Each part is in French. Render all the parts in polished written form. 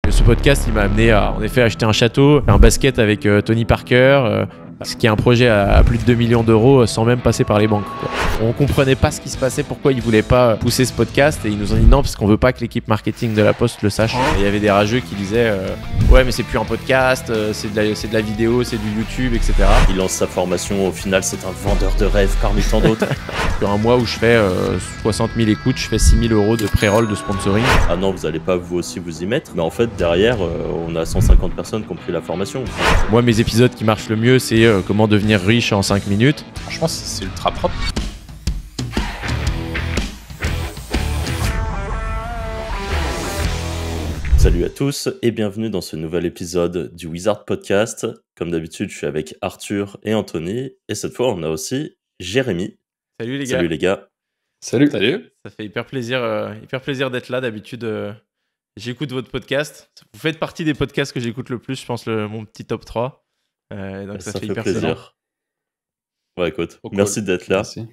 Ce podcast, il m'a amené à, en effet, acheter un château, un basket avec Tony Parker, ce qui est un projet à plus de 2 millions d'euros sans même passer par les banques, quoi. On comprenait pas ce qui se passait, pourquoi ils voulaient pas pousser ce podcast, et ils nous ont dit non parce qu'on veut pas que l'équipe marketing de la Poste le sache. Et il y avait des rageux qui disaient ouais mais c'est plus un podcast, c'est de la vidéo, c'est du YouTube, etc. Il lance sa formation, au final c'est un vendeur de rêves parmi tant d'autres. Sur un mois où je fais 60 000 écoutes, je fais 6 000 euros de pré-roll de sponsoring. Ah non, vous allez pas vous aussi vous y mettre, mais en fait derrière on a 150 personnes qui ont pris la formation. Moi mes épisodes qui marchent le mieux c'est comment devenir riche en 5 minutes. Franchement c'est ultra propre. Salut à tous et bienvenue dans ce nouvel épisode du Wizard Podcast. Comme d'habitude, je suis avec Arthur et Anthony et cette fois on a aussi Jérémy. Salut les gars. Salut les gars. Salut. Ça fait hyper plaisir d'être là. D'habitude, j'écoute votre podcast. Vous faites partie des podcasts que j'écoute le plus, je pense, mon petit top 3. Donc ça fait hyper plaisir. Ouais, écoute, Oh, merci cool. d'être là. Merci.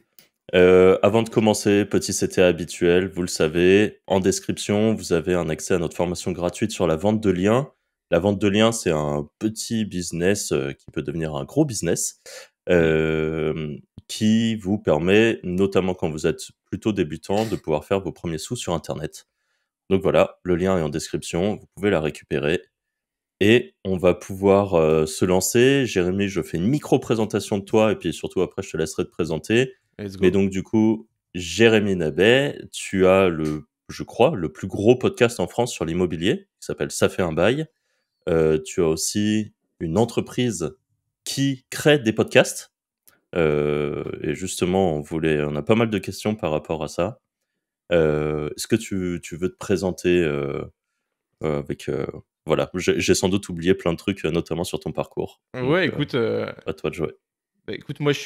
Avant de commencer, petit CTA habituel, vous le savez, en description, vous avez un accès à notre formation gratuite sur la vente de liens. La vente de liens, c'est un petit business qui peut devenir un gros business, qui vous permet, notamment quand vous êtes plutôt débutant, de pouvoir faire vos premiers sous sur Internet. Donc voilà, le lien est en description, vous pouvez la récupérer. Et on va pouvoir se lancer. Jérémy, je fais une micro-présentation de toi et puis surtout après, je te laisserai te présenter. Let's go. Mais donc du coup, Jérémy Nabet, tu as je crois, le plus gros podcast en France sur l'immobilier, qui s'appelle Ça fait un bail. Tu as aussi une entreprise qui crée des podcasts. Et justement, on a pas mal de questions par rapport à ça. Est-ce que tu veux te présenter avec... voilà, j'ai sans doute oublié plein de trucs, notamment sur ton parcours. Donc, Ouais, écoute, à toi de jouer. écoute, moi je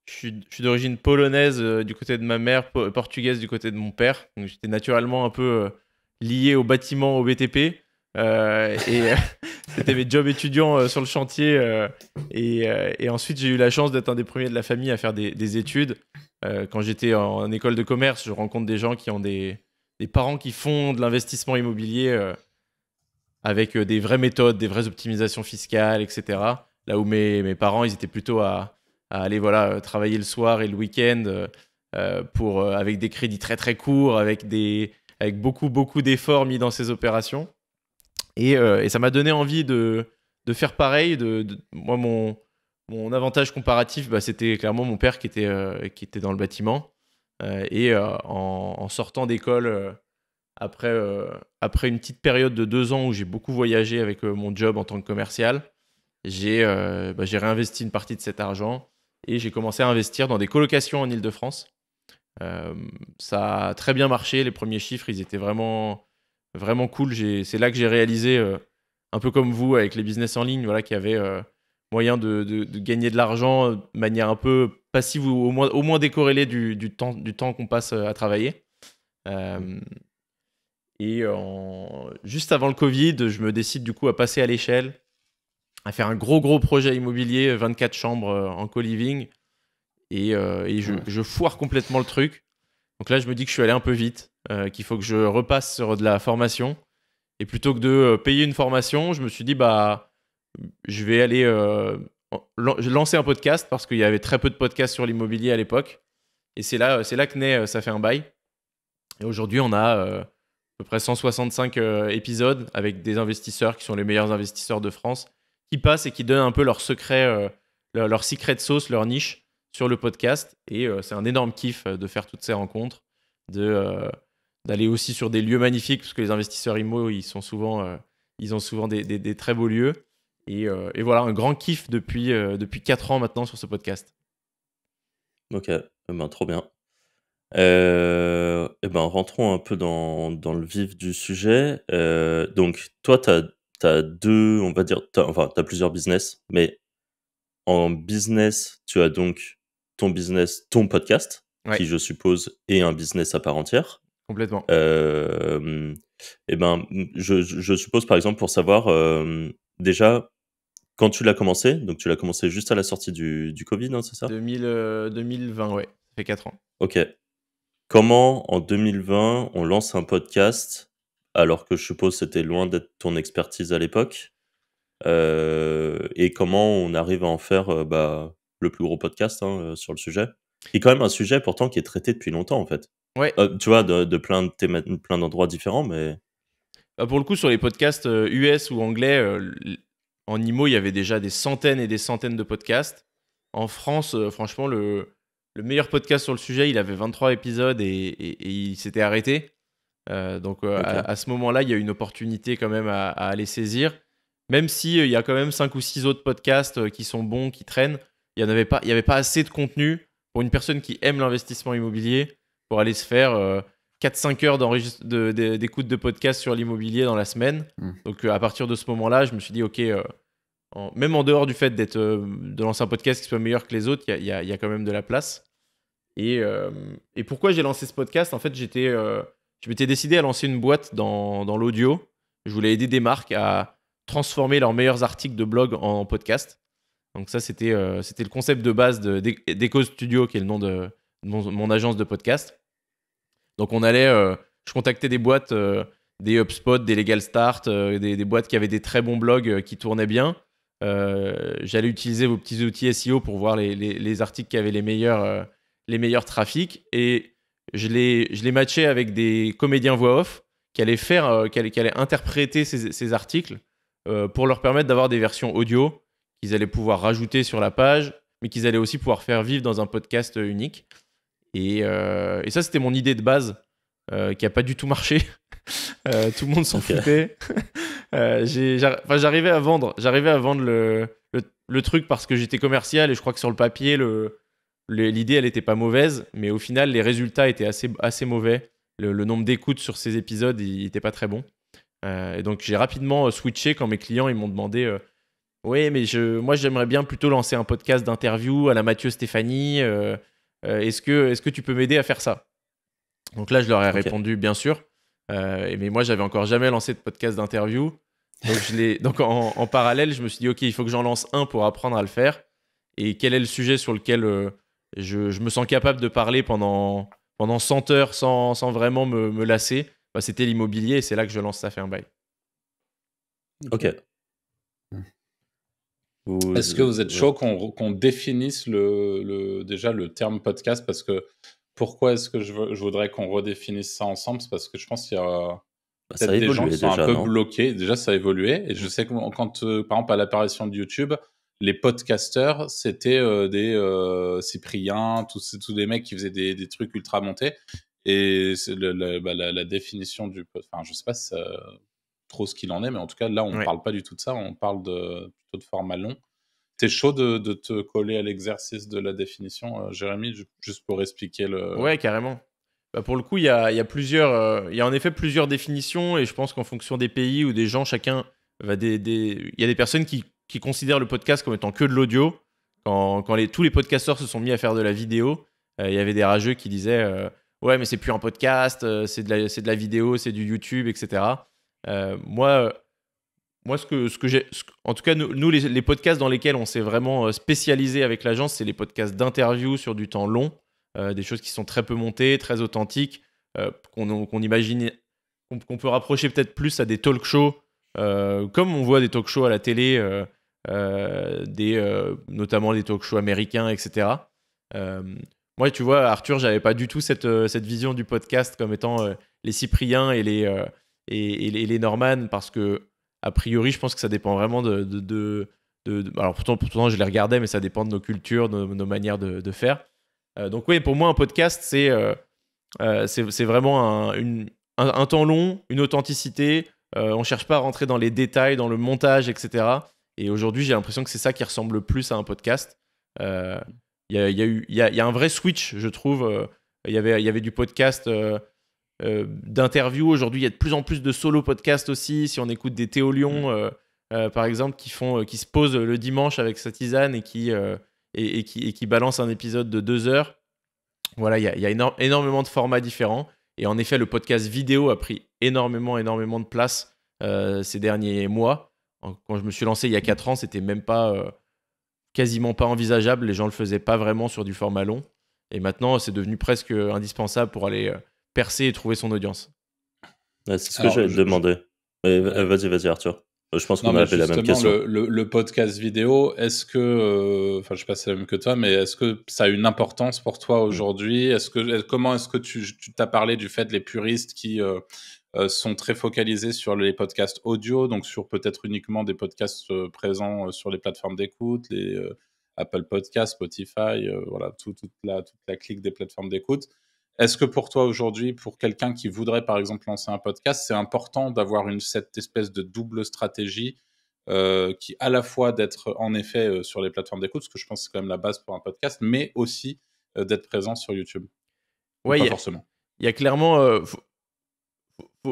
suis d'origine polonaise du côté de ma mère, portugaise du côté de mon père. Donc j'étais naturellement un peu lié au bâtiment, au BTP. C'était mes jobs étudiants sur le chantier. Et ensuite, j'ai eu la chance d'être un des premiers de la famille à faire des études. Quand j'étais en école de commerce, je rencontre des gens qui ont des parents qui font de l'investissement immobilier avec des vraies méthodes, des vraies optimisations fiscales, etc. Là où mes parents, ils étaient plutôt à aller travailler le soir et le week-end avec des crédits très très courts, avec beaucoup d'efforts mis dans ces opérations. Et ça m'a donné envie de faire pareil. Moi, mon avantage comparatif, c'était clairement mon père qui était dans le bâtiment. En sortant d'école, après une petite période de 2 ans où j'ai beaucoup voyagé avec mon job en tant que commercial, j'ai réinvesti une partie de cet argent et j'ai commencé à investir dans des colocations en Île-de-France. Ça a très bien marché. Les premiers chiffres, ils étaient vraiment, vraiment cool. C'est là que j'ai réalisé, un peu comme vous, avec les business en ligne, voilà, qu'il y avait moyen de gagner de l'argent de manière un peu passive ou au moins décorrélée du temps qu'on passe à travailler. Juste avant le Covid, je me décide du coup à passer à l'échelle, à faire un gros projet immobilier, 24 chambres en co-living. Et je foire complètement le truc. Donc là, je me dis que je suis allé un peu vite, qu'il faut que je repasse sur de la formation. Et plutôt que de payer une formation, je me suis dit, je vais aller lancer un podcast parce qu'il y avait très peu de podcasts sur l'immobilier à l'époque. Et c'est là que naît Ça fait un bail. Et aujourd'hui, on a à peu près 165 épisodes avec des investisseurs qui sont les meilleurs investisseurs de France qui passent et qui donnent un peu leur secret, leur secret sauce, leur niche sur le podcast. Et c'est un énorme kiff de faire toutes ces rencontres, d'aller aussi sur des lieux magnifiques parce que les investisseurs immo, ils ont souvent des très beaux lieux. Et voilà, un grand kiff depuis 4 ans maintenant sur ce podcast. Ok, trop bien. Rentrons un peu dans le vif du sujet. Donc, toi, t'as deux, on va dire, t'as plusieurs business, mais en business, tu as donc ton business, ton podcast, Ouais. qui, je suppose, est un business à part entière. Complètement. Je suppose, par exemple, pour savoir, déjà, quand tu l'as commencé, donc tu l'as commencé juste à la sortie du Covid, hein, c'est ça? 2020, ouais. Ça fait 4 ans. Ok. Comment, en 2020, on lance un podcast alors que je suppose que c'était loin d'être ton expertise à l'époque. Et comment on arrive à en faire le plus gros podcast sur le sujet. Qui est quand même un sujet pourtant qui est traité depuis longtemps en fait. Ouais. Tu vois, de plein d'endroits différents, mais... Pour le coup, sur les podcasts US ou anglais, en IMO, il y avait déjà des centaines et des centaines de podcasts. En France, franchement, le meilleur podcast sur le sujet, il avait 23 épisodes et il s'était arrêté. Donc à ce moment-là, il y a une opportunité quand même à aller saisir. Même si il y a quand même 5 ou 6 autres podcasts qui sont bons, qui traînent, il n'y avait pas assez de contenu pour une personne qui aime l'investissement immobilier pour aller se faire 4-5 heures d'écoute de podcast sur l'immobilier dans la semaine. Donc à partir de ce moment-là, je me suis dit, ok, même en dehors du fait de lancer un podcast qui soit meilleur que les autres, il y a quand même de la place. Et pourquoi j'ai lancé ce podcast? En fait, je m'étais décidé à lancer une boîte dans l'audio. Je voulais aider des marques à transformer leurs meilleurs articles de blog en podcast. Donc ça, c'était le concept de base d'Echo Studio, qui est le nom de mon agence de podcast. Donc je contactais des boîtes, des HubSpot, des Legal Start, des boîtes qui avaient des très bons blogs qui tournaient bien. J'allais utiliser vos petits outils SEO pour voir les articles qui avaient les meilleurs trafics, et je les matchais avec des comédiens voix off qui allaient interpréter ces articles pour leur permettre d'avoir des versions audio qu'ils allaient pouvoir rajouter sur la page, mais qu'ils allaient aussi pouvoir faire vivre dans un podcast unique. Et ça, c'était mon idée de base qui n'a pas du tout marché. Tout le monde s'en foutait. J'arrivais à vendre le truc parce que j'étais commercial, et je crois que sur le papier, l'idée, elle n'était pas mauvaise, mais au final, les résultats étaient assez mauvais. Le nombre d'écoutes sur ces épisodes, il n'était pas très bon. Et donc, j'ai rapidement switché quand mes clients ils m'ont demandé oui, mais moi, j'aimerais bien plutôt lancer un podcast d'interview à la Mathieu Stéphanie. Est-ce que tu peux m'aider à faire ça? Donc là, je leur ai répondu, bien sûr. Mais moi, j'avais encore jamais lancé de podcast d'interview. Donc en parallèle, je me suis dit, OK, il faut que j'en lance un pour apprendre à le faire. Et quel est le sujet sur lequel je me sens capable de parler pendant 100 heures sans vraiment me lasser? C'était l'immobilier, et c'est là que je lance Ça fait un bail. Ok. Est-ce que vous êtes chaud qu'on définisse déjà le terme podcast? Parce que pourquoi est-ce que je voudrais qu'on redéfinisse ça ensemble? C'est parce que je pense qu'il y a peut-être des gens qui sont un peu bloqués. Déjà, ça a évolué. Et je sais que quand, par exemple, à l'apparition de YouTube, les podcasteurs, c'était des Cyprien, tous des mecs qui faisaient des trucs ultra montés. Et c'est la définition du... Enfin, je sais pas si trop ce qu'il en est, mais en tout cas, là, on ne parle pas du tout de ça. On parle plutôt de format long. T'es chaud de te coller à l'exercice de la définition, Jérémy, juste pour expliquer le... Ouais, carrément. Pour le coup, il y a en effet plusieurs définitions, et je pense qu'en fonction des pays ou des gens, chacun va il y a des personnes qui considèrent le podcast comme étant que de l'audio. Quand tous les podcasteurs se sont mis à faire de la vidéo, il y avait des rageux qui disaient ouais, mais c'est plus un podcast, c'est de la vidéo, c'est du YouTube, etc. Moi, en tout cas, nous les podcasts dans lesquels on s'est vraiment spécialisé avec l'agence, c'est les podcasts d'interview sur du temps long, des choses qui sont très peu montées, très authentiques, qu'on imagine, qu'on peut rapprocher peut-être plus à des talk shows, comme on voit des talk shows à la télé, notamment des talk shows américains, etc. Moi, tu vois, Arthur, j'avais pas du tout cette vision du podcast comme étant les Cypriens et les Norman, parce que a priori, je pense que ça dépend vraiment alors pourtant, je les regardais, mais ça dépend de nos cultures, de nos manières de faire. Donc oui, pour moi, un podcast, c'est vraiment un temps long, une authenticité. On cherche pas à rentrer dans les détails, dans le montage, etc. Et aujourd'hui, j'ai l'impression que c'est ça qui ressemble le plus à un podcast. Il y a un vrai switch, je trouve. Il y avait du podcast d'interviews. Aujourd'hui, il y a de plus en plus de solo podcasts aussi. Si on écoute des Théo Lyon, par exemple, qui se posent le dimanche avec sa tisane et qui balancent un épisode de 2 heures. Voilà, il y a énormément de formats différents. Et en effet, le podcast vidéo a pris énormément de place ces derniers mois. Quand je me suis lancé il y a 4 ans, c'était même pas... quasiment pas envisageable. Les gens le faisaient pas vraiment sur du format long. Et maintenant, c'est devenu presque indispensable pour aller percer et trouver son audience. Ouais, c'est ce que j'allais te demander. Vas-y, Arthur. Je pense qu'on avait la même question. Le podcast vidéo, est-ce que, je sais pas si c'est la même que toi, mais est-ce que ça a une importance pour toi aujourd'hui? Comment est-ce que tu t'as parlé du fait les puristes qui sont très focalisés sur les podcasts audio, donc sur peut-être uniquement des podcasts présents sur les plateformes d'écoute, les Apple Podcasts, Spotify, voilà, toute la clique des plateformes d'écoute. Est-ce que pour toi aujourd'hui, pour quelqu'un qui voudrait par exemple lancer un podcast, c'est important d'avoir cette espèce de double stratégie qui à la fois d'être en effet sur les plateformes d'écoute, parce que je pense que c'est quand même la base pour un podcast, mais aussi d'être présent sur YouTube? Ouais, pas forcément. Il y a clairement...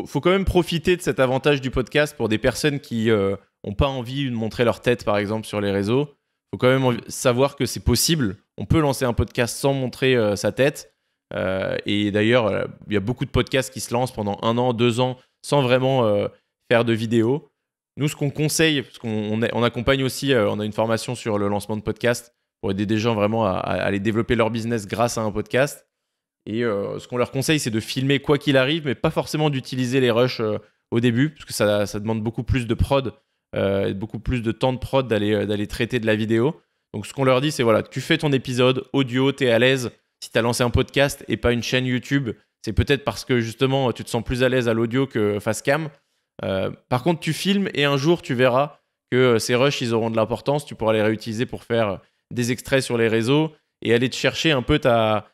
faut quand même profiter de cet avantage du podcast pour des personnes qui n'ont pas envie de montrer leur tête, par exemple, sur les réseaux. Il faut quand même savoir que c'est possible. On peut lancer un podcast sans montrer sa tête. Et d'ailleurs, il y a beaucoup de podcasts qui se lancent pendant 1 an, 2 ans, sans vraiment faire de vidéos. Nous, ce qu'on conseille, parce qu'on accompagne aussi, on a une formation sur le lancement de podcasts pour aider des gens vraiment à aller développer leur business grâce à un podcast. Et ce qu'on leur conseille, c'est de filmer quoi qu'il arrive, mais pas forcément d'utiliser les rushs au début, parce que ça demande beaucoup plus de prod, beaucoup plus de temps de prod d'aller traiter de la vidéo. Donc ce qu'on leur dit, c'est voilà, tu fais ton épisode audio, tu es à l'aise. Si tu as lancé un podcast et pas une chaîne YouTube, c'est peut-être parce que justement, tu te sens plus à l'aise à l'audio que face cam. Par contre, tu filmes et un jour, tu verras que ces rushs, ils auront de l'importance. Tu pourras les réutiliser pour faire des extraits sur les réseaux et aller te chercher un peu ta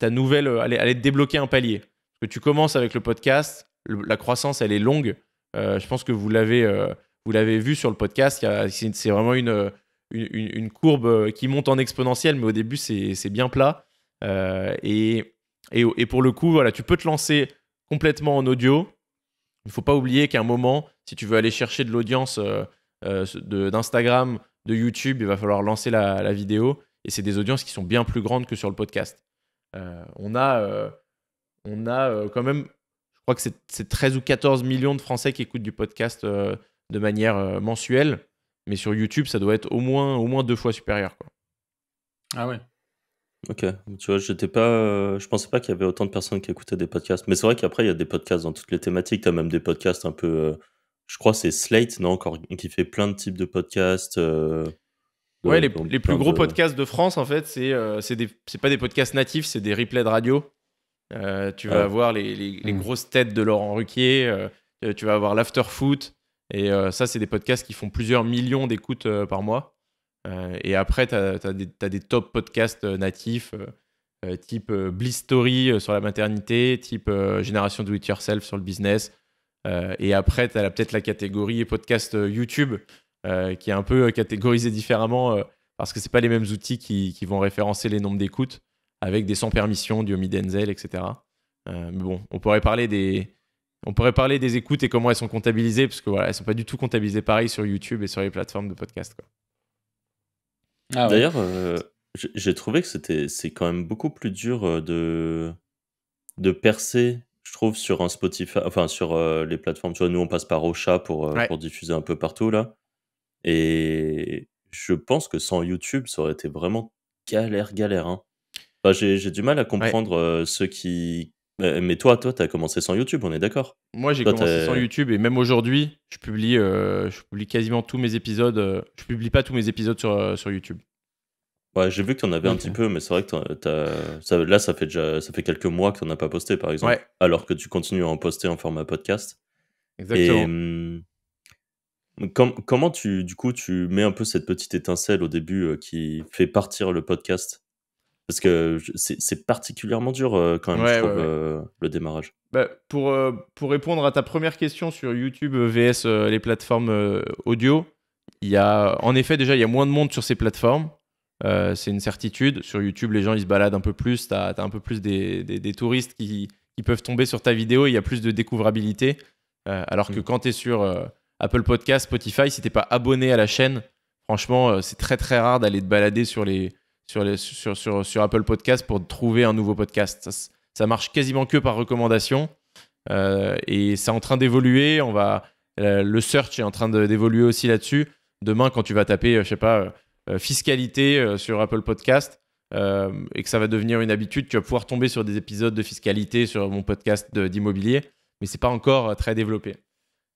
nouvelle, aller te débloquer un palier. Parce que tu commences avec le podcast, la croissance, elle est longue. Je pense que vous l'avez vu sur le podcast. C'est vraiment une courbe qui monte en exponentielle, mais au début, c'est bien plat. Et pour le coup, voilà, tu peux te lancer complètement en audio. Il ne faut pas oublier qu'à un moment, si tu veux aller chercher de l'audience d'Instagram, de YouTube, il va falloir lancer la vidéo. Et c'est des audiences qui sont bien plus grandes que sur le podcast. On a quand même, je crois que c'est 13 ou 14 millions de Français qui écoutent du podcast de manière mensuelle. Mais sur YouTube, ça doit être au moins 2 fois supérieur, quoi. Ah ouais. Ok, tu vois, je pensais pas qu'il y avait autant de personnes qui écoutaient des podcasts. Mais c'est vrai qu'après, il y a des podcasts dans toutes les thématiques. Tu as même des podcasts un peu. Je crois que c'est Slate, non, encore, qui fait plein de types de podcasts. Ouais, les plus gros podcasts de France, en fait, c'est pas des podcasts natifs, c'est des replays de radio. Tu vas avoir les grosses têtes de Laurent Ruquier, tu vas avoir l'Afterfoot. Et ça, c'est des podcasts qui font plusieurs millions d'écoutes par mois. Et après, tu as des top podcasts natifs, type Bliss Story sur la maternité, type Génération Do It Yourself sur le business. Et après, tu as peut-être la catégorie podcast YouTube, qui est un peu catégorisée différemment parce que ce n'est pas les mêmes outils qui vont référencer les nombres d'écoutes avec des sans permission, du Omi Denzel, etc. Mais bon, on pourrait parler des écoutes et comment elles sont comptabilisées, parce que voilà, elles sont pas du tout comptabilisées pareil sur YouTube et sur les plateformes de podcast, quoi. Ah ouais. D'ailleurs, j'ai trouvé que c'est quand même beaucoup plus dur de percer, je trouve, sur un Spotify, enfin sur les plateformes. Tu vois, nous on passe par Ocha pour diffuser un peu partout là. Et je pense que sans YouTube, ça aurait été vraiment galère, hein. Enfin, j'ai du mal à comprendre ceux qui. Mais toi, t'as commencé sans YouTube, on est d'accord? Moi, j'ai commencé sans YouTube et même aujourd'hui, je publie quasiment tous mes épisodes. Je publie pas tous mes épisodes sur YouTube. Ouais, j'ai vu que t'en avais un petit peu, mais c'est vrai que là, ça fait quelques mois que t'en as pas posté, par exemple. Ouais. Alors que tu continues à en poster en format podcast. Exactement. Et comment tu mets un peu cette petite étincelle au début qui fait partir le podcast? Parce que c'est particulièrement dur quand même, je trouve, le démarrage. Bah, pour répondre à ta première question sur YouTube vs les plateformes audio, en effet, déjà, il y a moins de monde sur ces plateformes. C'est une certitude. Sur YouTube, les gens, ils se baladent un peu plus. Tu as un peu plus des touristes qui peuvent tomber sur ta vidéo. Il y a plus de découvrabilité. Alors que quand tu es sur Apple Podcast, Spotify, si tu n'es pas abonné à la chaîne, franchement, c'est très, très rare d'aller te balader sur Apple Podcast pour trouver un nouveau podcast. Ça marche quasiment que par recommandation. Et c'est en train d'évoluer. Le search est en train d'évoluer aussi là-dessus. Demain, quand tu vas taper, je sais pas, fiscalité sur Apple Podcast et que ça va devenir une habitude, tu vas pouvoir tomber sur des épisodes de fiscalité sur mon podcast d'immobilier. mais c'est pas encore très développé.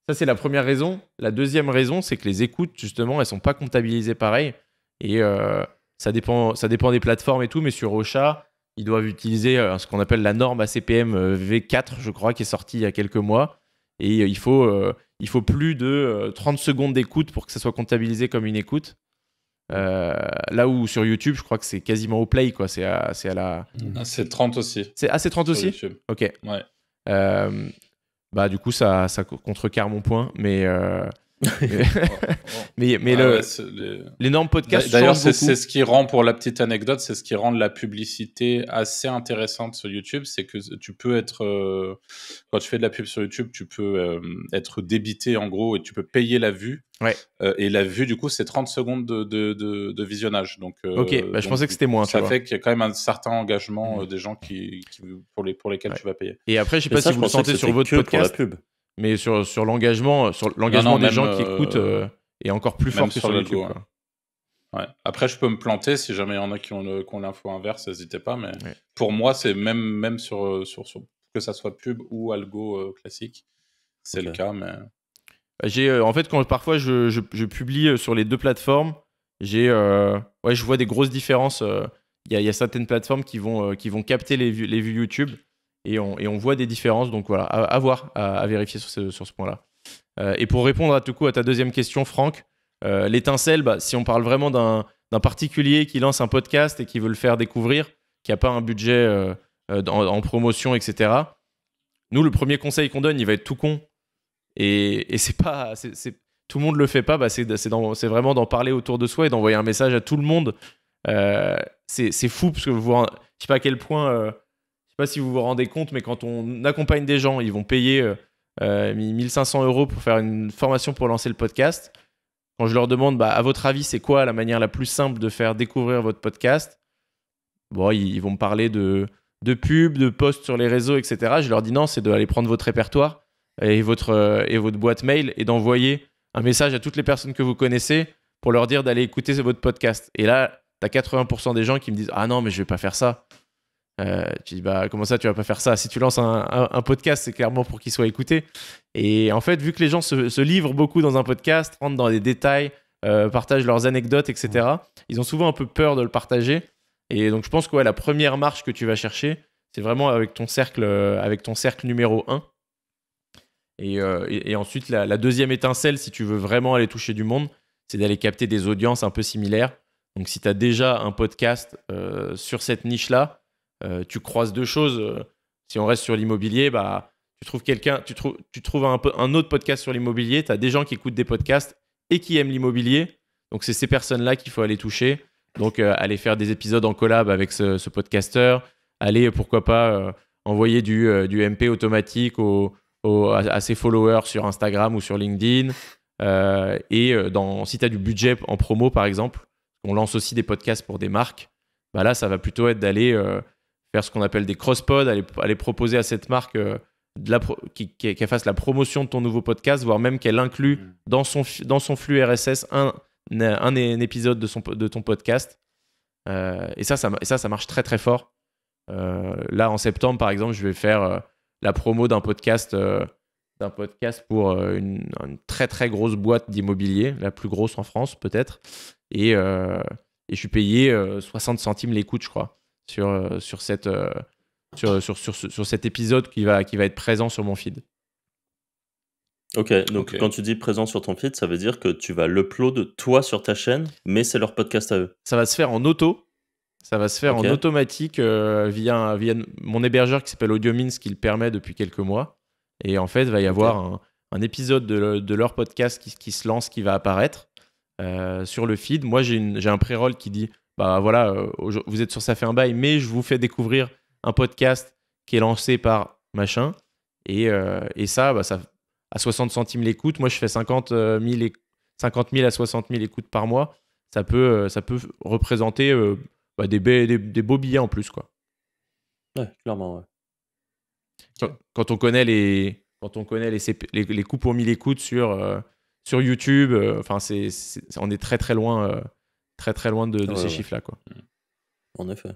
Ça, c'est la première raison. La deuxième raison, c'est que les écoutes, justement, elles sont pas comptabilisées pareil. Et ça dépend des plateformes et tout, mais sur Ocha, ils doivent utiliser ce qu'on appelle la norme ACPM V4, je crois, qui est sortie il y a quelques mois. Et il faut plus de 30 secondes d'écoute pour que ça soit comptabilisé comme une écoute. Là où sur YouTube, je crois que c'est quasiment au play, quoi. C'est à la... C'est 30 aussi. C'est 30 aussi YouTube. Ok. Ouais. Bah, du coup, ça contrecarre mon point, mais mais les normes podcast d'ailleurs, changent beaucoup. C'est ce qui rend, pour la petite anecdote, c'est ce qui rend la publicité assez intéressante sur YouTube, c'est que tu peux être quand tu fais de la pub sur YouTube, tu peux être débité en gros et tu peux payer la vue. Ouais. Et la vue, du coup, c'est 30 secondes de visionnage. Donc, ok, bah, je pensais que c'était moins. Ça fait qu'il y a quand même un certain engagement des gens pour lesquels tu vas payer. Et après, je sais pas si vous le sentez sur votre podcast. Pour la pub. Mais sur l'engagement, des gens qui écoutent est encore plus fort que sur YouTube. Quoi. Ouais. Après, je peux me planter si jamais il y en a qui ont l'info inverse, n'hésitez pas. Mais pour moi, c'est même sur que ça soit pub ou algo classique, c'est le cas. Mais en fait, quand parfois je publie sur les deux plateformes, je vois des grosses différences. Il y a certaines plateformes qui vont capter les vues YouTube. Et on voit des différences, donc voilà, à voir, à vérifier sur ce point-là. Et pour répondre à ta deuxième question, Franck, l'étincelle, si on parle vraiment d'un particulier qui lance un podcast et qui veut le faire découvrir, qui n'a pas un budget en promotion, etc., nous, le premier conseil qu'on donne, il va être tout con. Et c'est pas... tout le monde le fait pas, c'est vraiment d'en parler autour de soi et d'envoyer un message à tout le monde. C'est fou, parce que je sais pas à quel point... Je sais pas si vous vous rendez compte, mais quand on accompagne des gens, ils vont payer 1500 € pour faire une formation pour lancer le podcast. Quand je leur demande, à votre avis, c'est quoi la manière la plus simple de faire découvrir votre podcast ? Bon, ils vont me parler de pubs, de posts sur les réseaux, etc. Je leur dis non, c'est d'aller prendre votre répertoire et votre boîte mail et d'envoyer un message à toutes les personnes que vous connaissez pour leur dire d'aller écouter votre podcast. Et là, tu as 80% des gens qui me disent « Ah non, mais je vais pas faire ça ». Tu dis comment ça tu vas pas faire ça? Si tu lances un podcast, c'est clairement pour qu'il soit écouté. Et en fait, vu que les gens se livrent beaucoup dans un podcast, rentrent dans les détails, partagent leurs anecdotes, etc., ils ont souvent un peu peur de le partager. Et donc je pense que la première marche que tu vas chercher, c'est vraiment avec ton cercle numéro 1. Et ensuite la deuxième étincelle, si tu veux vraiment aller toucher du monde, c'est d'aller capter des audiences un peu similaires. Donc si tu as déjà un podcast sur cette niche-là, tu croises deux choses. Si on reste sur l'immobilier, tu trouves un autre podcast sur l'immobilier. Tu as des gens qui écoutent des podcasts et qui aiment l'immobilier. Donc, c'est ces personnes-là qu'il faut aller toucher. Donc, aller faire des épisodes en collab avec ce podcasteur. Aller, pourquoi pas, envoyer du MP automatique à ses followers sur Instagram ou sur LinkedIn. Si tu as du budget en promo, par exemple, on lance aussi des podcasts pour des marques. Là, ça va plutôt être d'aller... faire ce qu'on appelle des cross-pods, aller proposer à cette marque qu'elle fasse la promotion de ton nouveau podcast, voire même qu'elle inclue dans son flux RSS un épisode de ton podcast. Et ça marche très très fort. Là, en septembre, par exemple, je vais faire la promo d'un podcast pour une très très grosse boîte d'immobilier, la plus grosse en France peut-être. Et je suis payé 60 centimes l'écoute, je crois. Sur cet épisode qui va être présent sur mon feed. Ok, donc quand tu dis présent sur ton feed, ça veut dire que tu vas l'upload toi sur ta chaîne, mais c'est leur podcast à eux. Ça va se faire en auto. Ça va se faire en automatique via mon hébergeur qui s'appelle AudioMins, qui le permet depuis quelques mois. Et en fait, il va y avoir un épisode de leur podcast qui se lance, qui va apparaître sur le feed. Moi, j'ai un pré-roll qui dit vous êtes sur Ça fait un bail, mais je vous fais découvrir un podcast qui est lancé par machin. Et ça à 60 centimes l'écoute. Moi, je fais 50 000 à 60 000 écoutes par mois. Ça peut représenter des beaux billets en plus, quoi. Ouais, clairement, ouais. Quand on connaît les coûts pour 1000 écoutes sur YouTube, on est très très loin. Très très loin de ces chiffres-là, quoi. En effet.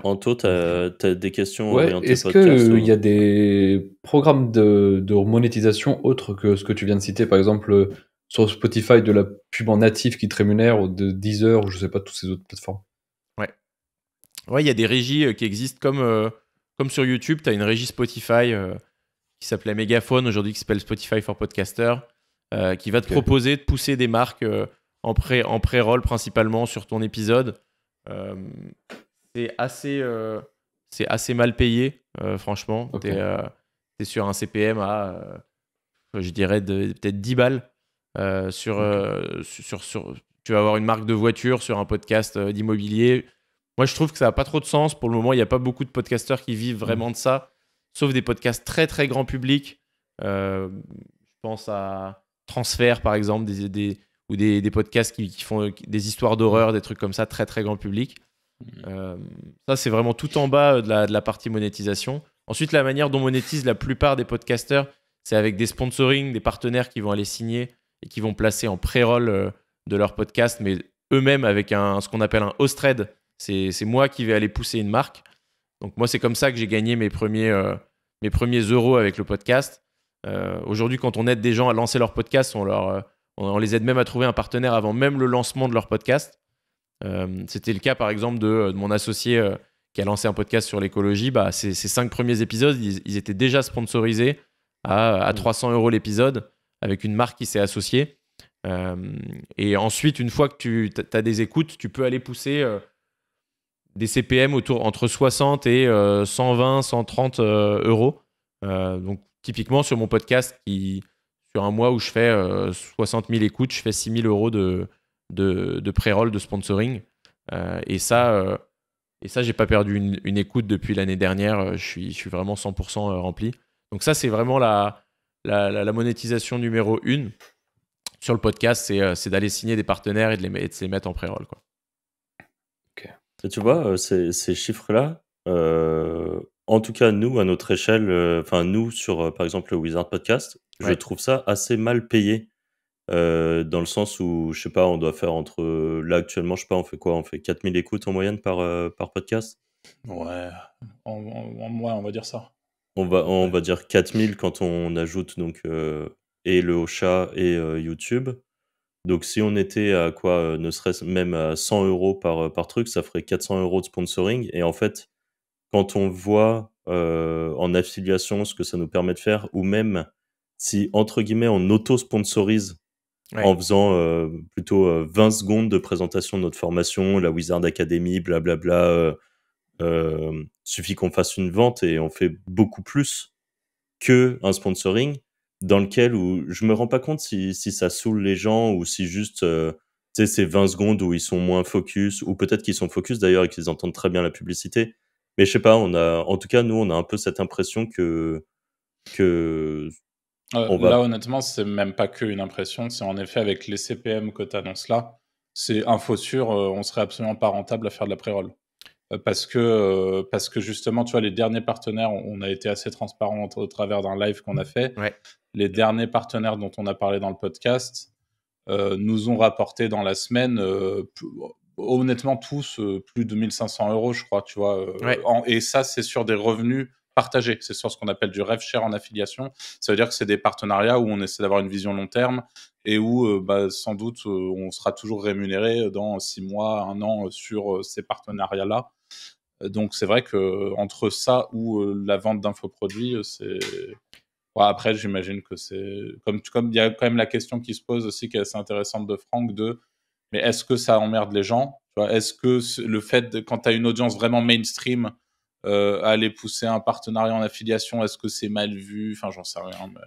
Anto, t'as des questions Ouais, orientées est-ce podcast qu'il y a des programmes de monétisation autres que ce que tu viens de citer, par exemple sur Spotify, de la pub en natif qui te rémunère, ou de Deezer, ou je sais pas, toutes ces autres plateformes? Ouais, il y a des régies qui existent comme sur YouTube. Tu as une régie Spotify qui s'appelait Megaphone, aujourd'hui qui s'appelle Spotify for Podcaster, qui va te proposer de pousser des marques en pré-roll principalement sur ton épisode. C'est assez mal payé, franchement. Ok. T'es sur un CPM à, je dirais, peut-être 10 balles. Tu vas avoir une marque de voiture sur un podcast d'immobilier. Moi, je trouve que ça n'a pas trop de sens. Pour le moment, il n'y a pas beaucoup de podcasteurs qui vivent vraiment de ça, sauf des podcasts très, très grand public. Je pense à Transfert, par exemple, ou des podcasts qui font des histoires d'horreur, des trucs comme ça, très, très grand public. Ça, c'est vraiment tout en bas de la partie monétisation. Ensuite, la manière dont monétisent la plupart des podcasteurs, c'est avec des sponsoring, des partenaires qui vont aller signer et qui vont placer en pré-roll de leur podcast, mais eux-mêmes avec ce qu'on appelle un host thread. C'est moi qui vais aller pousser une marque. Donc moi, c'est comme ça que j'ai gagné mes premiers euros avec le podcast. Aujourd'hui, quand on aide des gens à lancer leur podcast, on les aide même à trouver un partenaire avant même le lancement de leur podcast. C'était le cas, par exemple, de mon associé qui a lancé un podcast sur l'écologie. Ses 5 premiers épisodes, ils étaient déjà sponsorisés à 300 euros l'épisode avec une marque qui s'est associée. Et ensuite, une fois que tu as des écoutes, tu peux aller pousser des CPM entre 60 et 120, 130 euros. Donc, typiquement, sur mon podcast, sur un mois où je fais 60 000 écoutes, je fais 6 000 euros de pré-roll, de sponsoring. Et ça, j'ai pas perdu une écoute depuis l'année dernière. Je suis vraiment 100% rempli. Donc ça, c'est vraiment la monétisation numéro 1 sur le podcast, c'est d'aller signer des partenaires et de se les mettre en pré-roll, quoi. Et tu vois, ces chiffres-là, en tout cas, nous, à notre échelle, nous, sur, par exemple, le Wizard Podcast, je trouve ça assez mal payé. Dans le sens où, je sais pas, on doit faire là, actuellement, je sais pas, on fait quoi? On fait 4000 écoutes en moyenne par podcast? Ouais, on va dire ça. On va dire 4000 quand on ajoute donc et le Ocha et YouTube. Donc si on était à quoi, ne serait-ce même à 100 euros par truc, ça ferait 400 euros de sponsoring. Et en fait, quand on voit en affiliation ce que ça nous permet de faire, ou même si, entre guillemets, on auto-sponsorise en faisant plutôt 20 secondes de présentation de notre formation, la Wizard Academy, blablabla, suffit qu'on fasse une vente et on fait beaucoup plus qu'un sponsoring dans lequel où je me rends pas compte si ça saoule les gens ou si juste tu sais, c'est 20 secondes où ils sont moins focus, ou peut-être qu'ils sont focus d'ailleurs et qu'ils entendent très bien la publicité. Mais je sais pas, en tout cas, nous, on a un peu cette impression que là, honnêtement, c'est même pas qu'une impression. C'est en effet avec les CPM que tu annonces là, c'est info sûr, on serait absolument pas rentable à faire de la pré-roll. Parce que justement, tu vois, les derniers partenaires, on a été assez transparent au travers d'un live qu'on a fait. Les derniers partenaires dont on a parlé dans le podcast nous ont rapporté dans la semaine, honnêtement, tous plus de 1500 euros, je crois, tu vois. Et ça, c'est sur des revenus partagés. C'est sur ce qu'on appelle du rev share en affiliation. Ça veut dire que c'est des partenariats où on essaie d'avoir une vision long terme et où sans doute on sera toujours rémunéré dans 6 mois, 1 an sur ces partenariats-là. Donc c'est vrai que entre ça ou la vente d'infoproduits, c'est... Ouais, après, j'imagine que c'est... Comme il y a quand même la question qui se pose aussi, qui est assez intéressante de Franck, mais est-ce que ça emmerde les gens? Est-ce que le fait, quand tu as une audience vraiment mainstream, aller pousser un partenariat en affiliation, est-ce que c'est mal vu? Enfin, j'en sais rien, mais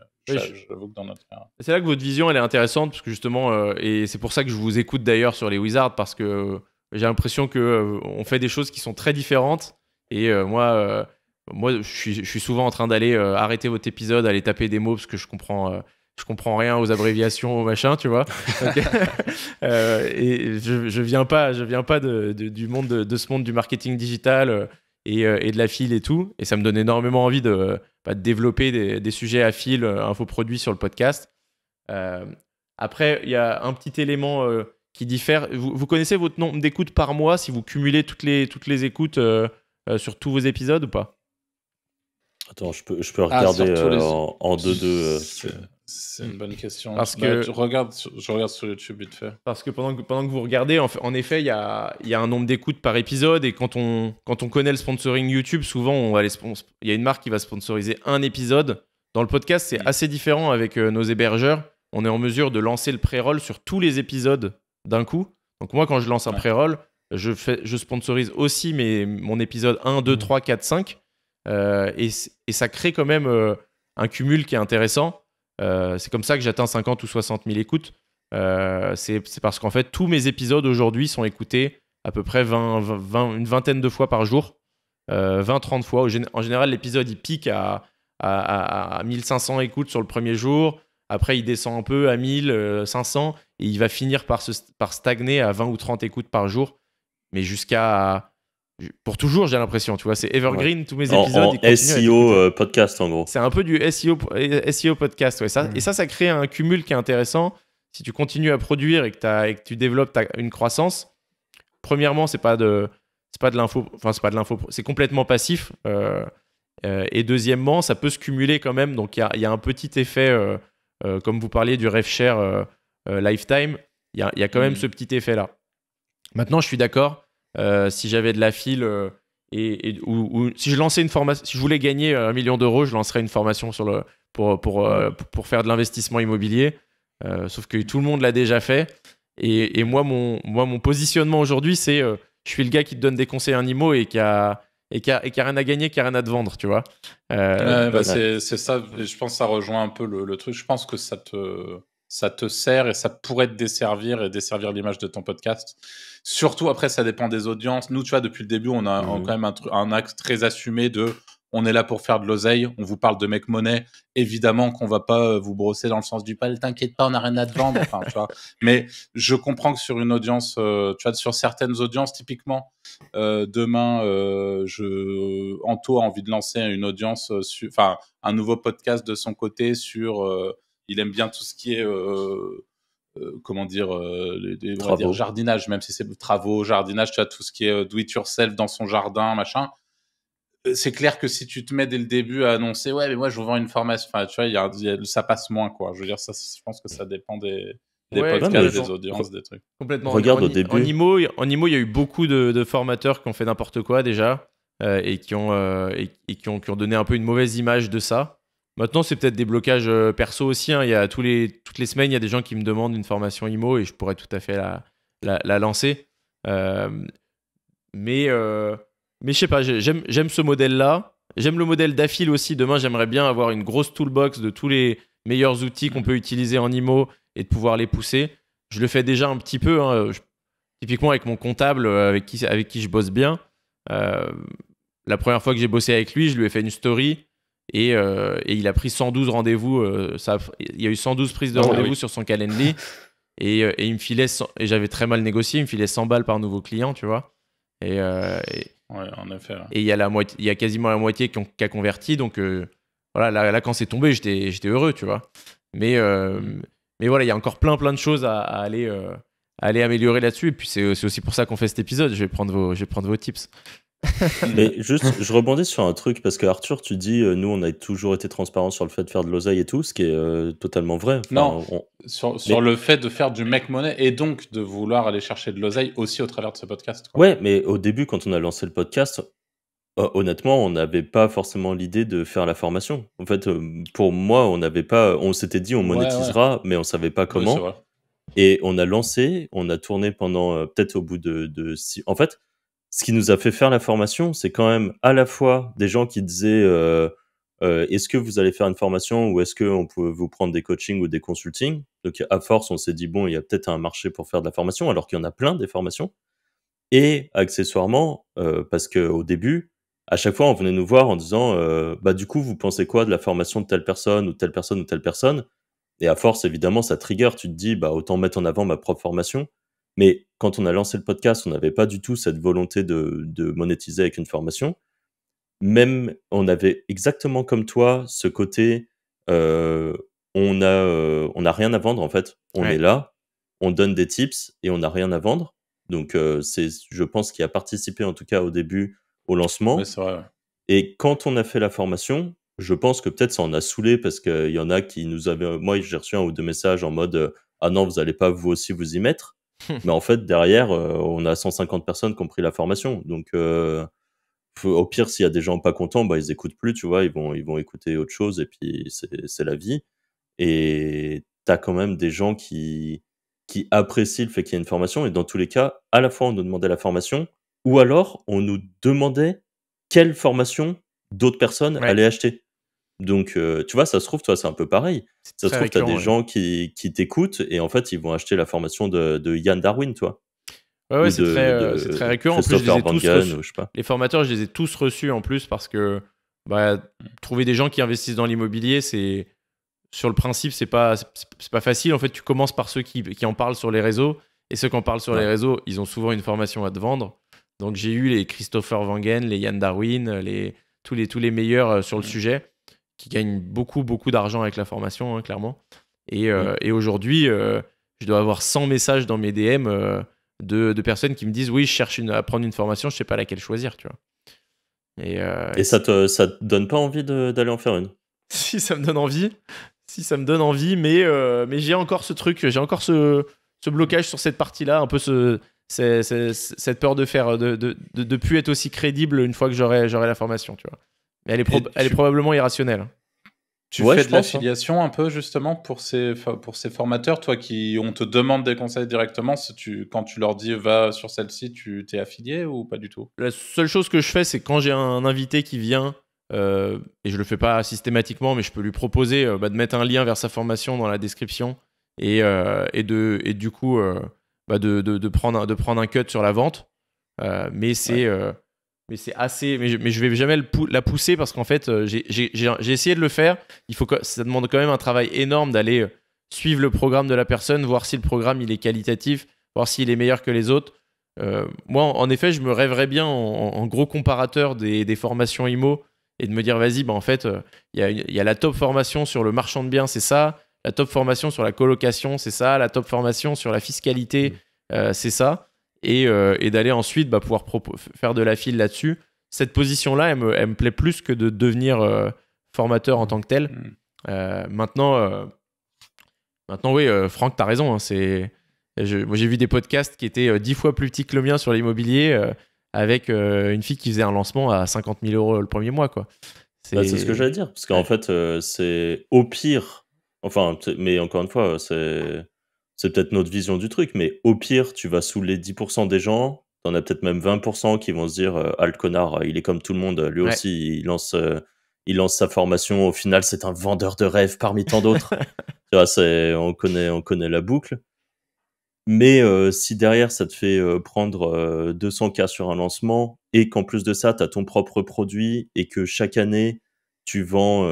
j'avoue que dans notre cas... C'est là que votre vision, elle est intéressante, parce que justement, et c'est pour ça que je vous écoute d'ailleurs sur les Wizards, parce que j'ai l'impression qu'on fait des choses qui sont très différentes. Et moi, je suis souvent en train d'aller arrêter votre épisode, aller taper des mots, parce que je comprends rien aux abréviations, au machin, tu vois. Et je viens pas du monde de ce monde du marketing digital et de la file et tout. Et ça me donne énormément envie de développer des sujets à fil, infoproduits sur le podcast. Après, il y a un petit élément qui diffère. Vous connaissez votre nombre d'écoutes par mois si vous cumulez toutes les écoutes sur tous vos épisodes ou pas? Attends, je peux regarder en 2-2. C'est une bonne question. Parce que je regarde sur YouTube vite fait. Parce que pendant que vous regardez, en effet, il y a un nombre d'écoutes par épisode, et quand on connaît le sponsoring YouTube, souvent il y a une marque qui va sponsoriser un épisode. Dans le podcast, c'est assez différent avec nos hébergeurs. On est en mesure de lancer le pré-roll sur tous les épisodes d'un coup. Donc moi, quand je lance un pré-roll, je sponsorise aussi mon épisode 1, 2, 3, 4, 5. Et ça crée quand même un cumul qui est intéressant. C'est comme ça que j'atteins 50 ou 60 000 écoutes. C'est parce qu'en fait, tous mes épisodes aujourd'hui sont écoutés à peu près une vingtaine de fois par jour. 20-30 fois. En général, l'épisode, il pique à 1500 écoutes sur le premier jour. Après, il descend un peu à 1500 et il va finir par stagner à 20 ou 30 écoutes par jour. Mais pour toujours, j'ai l'impression, tu vois, c'est evergreen, tous mes épisodes. En SEO podcast, en gros. C'est un peu du SEO podcast, ouais. Et ça crée un cumul qui est intéressant. Si tu continues à produire et que tu développes une croissance, premièrement, c'est pas de l'info, c'est complètement passif. Et deuxièmement, ça peut se cumuler quand même. Donc, il y a un petit effet, comme vous parliez du rev share lifetime, il y a quand même ce petit effet-là. Maintenant, je suis d'accord. Si j'avais de la file ou si je lançais une formation, si je voulais gagner 1 million d'euros, je lancerais une formation pour faire de l'investissement immobilier. Sauf que tout le monde l'a déjà fait. Et moi, mon positionnement aujourd'hui, c'est je suis le gars qui te donne des conseils en IMO et qui a rien à gagner, qui a rien à te vendre, tu vois. C'est ça. Je pense que ça rejoint un peu le truc. Je pense que ça te sert et ça pourrait te desservir et desservir l'image de ton podcast. Surtout, après, ça dépend des audiences. Nous, tu vois, depuis le début, on a quand même un axe très assumé de on est là pour faire de l'oseille, on vous parle de make money. Évidemment qu'on va pas vous brosser dans le sens du poil, t'inquiète pas, on n'a rien à te vendre. Enfin, tu vois. Mais je comprends que sur une audience, tu vois, sur certaines audiences, typiquement, demain, Anto a envie de lancer une audience, un nouveau podcast de son côté sur. Il aime bien tout ce qui est on va dire jardinage, même si c'est travaux, jardinage, tu vois, tout ce qui est do it yourself dans son jardin, machin. C'est clair que si tu te mets dès le début à annoncer ouais mais moi je vous vends une formation, enfin tu vois, ça passe moins, quoi. Je veux dire, ça, je pense que ça dépend des podcasts, des audiences, des trucs. Complètement. Regarde au début. En IMO, il y a eu beaucoup de formateurs qui ont fait n'importe quoi déjà et qui ont donné un peu une mauvaise image de ça. Maintenant, c'est peut-être des blocages perso aussi, hein. Il y a toutes les semaines, il y a des gens qui me demandent une formation IMO et je pourrais tout à fait la lancer. Mais je sais pas, j'aime ce modèle-là. J'aime le modèle d'Affil aussi. Demain, j'aimerais bien avoir une grosse toolbox de tous les meilleurs outils qu'on peut utiliser en IMO et de pouvoir les pousser. Je le fais déjà un petit peu, hein. Typiquement avec mon comptable avec qui je bosse bien. La première fois que j'ai bossé avec lui, je lui ai fait une story. Et il a pris 112 rendez-vous. Il y a eu 112 prises de rendez-vous sur son Calendly. Et il me filait, et j'avais très mal négocié, il me filait 100 balles par nouveau client, tu vois. Ouais, en effet. Et il y a quasiment la moitié qui a converti. Donc voilà, là, quand c'est tombé, j'étais heureux, tu vois. Mais voilà, il y a encore plein de choses à aller améliorer là-dessus. Et puis c'est aussi pour ça qu'on fait cet épisode. Je vais prendre vos tips. Mais juste, je rebondis sur un truc parce que Arthur, tu dis, nous, on a toujours été transparent sur le fait de faire de l'oseille et tout, ce qui est totalement vrai. Enfin, non, sur le fait de faire du make money et donc de vouloir aller chercher de l'oseille aussi au travers de ce podcast, quoi. Ouais, mais au début, quand on a lancé le podcast, honnêtement, on n'avait pas forcément l'idée de faire la formation. En fait, pour moi, on s'était dit on monétisera, mais on savait pas comment. Oui, c'est vrai. Et on a lancé, on a tourné pendant peut-être au bout de 6. En fait, ce qui nous a fait faire la formation, c'est quand même à la fois des gens qui disaient est-ce que vous allez faire une formation ou est-ce qu'on peut vous prendre des coachings ou des consultings. Donc à force, on s'est dit bon, il y a peut-être un marché pour faire de la formation, alors qu'il y en a plein des formations. Et accessoirement, parce qu'au début, à chaque fois, on venait nous voir en disant du coup, vous pensez quoi de la formation de telle personne ou telle personne ou telle personne? Et à force, évidemment, ça trigger. Tu te dis autant mettre en avant ma propre formation. Mais quand on a lancé le podcast, on n'avait pas du tout cette volonté de monétiser avec une formation. Même, on avait exactement comme toi ce côté, on n'a rien à vendre en fait. On est là, on donne des tips et on n'a rien à vendre. Donc, c'est, je pense, qui a participé en tout cas au début au lancement. Ouais, c'est vrai. Ouais. Et quand on a fait la formation, je pense que peut-être ça en a saoulé parce qu'il y en a qui nous avaient... Moi, j'ai reçu 1 ou 2 messages en mode ah non, vous n'allez pas vous aussi vous y mettre. Mais en fait, derrière, on a 150 personnes qui ont pris la formation. Donc, au pire, s'il y a des gens pas contents, bah, ils écoutent plus, tu vois, ils vont écouter autre chose et puis c'est la vie. Et tu as quand même des gens qui apprécient le fait qu'il y ait une formation et dans tous les cas, à la fois, on nous demandait la formation ou alors on nous demandait quelle formation d'autres personnes Ouais. allaient acheter. Donc, tu vois, ça se trouve, toi, c'est un peu pareil. C'est Ça se très trouve, tu as récurrent, des ouais. gens qui t'écoutent et en fait, ils vont acheter la formation de Yann Darwin, toi, Ouais, ou c'est très de récurrent. En plus, je les Christopher ai Van tous Gogh, reçus. ou je sais pas. Les formateurs, je les ai tous reçus en plus parce que trouver des gens qui investissent dans l'immobilier, c'est sur le principe, c'est pas facile. En fait, tu commences par ceux qui en parlent sur les réseaux et ceux qui en parlent sur les Ouais. réseaux, ils ont souvent une formation à te vendre. Donc, j'ai eu les Christopher Van Gogh, les Yann Darwin, tous les meilleurs sur le sujet qui gagnent beaucoup, beaucoup d'argent avec la formation, hein, clairement. Et aujourd'hui, je dois avoir 100 messages dans mes DM de personnes qui me disent oui, je cherche à prendre une formation, je sais pas laquelle choisir, tu vois. Et ça te donne pas envie d'aller en faire une? Si ça me donne envie, mais j'ai encore ce truc, j'ai encore ce blocage sur cette partie-là, un peu cette peur de faire, de plus être aussi crédible une fois que j'aurai la formation, tu vois. Mais elle est probablement irrationnelle. Tu Ouais, fais je de pense, hein. l'affiliation un peu justement pour ces formateurs, toi on te demande des conseils directement, quand tu leur dis va sur celle-ci, tu t'es affilié ou pas du tout? La seule chose que je fais, c'est quand j'ai un invité qui vient, et je le fais pas systématiquement, mais je peux lui proposer de mettre un lien vers sa formation dans la description et du coup de prendre un cut sur la vente. Mais c'est assez. Mais je vais jamais la pousser parce qu'en fait, j'ai essayé de le faire. Ça demande quand même un travail énorme d'aller suivre le programme de la personne, voir si le programme il est qualitatif, voir s'il est meilleur que les autres. Moi, en effet, je me rêverais bien en gros comparateur des formations IMO et de me dire, vas-y, en fait, il y a la top formation sur le marchand de biens, c'est ça. La top formation sur la colocation, c'est ça. La top formation sur la fiscalité, c'est ça. Et d'aller ensuite pouvoir faire de la file là-dessus. Cette position-là, elle me plaît plus que de devenir formateur en tant que tel. Maintenant, oui, Franck, t'as raison. Hein, moi, j'ai vu des podcasts qui étaient 10 fois plus petits que le mien sur l'immobilier avec une fille qui faisait un lancement à 50 000 euros le premier mois, quoi. C'est ce que j'allais dire, parce qu'en fait, c'est au pire, enfin, mais encore une fois, c'est peut-être notre vision du truc, mais au pire, tu vas saouler 10% des gens, t'en as peut-être même 20% qui vont se dire ah, le connard, il est comme tout le monde, lui aussi, il lance sa formation, au final, c'est un vendeur de rêve parmi tant d'autres. Tu vois, on connaît la boucle. Mais si derrière, ça te fait prendre 200K sur un lancement et qu'en plus de ça, tu as ton propre produit et que chaque année, tu vends,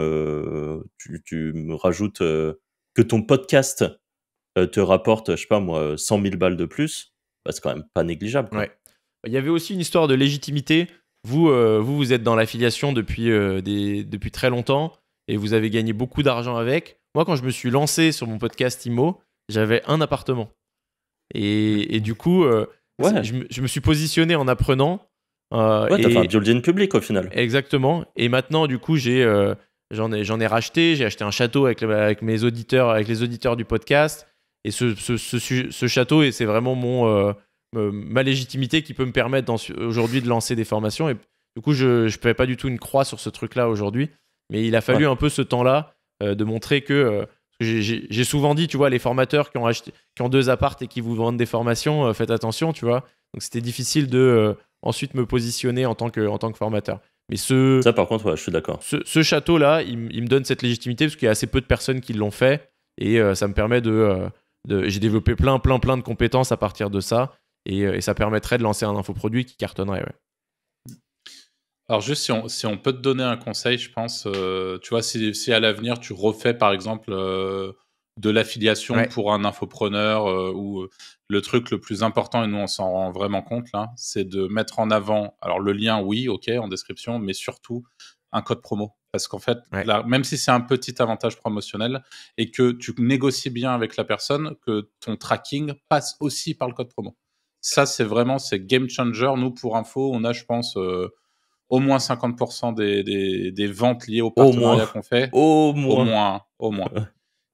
tu me rajoutes que ton podcast te rapporte, je sais pas moi, 100 000 balles de plus, bah, c'est quand même pas négligeable, quoi. Ouais. Il y avait aussi une histoire de légitimité. Vous êtes dans l'affiliation depuis très longtemps et vous avez gagné beaucoup d'argent avec. Moi, quand je me suis lancé sur mon podcast IMO, j'avais un appartement. Et du coup, Ouais. je me suis positionné en apprenant. Ouais, t'as fait un build-in public au final. Exactement. Et maintenant, du coup, j'en ai racheté. J'ai acheté un château avec mes auditeurs, avec les auditeurs du podcast. Et ce château, et c'est vraiment ma légitimité qui peut me permettre aujourd'hui de lancer des formations. Et du coup, je ne fais pas du tout une croix sur ce truc-là aujourd'hui. Mais il a fallu un peu ce temps-là de montrer que j'ai souvent dit, tu vois, les formateurs qui ont 2 appartes et qui vous vendent des formations, faites attention, tu vois. Donc c'était difficile de ensuite me positionner en tant que formateur. Mais ça, par contre, ouais, je suis d'accord. Ce château-là, il me donne cette légitimité parce qu'il y a assez peu de personnes qui l'ont fait et ça me permet j'ai développé plein de compétences à partir de ça et ça permettrait de lancer un infoproduit qui cartonnerait. Ouais. Alors juste si on peut te donner un conseil, je pense, tu vois, si à l'avenir tu refais par exemple de l'affiliation pour un infopreneur ou le truc le plus important, et nous on s'en rend vraiment compte là, c'est de mettre en avant, alors le lien oui, ok, en description, mais surtout un code promo. Parce qu'en fait, là, même si c'est un petit avantage promotionnel et que tu négocies bien avec la personne, que ton tracking passe aussi par le code promo. Ça, c'est game changer. Nous, pour info, on a, je pense... au moins 50% des ventes liées au partenariat qu'on fait. Au moins.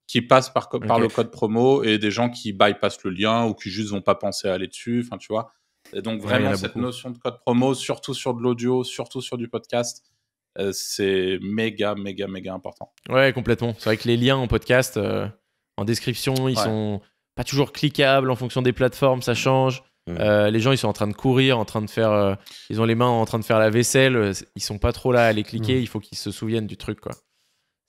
Qui passent par le code promo, et des gens qui bypassent le lien ou qui juste vont pas penser à aller dessus. Enfin, tu vois. Et donc, vraiment, cette notion de code promo, surtout sur de l'audio, surtout sur du podcast, c'est méga important. Ouais, complètement. C'est vrai que les liens en podcast, en description, ils sont pas toujours cliquables en fonction des plateformes, ça change. Les gens, ils sont en train de courir, en train de faire... ils ont les mains en train de faire la vaisselle, ils sont pas trop là à les cliquer, il faut qu'ils se souviennent du truc, quoi.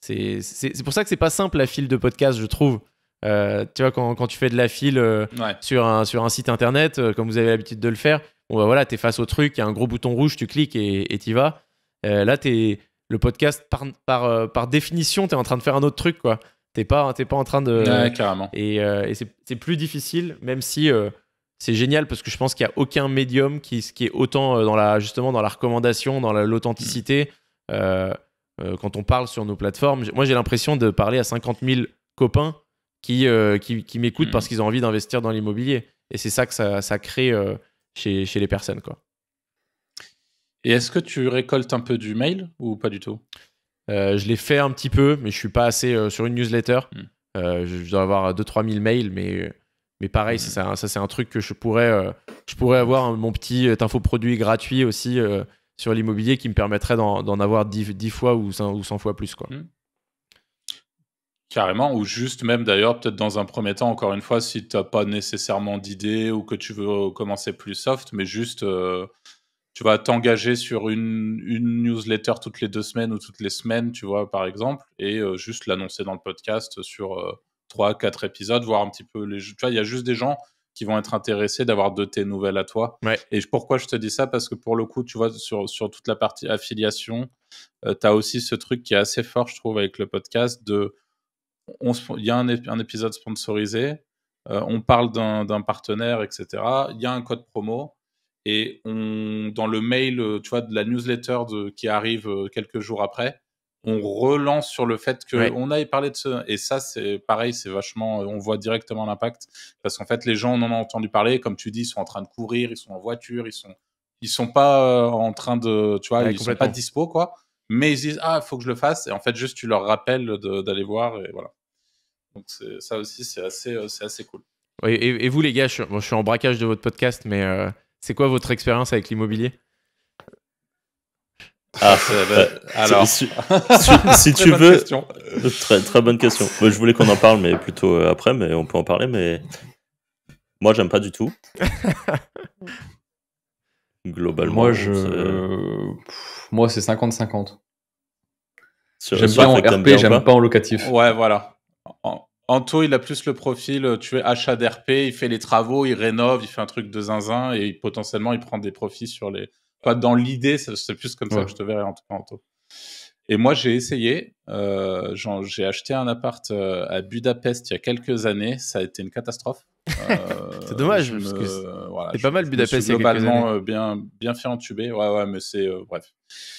C'est pour ça que c'est pas simple la file de podcast, je trouve. Tu vois, quand tu fais de la file sur un site internet, comme vous avez l'habitude de le faire, bon, bah, voilà, t'es face au truc, il y a un gros bouton rouge, tu cliques et t'y vas. Là, le podcast, par définition, t'es en train de faire un autre truc, quoi. T'es pas en train de... Ouais, carrément. Et c'est plus difficile, même si c'est génial, parce que je pense qu'il n'y a aucun médium qui est autant justement dans la recommandation, dans l'authenticité. Quand on parle sur nos plateformes, moi j'ai l'impression de parler à 50 000 copains qui m'écoutent parce qu'ils ont envie d'investir dans l'immobilier. Et c'est ça que ça crée chez les personnes, quoi. Et est-ce que tu récoltes un peu du mail ou pas du tout ? Je l'ai fait un petit peu, mais je suis pas assez sur une newsletter. Je dois avoir 2-3 000 mails, mais pareil, ça c'est un truc que je pourrais avoir mon petit infoproduit gratuit aussi sur l'immobilier qui me permettrait d'en avoir 10 fois ou 100 fois plus, quoi. Carrément, ou juste même d'ailleurs, peut-être dans un premier temps, encore une fois, si tu n'as pas nécessairement d'idée ou que tu veux commencer plus soft, mais juste tu vas t'engager sur une newsletter toutes les 2 semaines ou toutes les semaines, tu vois, par exemple, et juste l'annoncer dans le podcast sur 3-4 épisodes, voir un petit peu tu vois, il y a juste des gens qui vont être intéressés d'avoir de tes nouvelles à toi. Ouais. Et pourquoi je te dis ça ? Parce que pour le coup, tu vois, sur toute la partie affiliation, tu as aussi ce truc qui est assez fort, je trouve, avec le podcast il y a un épisode sponsorisé, on parle d'un partenaire, etc. Il y a un code promo, et dans le mail, tu vois, de la newsletter qui arrive quelques jours après, on relance sur le fait qu'on aille parler de ce... Et ça, c'est pareil, c'est vachement... On voit directement l'impact, parce qu'en fait, les gens, on en a entendu parler, comme tu dis, ils sont en train de courir, ils sont en voiture, ils sont pas en train de... Tu vois, ils sont pas dispo, quoi. Mais ils disent, il faut que je le fasse. Et en fait, juste, tu leur rappelles d'aller voir, et voilà. Donc ça aussi, c'est assez cool. Oui, et vous, les gars, je suis en braquage de votre podcast, mais c'est quoi votre expérience avec l'immobilier ? Alors, si tu veux, très bonne question. Moi, je voulais qu'on en parle, mais plutôt après, mais on peut en parler. Mais moi, j'aime pas du tout. Globalement, moi, c'est 50-50. J'aime bien en RP, j'aime pas en locatif. Ouais, voilà. Anto, il a plus le profil, tu es achat d'RP, il fait les travaux, il rénove, il fait un truc de zinzin, et potentiellement, il prend des profits sur les... Enfin, dans l'idée, c'est plus comme ça que je te verrais, en tout cas, Anto. Et moi, j'ai essayé. J'ai acheté un appart à Budapest il y a quelques années. Ça a été une catastrophe. C'est dommage, parce que c'est pas mal Budapest il y a quelques années. Bien fait entuber. Ouais, mais c'est... bref.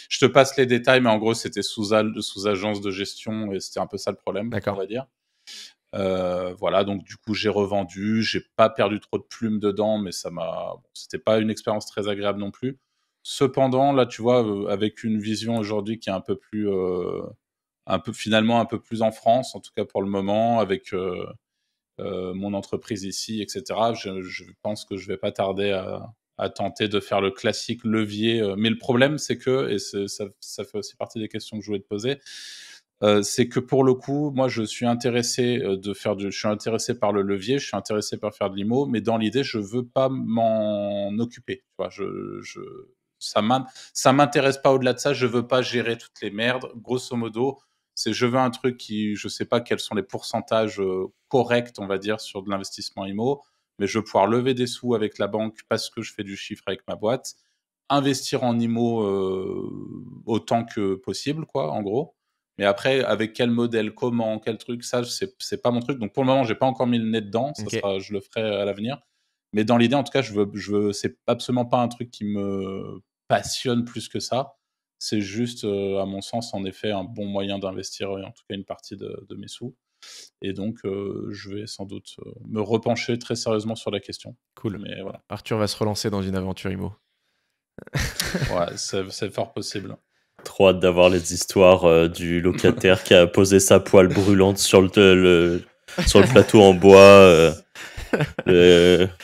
Je te passe les détails, mais en gros, c'était sous agence de gestion, et c'était un peu ça le problème, on va dire. Voilà, donc du coup, j'ai revendu. J'ai pas perdu trop de plumes dedans, mais c'était pas une expérience très agréable non plus. Cependant, là, tu vois, avec une vision aujourd'hui qui est un peu plus, finalement un peu plus en France, en tout cas pour le moment, avec mon entreprise ici, etc. Je pense que je vais pas tarder à tenter de faire le classique levier. Mais le problème, c'est que, et ça fait aussi partie des questions que je voulais te poser, c'est que pour le coup, moi, je suis intéressé je suis intéressé par le levier, je suis intéressé par faire de l'IMO, mais dans l'idée, je veux pas m'en occuper. Tu vois, ça m'intéresse pas au-delà de ça. Je veux pas gérer toutes les merdes. Grosso modo, je veux un truc je sais pas quels sont les pourcentages corrects, on va dire, sur de l'investissement IMO, mais je veux pouvoir lever des sous avec la banque parce que je fais du chiffre avec ma boîte, investir en IMO autant que possible, quoi, en gros. Mais après, avec quel modèle, comment, quel truc, ça, c'est pas mon truc. Donc pour le moment, j'ai pas encore mis le nez dedans. Je le ferai à l'avenir. Mais dans l'idée, en tout cas, c'est absolument pas un truc qui me passionne plus que ça. C'est juste, à mon sens, en effet, un bon moyen d'investir, en tout cas, une partie de mes sous. Et donc, je vais sans doute me repencher très sérieusement sur la question. Cool. Mais voilà. Arthur va se relancer dans une aventure IMO. Ouais, c'est fort possible. Trop hâte d'avoir les histoires du locataire qui a posé sa poêle brûlante sur le plateau en bois.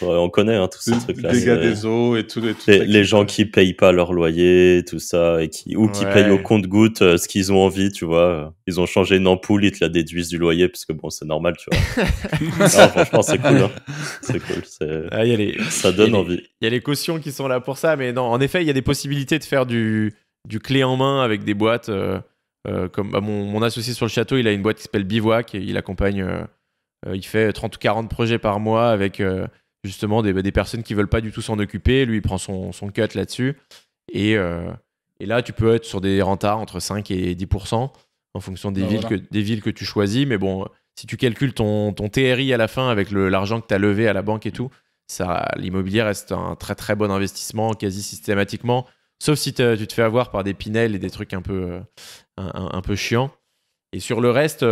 On connaît tous ces trucs-là. Dégâts des eaux et tout. Les gens qui payent pas leur loyer, tout ça, qui payent au compte-gouttes ce qu'ils ont envie, tu vois. Ils ont changé une ampoule, ils te la déduisent du loyer, parce que bon, c'est normal, tu vois. Non, franchement, c'est cool. Hein. C'est cool. Ça donne envie. Il y a les cautions qui sont là pour ça, mais non, en effet, il y a des possibilités de faire du clé en main avec des boîtes. Comme mon associé sur le château, il a une boîte qui s'appelle Bivouac, et il accompagne... il fait 30 ou 40 projets par mois avec justement des personnes qui veulent pas du tout s'en occuper. Lui, il prend son cut là-dessus. Et là, tu peux être sur des rentards entre 5 et 10% en fonction des villes que tu choisis. Mais bon, si tu calcules ton TRI à la fin avec l'argent que tu as levé à la banque et tout, l'immobilier reste un très très bon investissement quasi systématiquement. Sauf si tu te fais avoir par des Pinel et des trucs un peu chiants. Et sur le reste,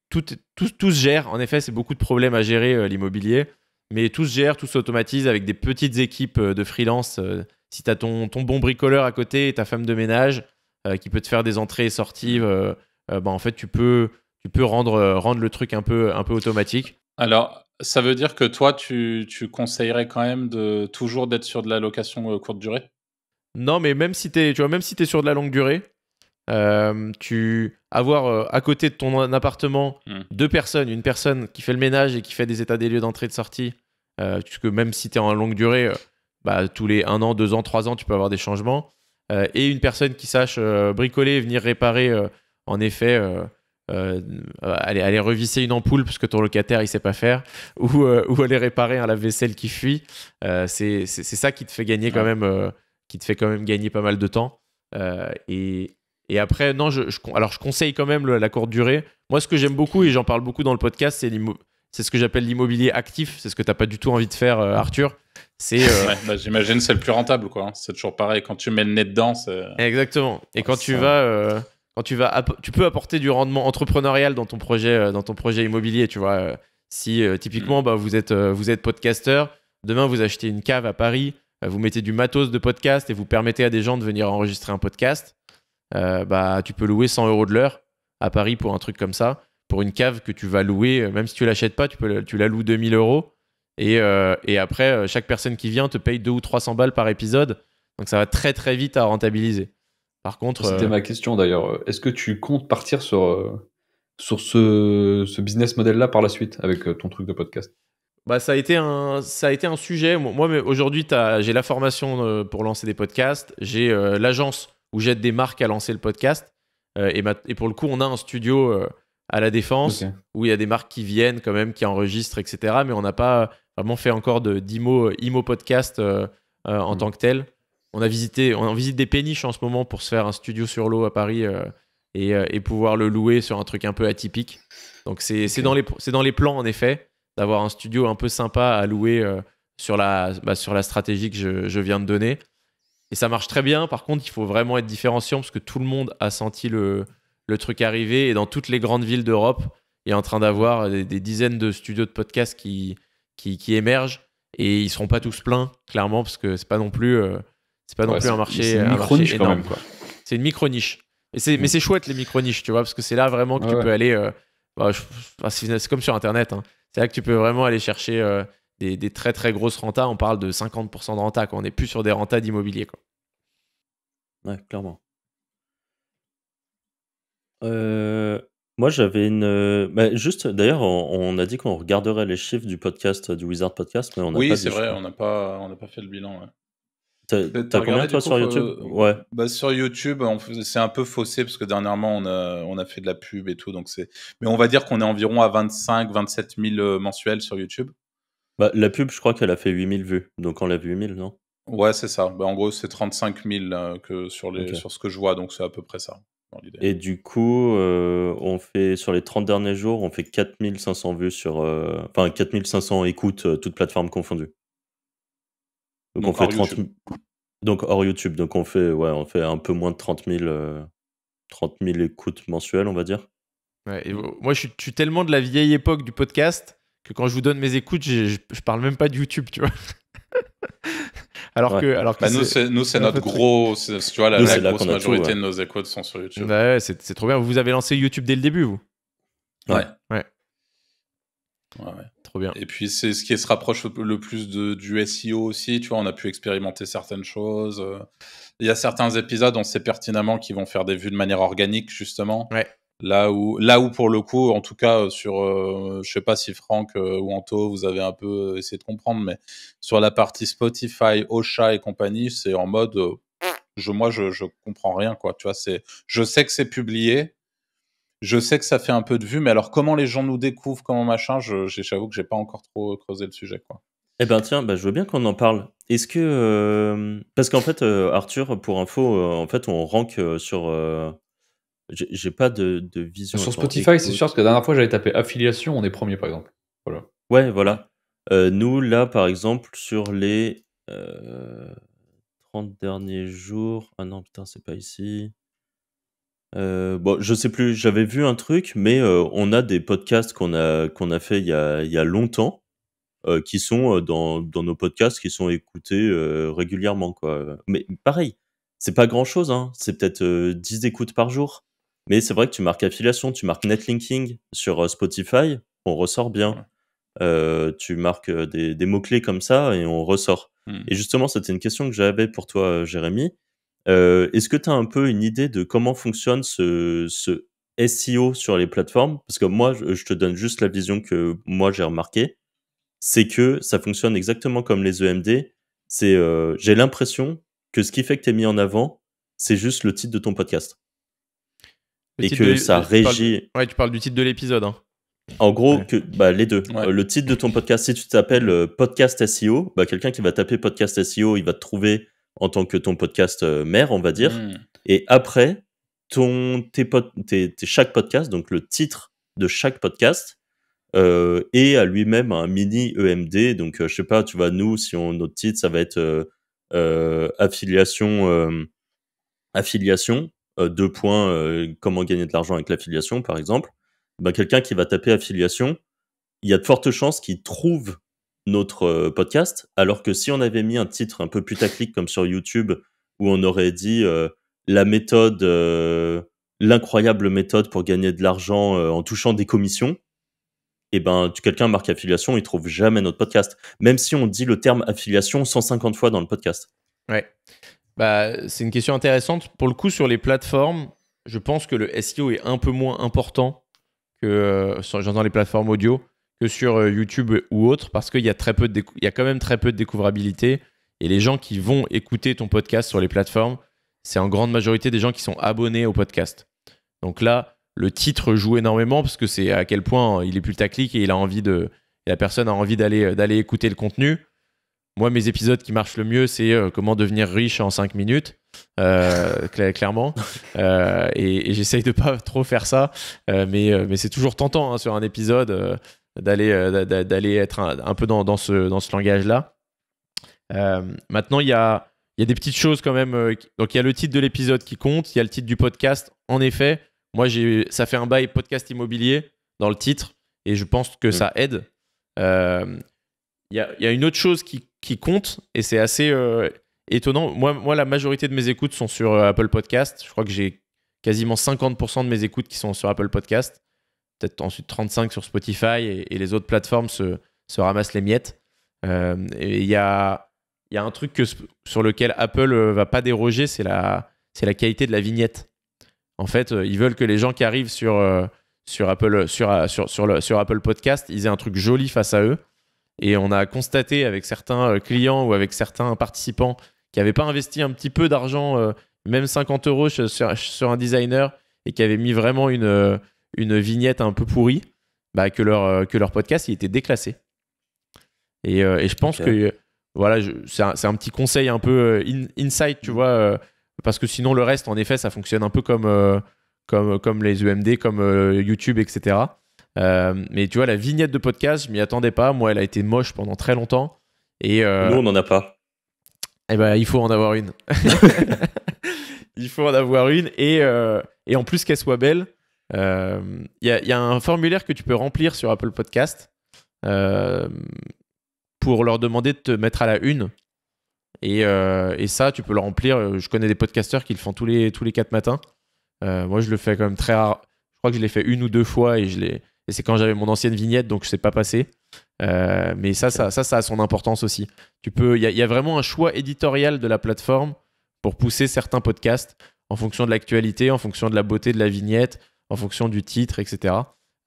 tout se gère. En effet, c'est beaucoup de problèmes à gérer l'immobilier, mais tout se gère, tout s'automatise avec des petites équipes de freelance. Si tu as ton bon bricoleur à côté et ta femme de ménage qui peut te faire des entrées et sorties, en fait, tu peux rendre le truc un peu automatique. Alors, ça veut dire que toi, tu conseillerais quand même toujours d'être sur de la location courte durée? Non, mais même si t'es sur de la longue durée, avoir à côté de ton appartement 2 personnes, une personne qui fait le ménage et qui fait des états des lieux d'entrée et de sortie, puisque même si tu es en longue durée, tous les 1 an, 2 ans, 3 ans, tu peux avoir des changements, et une personne qui sache bricoler et venir réparer, en effet, aller revisser une ampoule parce que ton locataire il sait pas faire, ou aller réparer un lave-vaisselle qui fuit, c'est ça qui te fait gagner quand même, gagner pas mal de temps. Et après, non, alors je conseille quand même la courte durée. Moi, ce que j'aime beaucoup, et j'en parle beaucoup dans le podcast, c'est ce que j'appelle l'immobilier actif. C'est ce que tu n'as pas du tout envie de faire, Arthur. J'imagine c'est le plus rentable, quoi. C'est toujours pareil. Quand tu mets le nez dedans, c'est... Exactement. Et quand tu peux apporter du rendement entrepreneurial dans ton projet immobilier, tu vois. Si typiquement, vous êtes podcasteur, demain vous achetez une cave à Paris, vous mettez du matos de podcast et vous permettez à des gens de venir enregistrer un podcast. Tu peux louer 100 € de l'heure à Paris pour un truc comme ça, pour une cave que tu vas louer, même si tu l'achètes pas, tu la loues 2000 €, et après chaque personne qui vient te paye 200 ou 300 balles par épisode, donc ça va très très vite à rentabiliser. Par contre, c'était ma question d'ailleurs, est-ce que tu comptes partir sur ce business model là par la suite avec ton truc de podcast? Ça a été un sujet. Moi aujourd'hui j'ai la formation pour lancer des podcasts, j'ai l'agence où j'aide des marques à lancer le podcast. Et pour le coup, on a un studio à La Défense où il y a des marques qui viennent quand même, qui enregistrent, etc. Mais on n'a pas vraiment fait encore d'IMO podcast en tant que tel. On visite des péniches en ce moment pour se faire un studio sur l'eau à Paris et pouvoir le louer sur un truc un peu atypique. Donc c'est dans les plans, en effet, d'avoir un studio un peu sympa à louer sur la stratégie que je viens de donner. Et ça marche très bien. Par contre, il faut vraiment être différenciant parce que tout le monde a senti le truc arriver. Et dans toutes les grandes villes d'Europe, il est en train d'avoir des dizaines de studios de podcasts qui émergent. Et ils ne seront pas tous pleins, clairement, parce que c'est pas non plus un marché énorme, quoi. C'est une micro-niche. Mais c'est chouette, les micro-niches, tu vois, parce que c'est là vraiment que tu peux aller... c'est comme sur Internet. Hein. C'est là que tu peux vraiment aller chercher... Des très très grosses rentas, on parle de 50% de renta, quoi. On n'est plus sur des rentas d'immobilier, quoi. Ouais, clairement. Moi j'avais juste d'ailleurs on a dit qu'on regarderait les chiffres du podcast du Wizard Podcast, mais on n'a pas. Oui, c'est vrai, on n'a pas fait le bilan. Ouais. T'as combien toi sur YouTube? Ouais. Sur YouTube, c'est un peu faussé parce que dernièrement on a fait de la pub et tout, donc mais on va dire qu'on est environ à 25-27 000 mensuels sur YouTube. La pub, je crois qu'elle a fait 8000 vues, donc on l'a vu 8000, non? Ouais, c'est ça. En gros, c'est 35 000 que sur ce que je vois, donc c'est à peu près ça, dans l'idée. Et du coup, on fait, sur les 30 derniers jours, on fait 4500 vues 4500 écoutes, toutes plateformes confondues. Donc on fait 30 000. Donc hors YouTube, donc on fait un peu moins de 30 000 écoutes mensuelles, on va dire. Ouais, et moi, je suis tellement de la vieille époque du podcast que quand je vous donne mes écoutes, je parle même pas de YouTube, tu vois. Alors que nous, c'est notre gros. Tu vois, la grosse majorité de nos écoutes sont sur YouTube. Ouais, c'est trop bien. Vous avez lancé YouTube dès le début, vous? Ouais. Trop bien. Et puis, c'est ce qui se rapproche le plus du SEO aussi. Tu vois, on a pu expérimenter certaines choses. Il y a certains épisodes, on sait pertinemment qu'ils vont faire des vues de manière organique, justement. Ouais. Là où pour le coup, en tout cas, je sais pas si Franck ou Anto, vous avez un peu essayé de comprendre, mais sur la partie Spotify, Ocha et compagnie, c'est en mode, je comprends rien, quoi. Tu vois, je sais que c'est publié. Je sais que ça fait un peu de vues, mais alors comment les gens nous découvrent, comment machin, j'avoue que j'ai pas encore trop creusé le sujet, quoi. Eh ben tiens, je veux bien qu'on en parle. Est-ce que parce qu'en fait, Arthur, pour info, en fait, on rank sur. J'ai pas de vision. Sur Spotify, c'est sûr, parce que la dernière fois, j'avais tapé affiliation, on est premier, par exemple. Voilà. Ouais, voilà. Nous, là, par exemple, sur les 30 derniers jours. Ah non, putain, c'est pas ici. Bon, je sais plus, j'avais vu un truc, mais on a des podcasts qu'on a fait il y a longtemps, qui sont dans nos podcasts, qui sont écoutés régulièrement, quoi. Mais pareil, c'est pas grand-chose, hein. C'est peut-être 10 écoutes par jour. Mais c'est vrai que tu marques affiliation, tu marques netlinking sur Spotify, on ressort bien. Tu marques des mots-clés comme ça et on ressort. Et justement, c'était une question que j'avais pour toi, Jérémy. Est-ce que tu as un peu une idée de comment fonctionne ce SEO sur les plateformes? Parce que moi, je te donne juste la vision que moi j'ai remarqué. C'est que ça fonctionne exactement comme les EMD. J'ai l'impression que ce qui fait que tu es mis en avant, c'est juste le titre de ton podcast. Et que ça régit. Tu parles du titre de l'épisode. Hein. En gros, les deux. Ouais. Le titre de ton podcast, si tu t'appelles Podcast SEO, quelqu'un qui va taper Podcast SEO, il va te trouver en tant que ton podcast mère, on va dire. Et après, chaque podcast, donc le titre de chaque podcast, est à lui-même un mini EMD. Donc, je sais pas, tu vois, nous, si notre titre, ça va être affiliation, 2 points, comment gagner de l'argent avec l'affiliation, par exemple. Quelqu'un qui va taper affiliation, il y a de fortes chances qu'il trouve notre podcast, alors que si on avait mis un titre un peu putaclic comme sur YouTube, où on aurait dit la méthode, l'incroyable méthode pour gagner de l'argent en touchant des commissions, et quelqu'un marque affiliation, il trouve jamais notre podcast, même si on dit le terme affiliation 150 fois dans le podcast. Ouais. C'est une question intéressante. Pour le coup, sur les plateformes, je pense que le SEO est un peu moins important que dans les plateformes audio que sur YouTube ou autre, parce qu'il y a quand même très peu de découvrabilité, et les gens qui vont écouter ton podcast sur les plateformes, c'est en grande majorité des gens qui sont abonnés au podcast. Donc là, le titre joue énormément, parce que c'est à quel point il est putaclic et la personne a envie d'aller écouter le contenu. Moi, mes épisodes qui marchent le mieux, c'est comment devenir riche en 5 minutes, clairement. Et j'essaye de pas trop faire ça, mais c'est toujours tentant sur un épisode d'aller être un peu dans ce langage-là. Maintenant, il y a des petites choses quand même. Donc, il y a le titre de l'épisode qui compte, il y a le titre du podcast. En effet, moi, ça fait un bail podcast immobilier dans le titre, et je pense que ça aide. Il y a une autre chose qui compte, et c'est assez étonnant. Moi, la majorité de mes écoutes sont sur Apple Podcast. Je crois que j'ai quasiment 50% de mes écoutes qui sont sur Apple Podcast. Peut-être ensuite 35% sur Spotify, et les autres plateformes se ramassent les miettes. Et il y a un truc sur lequel Apple va pas déroger, c'est la qualité de la vignette. En fait, ils veulent que les gens qui arrivent sur Apple Podcast, ils aient un truc joli face à eux. Et on a constaté avec certains clients ou avec certains participants qui n'avaient pas investi un petit peu d'argent, même 50 € sur un designer, et qui avaient mis vraiment une vignette un peu pourrie, que leur podcast il était déclassé. Et je pense que voilà, c'est un petit conseil un peu insight, tu vois, parce que sinon le reste, en effet, ça fonctionne un peu comme les EMD, comme YouTube, etc. Mais tu vois, la vignette de podcast, je m'y attendais pas. Moi, elle a été moche pendant très longtemps. Et nous, on n'en a pas. Il faut en avoir une. Il faut en avoir une. Et en plus qu'elle soit belle, il y a un formulaire que tu peux remplir sur Apple Podcast pour leur demander de te mettre à la une. Et ça, tu peux le remplir. Je connais des podcasteurs qui le font tous les 4 matins. Moi, je le fais quand même très rare. Je crois que je l'ai fait 1 ou 2 fois et c'est quand j'avais mon ancienne vignette, donc je ne sais pas passer. Mais ça a son importance aussi. Il y a vraiment un choix éditorial de la plateforme pour pousser certains podcasts en fonction de l'actualité, en fonction de la beauté de la vignette, en fonction du titre, etc.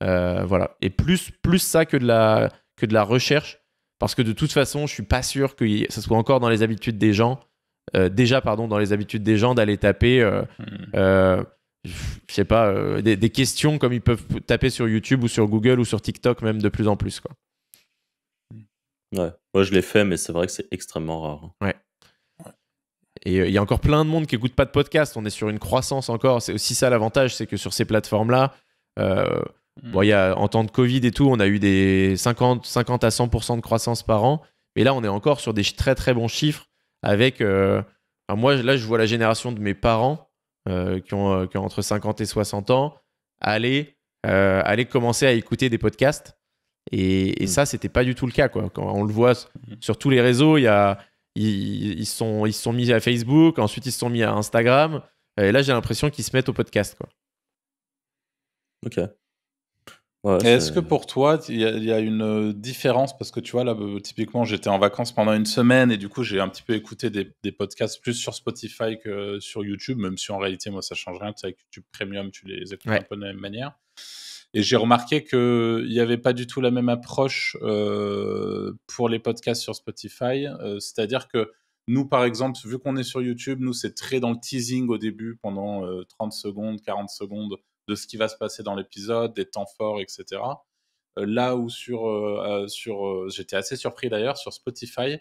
Voilà. Et plus ça que de la recherche, parce que de toute façon, je suis pas sûr que ça soit encore dans les habitudes des gens, dans les habitudes des gens d'aller taper, je sais pas, des questions comme ils peuvent taper sur YouTube ou sur Google ou sur TikTok même de plus en plus, quoi. Ouais, moi je l'ai fait, mais c'est vrai que c'est extrêmement rare. Ouais. Et il y a encore plein de monde qui n'écoute pas de podcast. On est sur une croissance encore. C'est aussi ça l'avantage, c'est que sur ces plateformes-là, en temps de Covid et tout, on a eu des 50 à 100% de croissance par an. Mais là, on est encore sur des très très bons chiffres. Avec, moi, là, je vois la génération de mes parents qui ont entre 50 et 60 ans aller commencer à écouter des podcasts. Et ça, c'était pas du tout le cas, quoi. Quand on le voit sur tous les réseaux, ils se sont mis à Facebook, ensuite ils se sont mis à Instagram, et là j'ai l'impression qu'ils se mettent au podcast, quoi. Ok. Ouais, est-ce que pour toi, il y a une différence? Parce que tu vois, là, typiquement, j'étais en vacances pendant 1 semaine et du coup, j'ai un petit peu écouté des podcasts plus sur Spotify que sur YouTube, même si en réalité, moi, ça change rien. Tu sais, avec YouTube Premium, tu les écoutes un peu de la même manière. Et j'ai remarqué qu'il n'y avait pas du tout la même approche pour les podcasts sur Spotify. C'est-à-dire que nous, par exemple, vu qu'on est sur YouTube, nous, c'est très dans le teasing au début, pendant 30 secondes, 40 secondes, de ce qui va se passer dans l'épisode, des temps forts, etc. Là où j'étais assez surpris d'ailleurs, sur Spotify,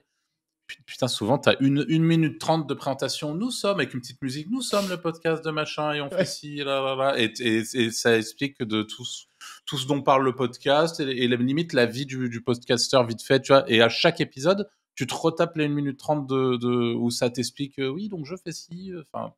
putain, souvent, tu as 1 minute 30 de présentation. Nous sommes, avec une petite musique, nous sommes le podcast de machin et on fait ci, là. Et ça explique de tout ce dont parle le podcast et limite la vie du podcasteur vite fait, tu vois. Et à chaque épisode, tu te retapes les 1 minute 30 où ça t'explique, oui, donc je fais ci.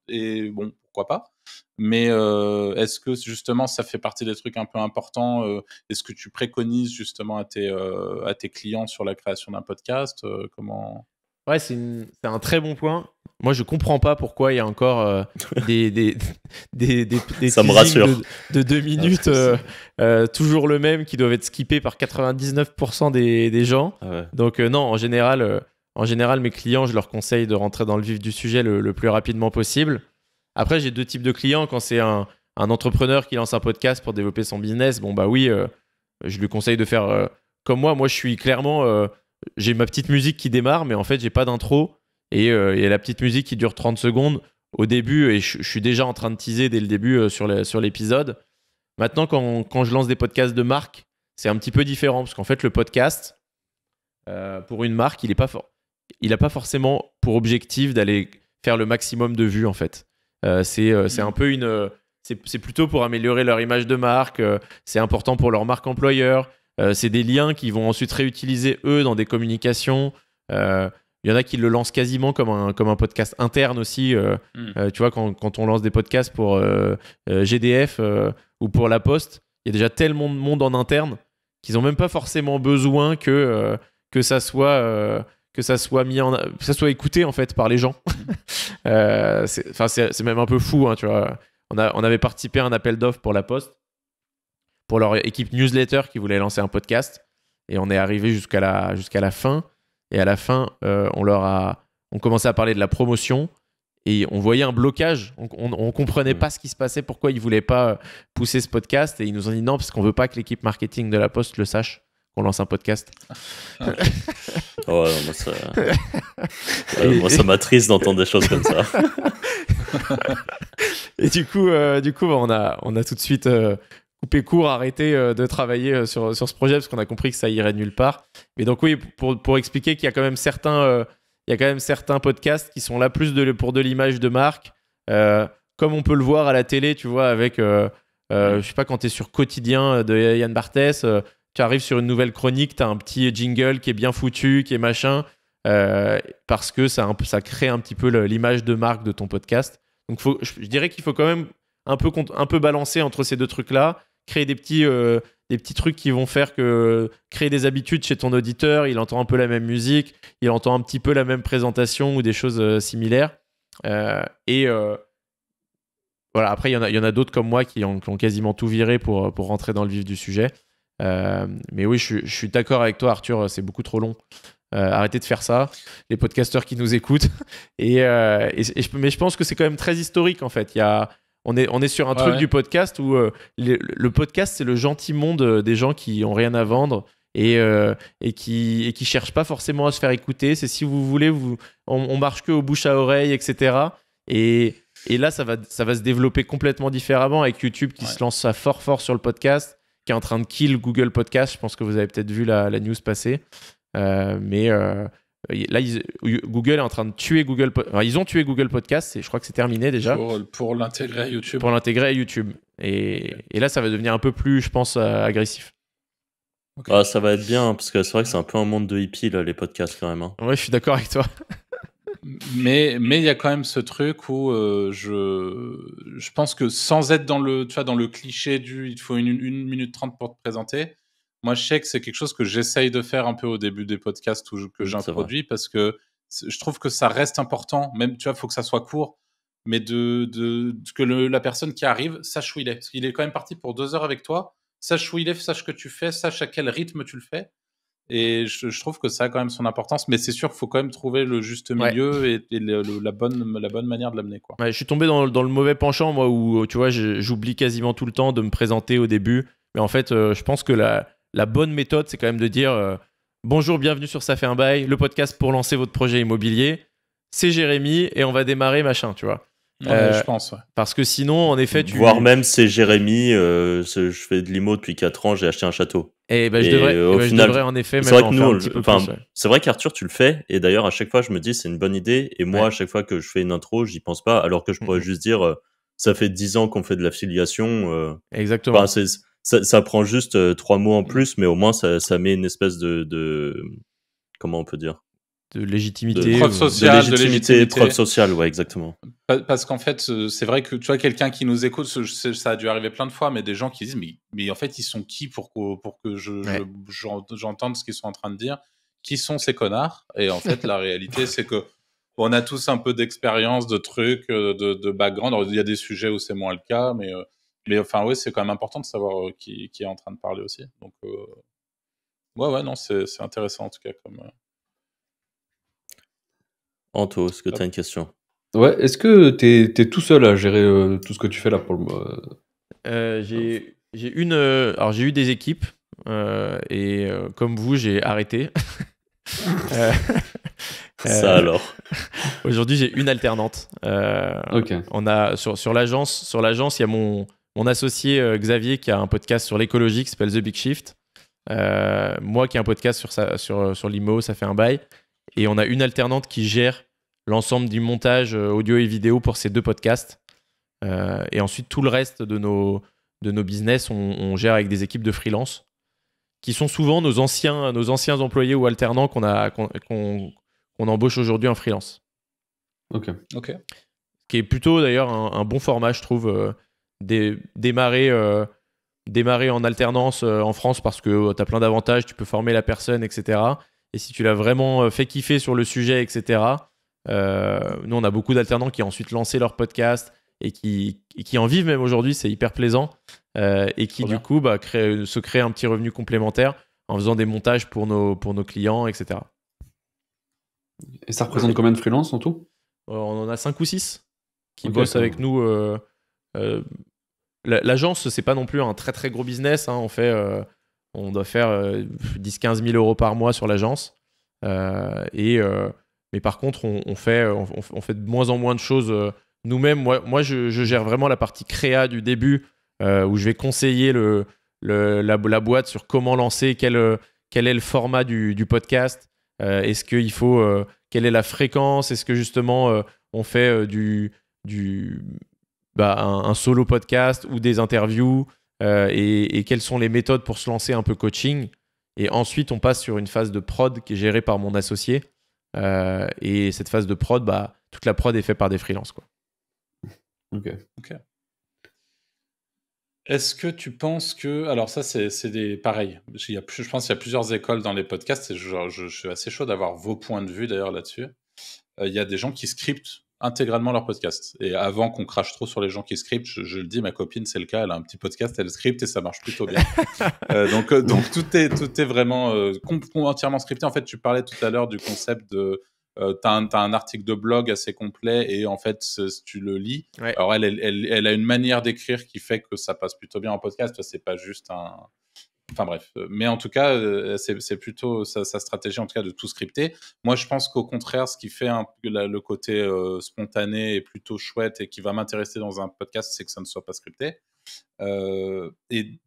Et bon, pourquoi pas. Mais est-ce que justement, ça fait partie des trucs un peu importants? Est-ce que tu préconises justement à tes clients sur la création d'un podcast? Comment... Ouais, c'est un très bon point. Moi, je comprends pas pourquoi il y a encore des ça me rassure. de 2 minutes, toujours le même, qui doivent être skippés par 99% des gens. Ah ouais. Donc non, en général, mes clients, je leur conseille de rentrer dans le vif du sujet le plus rapidement possible. Après, j'ai 2 types de clients. Quand c'est un entrepreneur qui lance un podcast pour développer son business, bon bah oui, je lui conseille de faire comme moi. Moi, je suis clairement... j'ai ma petite musique qui démarre, mais en fait, j'ai pas d'intro. Et il y a la petite musique qui dure 30 secondes au début. Et je suis déjà en train de teaser dès le début sur l'épisode. Maintenant, quand je lance des podcasts de marque, c'est un petit peu différent. Parce qu'en fait, le podcast, pour une marque, il a pas forcément pour objectif d'aller faire le maximum de vues, en fait. C'est un peu c'est plutôt pour améliorer leur image de marque. C'est important pour leur marque employeur. C'est des liens qu'ils vont ensuite réutiliser eux dans des communications. Il y en a qui le lancent quasiment comme un podcast interne aussi. Tu vois, quand on lance des podcasts pour GDF ou pour La Poste, il y a déjà tellement de monde en interne qu'ils n'ont même pas forcément besoin que ça soit écouté en fait par les gens. C'est même un peu fou, hein, tu vois. On avait participé à un appel d'offres pour La Poste, pour leur équipe newsletter qui voulait lancer un podcast, et on est arrivé jusqu'à la fin. Et à la fin, on commençait à parler de la promotion et on voyait un blocage. On comprenait pas ce qui se passait, pourquoi ils voulaient pas pousser ce podcast, et ils nous ont dit non parce qu'on veut pas que l'équipe marketing de La Poste le sache qu'on lance un podcast. Oh, moi ça m'attriste d'entendre des choses comme ça. Et du coup, on a tout de suite coupé court, arrêté de travailler sur ce projet parce qu'on a compris que ça irait nulle part. Mais donc oui, pour expliquer qu'il y a quand même certains podcasts qui sont là plus pour de l'image de marque, comme on peut le voir à la télé, tu vois, avec je sais pas, quand tu es sur Quotidien de Yann Barthès, tu arrives sur une nouvelle chronique, tu as un petit jingle qui est bien foutu, qui est machin, parce que ça crée un petit peu l'image de marque de ton podcast. Donc je dirais qu'il faut quand même un peu balancer entre ces deux trucs-là, créer des petits des petits trucs qui vont faire que créer des habitudes chez ton auditeur, il entend un peu la même musique, il entend un petit peu la même présentation ou des choses similaires. Voilà, après, il y en a d'autres comme moi qui ont quasiment tout viré pour rentrer dans le vif du sujet. Mais oui, je suis d'accord avec toi, Arthur, c'est beaucoup trop long. Arrêtez de faire ça, les podcasteurs qui nous écoutent. Mais je pense que c'est quand même très historique, en fait. On est sur un truc du podcast où le podcast, c'est le gentil monde des gens qui ont rien à vendre et qui cherchent pas forcément à se faire écouter. C'est si vous voulez, on marche que au bouche à oreille, etc. Et là, ça va se développer complètement différemment avec YouTube qui se lance ça fort sur le podcast, qui est en train de kill Google Podcast. Je pense que vous avez peut-être vu la news passer. Là, Google est en train de tuer Google. Enfin, ils ont tué Google Podcast et je crois que c'est terminé déjà. Pour l'intégrer à YouTube. Pour l'intégrer à YouTube. Et là, ça va devenir un peu plus, je pense, agressif. Okay. Ah, ça va être bien, parce que c'est vrai que c'est un peu un monde de hippies, là, les podcasts, quand même. Hein. Ouais, je suis d'accord avec toi. Mais il y a quand même ce truc où je pense que sans être dans le cliché il faut 1 minute 30 pour te présenter, moi je sais que c'est quelque chose que j'essaye de faire un peu au début des podcasts que j'introduis, parce que je trouve que ça reste important, même tu vois, il faut que ça soit court, mais que la personne qui arrive sache où il est, parce qu'il est quand même parti pour 2 heures avec toi, sache où il est, sache ce que tu fais, sache à quel rythme tu le fais. Et je trouve que ça a quand même son importance, mais c'est sûr qu'il faut quand même trouver le juste milieu et la bonne manière de l'amener, quoi. Ouais, je suis tombé dans le mauvais penchant, moi, où tu vois, j'oublie quasiment tout le temps de me présenter au début. Mais en fait, je pense que la bonne méthode, c'est quand même de dire bonjour, bienvenue sur Ça fait un bail, le podcast pour lancer votre projet immobilier. C'est Jérémy et on va démarrer, machin, tu vois. Je pense, ouais. Parce que sinon, en effet, voire même c'est Jérémy, je fais de l'IMO depuis 4 ans, j'ai acheté un château. Et je devrais en effet même en faire un petit peu plus. Ouais. C'est vrai qu'Arthur, tu le fais, et d'ailleurs, à chaque fois, je me dis c'est une bonne idée, et moi, à chaque fois que je fais une intro, j'y pense pas, alors que je pourrais juste dire ça fait 10 ans qu'on fait de l'affiliation. Exactement. Ça prend juste 3 mots en plus, mais au moins, ça met une espèce de comment on peut dire, de légitimité, preuve sociale, preuve sociale, ouais, exactement. Parce qu'en fait, c'est vrai que tu vois, quelqu'un qui nous écoute, ça a dû arriver plein de fois, mais des gens qui disent mais en fait, ils sont qui pour que j'entende ce qu'ils sont en train de dire? Qui sont ces connards? Et en fait, la réalité, c'est que on a tous un peu d'expérience, de trucs, de background. Alors, il y a des sujets où c'est moins le cas, mais enfin, oui, c'est quand même important de savoir qui est en train de parler aussi. Donc, ouais, non, c'est intéressant en tout cas comme. Anto, est-ce que tu as une question? Ouais, est-ce que t'es tout seul à gérer tout ce que tu fais là pour le moment? J'ai eu des équipes et comme vous, j'ai arrêté. Ça alors. Aujourd'hui, j'ai une alternante. Okay. On a sur l'agence, il y a mon associé Xavier qui a un podcast sur l'écologie qui s'appelle The Big Shift. Moi qui ai un podcast sur l'IMO, ça fait un bail. Et on a une alternante qui gère l'ensemble du montage audio et vidéo pour ces 2 podcasts. Et ensuite, tout le reste de nos business, on gère avec des équipes de freelance qui sont souvent nos anciens employés ou alternants qu'on embauche aujourd'hui en freelance. Ok. Qui est plutôt d'ailleurs un bon format, je trouve, démarrer en alternance en France parce que tu as plein d'avantages, tu peux former la personne, etc. Et si tu l'as vraiment fait kiffer sur le sujet, etc., nous, on a beaucoup d'alternants qui ont ensuite lancé leur podcast et qui en vivent même aujourd'hui, c'est hyper plaisant. Et qui, du coup, se créent un petit revenu complémentaire en faisant des montages pour nos clients, etc. Et ça représente combien de freelance en tout? On en a 5 ou 6 qui bossent avec nous. L'agence, c'est pas non plus un très très gros business. Hein. On doit faire 10-15 000 euros par mois sur l'agence. Mais par contre, on fait de moins en moins de choses nous-mêmes. Moi, je gère vraiment la partie créa du début, où je vais conseiller la boîte sur comment lancer, quel est le format du podcast. Est-ce qu'il faut... quelle est la fréquence? Est-ce que justement on fait un solo podcast ou des interviews et quelles sont les méthodes pour se lancer un peu coaching? Et ensuite, on passe sur une phase de prod qui est gérée par mon associé. Et cette phase de prod, toute la prod est faite par des freelances, quoi. Ok. Est-ce que tu penses que... Alors ça, pareil. Je pense qu'il y a plusieurs écoles dans les podcasts et je suis assez chaud d'avoir vos points de vue d'ailleurs là-dessus. Il y a des gens qui scriptent intégralement leur podcast. Et avant qu'on crache trop sur les gens qui scriptent, je le dis, ma copine, c'est le cas, elle a un petit podcast, elle scripte et ça marche plutôt bien. Donc tout est vraiment entièrement scripté. En fait, tu parlais tout à l'heure du concept de... t'as un article de blog assez complet et en fait, tu le lis. Ouais. Alors, elle a une manière d'écrire qui fait que ça passe plutôt bien en podcast. C'est pas juste un... Enfin bref, mais en tout cas, c'est plutôt sa stratégie en tout cas de tout scripter. Moi, je pense qu'au contraire, ce qui fait le côté spontané et plutôt chouette et qui va m'intéresser dans un podcast, c'est que ça ne soit pas scripté. Et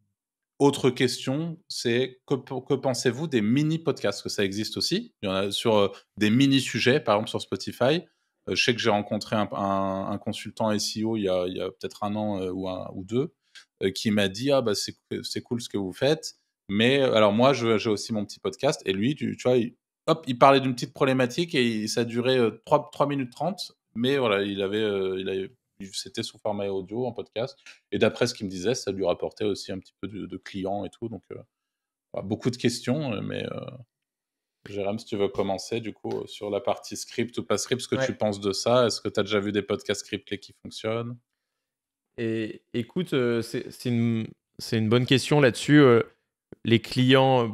autre question, c'est que pensez-vous des mini-podcasts? Que ça existe aussi. Il y en a sur des mini-sujets, par exemple sur Spotify. Je sais que j'ai rencontré un consultant SEO il y a peut-être un an ou deux qui m'a dit c'est cool ce que vous faites. Mais alors moi, j'ai aussi mon petit podcast. Et lui, tu vois, il parlait d'une petite problématique et ça durait 3 minutes 30. Mais voilà, c'était sous format audio en podcast. Et d'après ce qu'il me disait, ça lui rapportait aussi un petit peu de clients et tout. Donc, beaucoup de questions. Mais Jérôme, si tu veux commencer, du coup, sur la partie script ou pas script, ce que tu penses de ça? Est-ce que tu as déjà vu des podcasts scriptés qui fonctionnent? Et écoute, c'est une bonne question là-dessus. Les clients,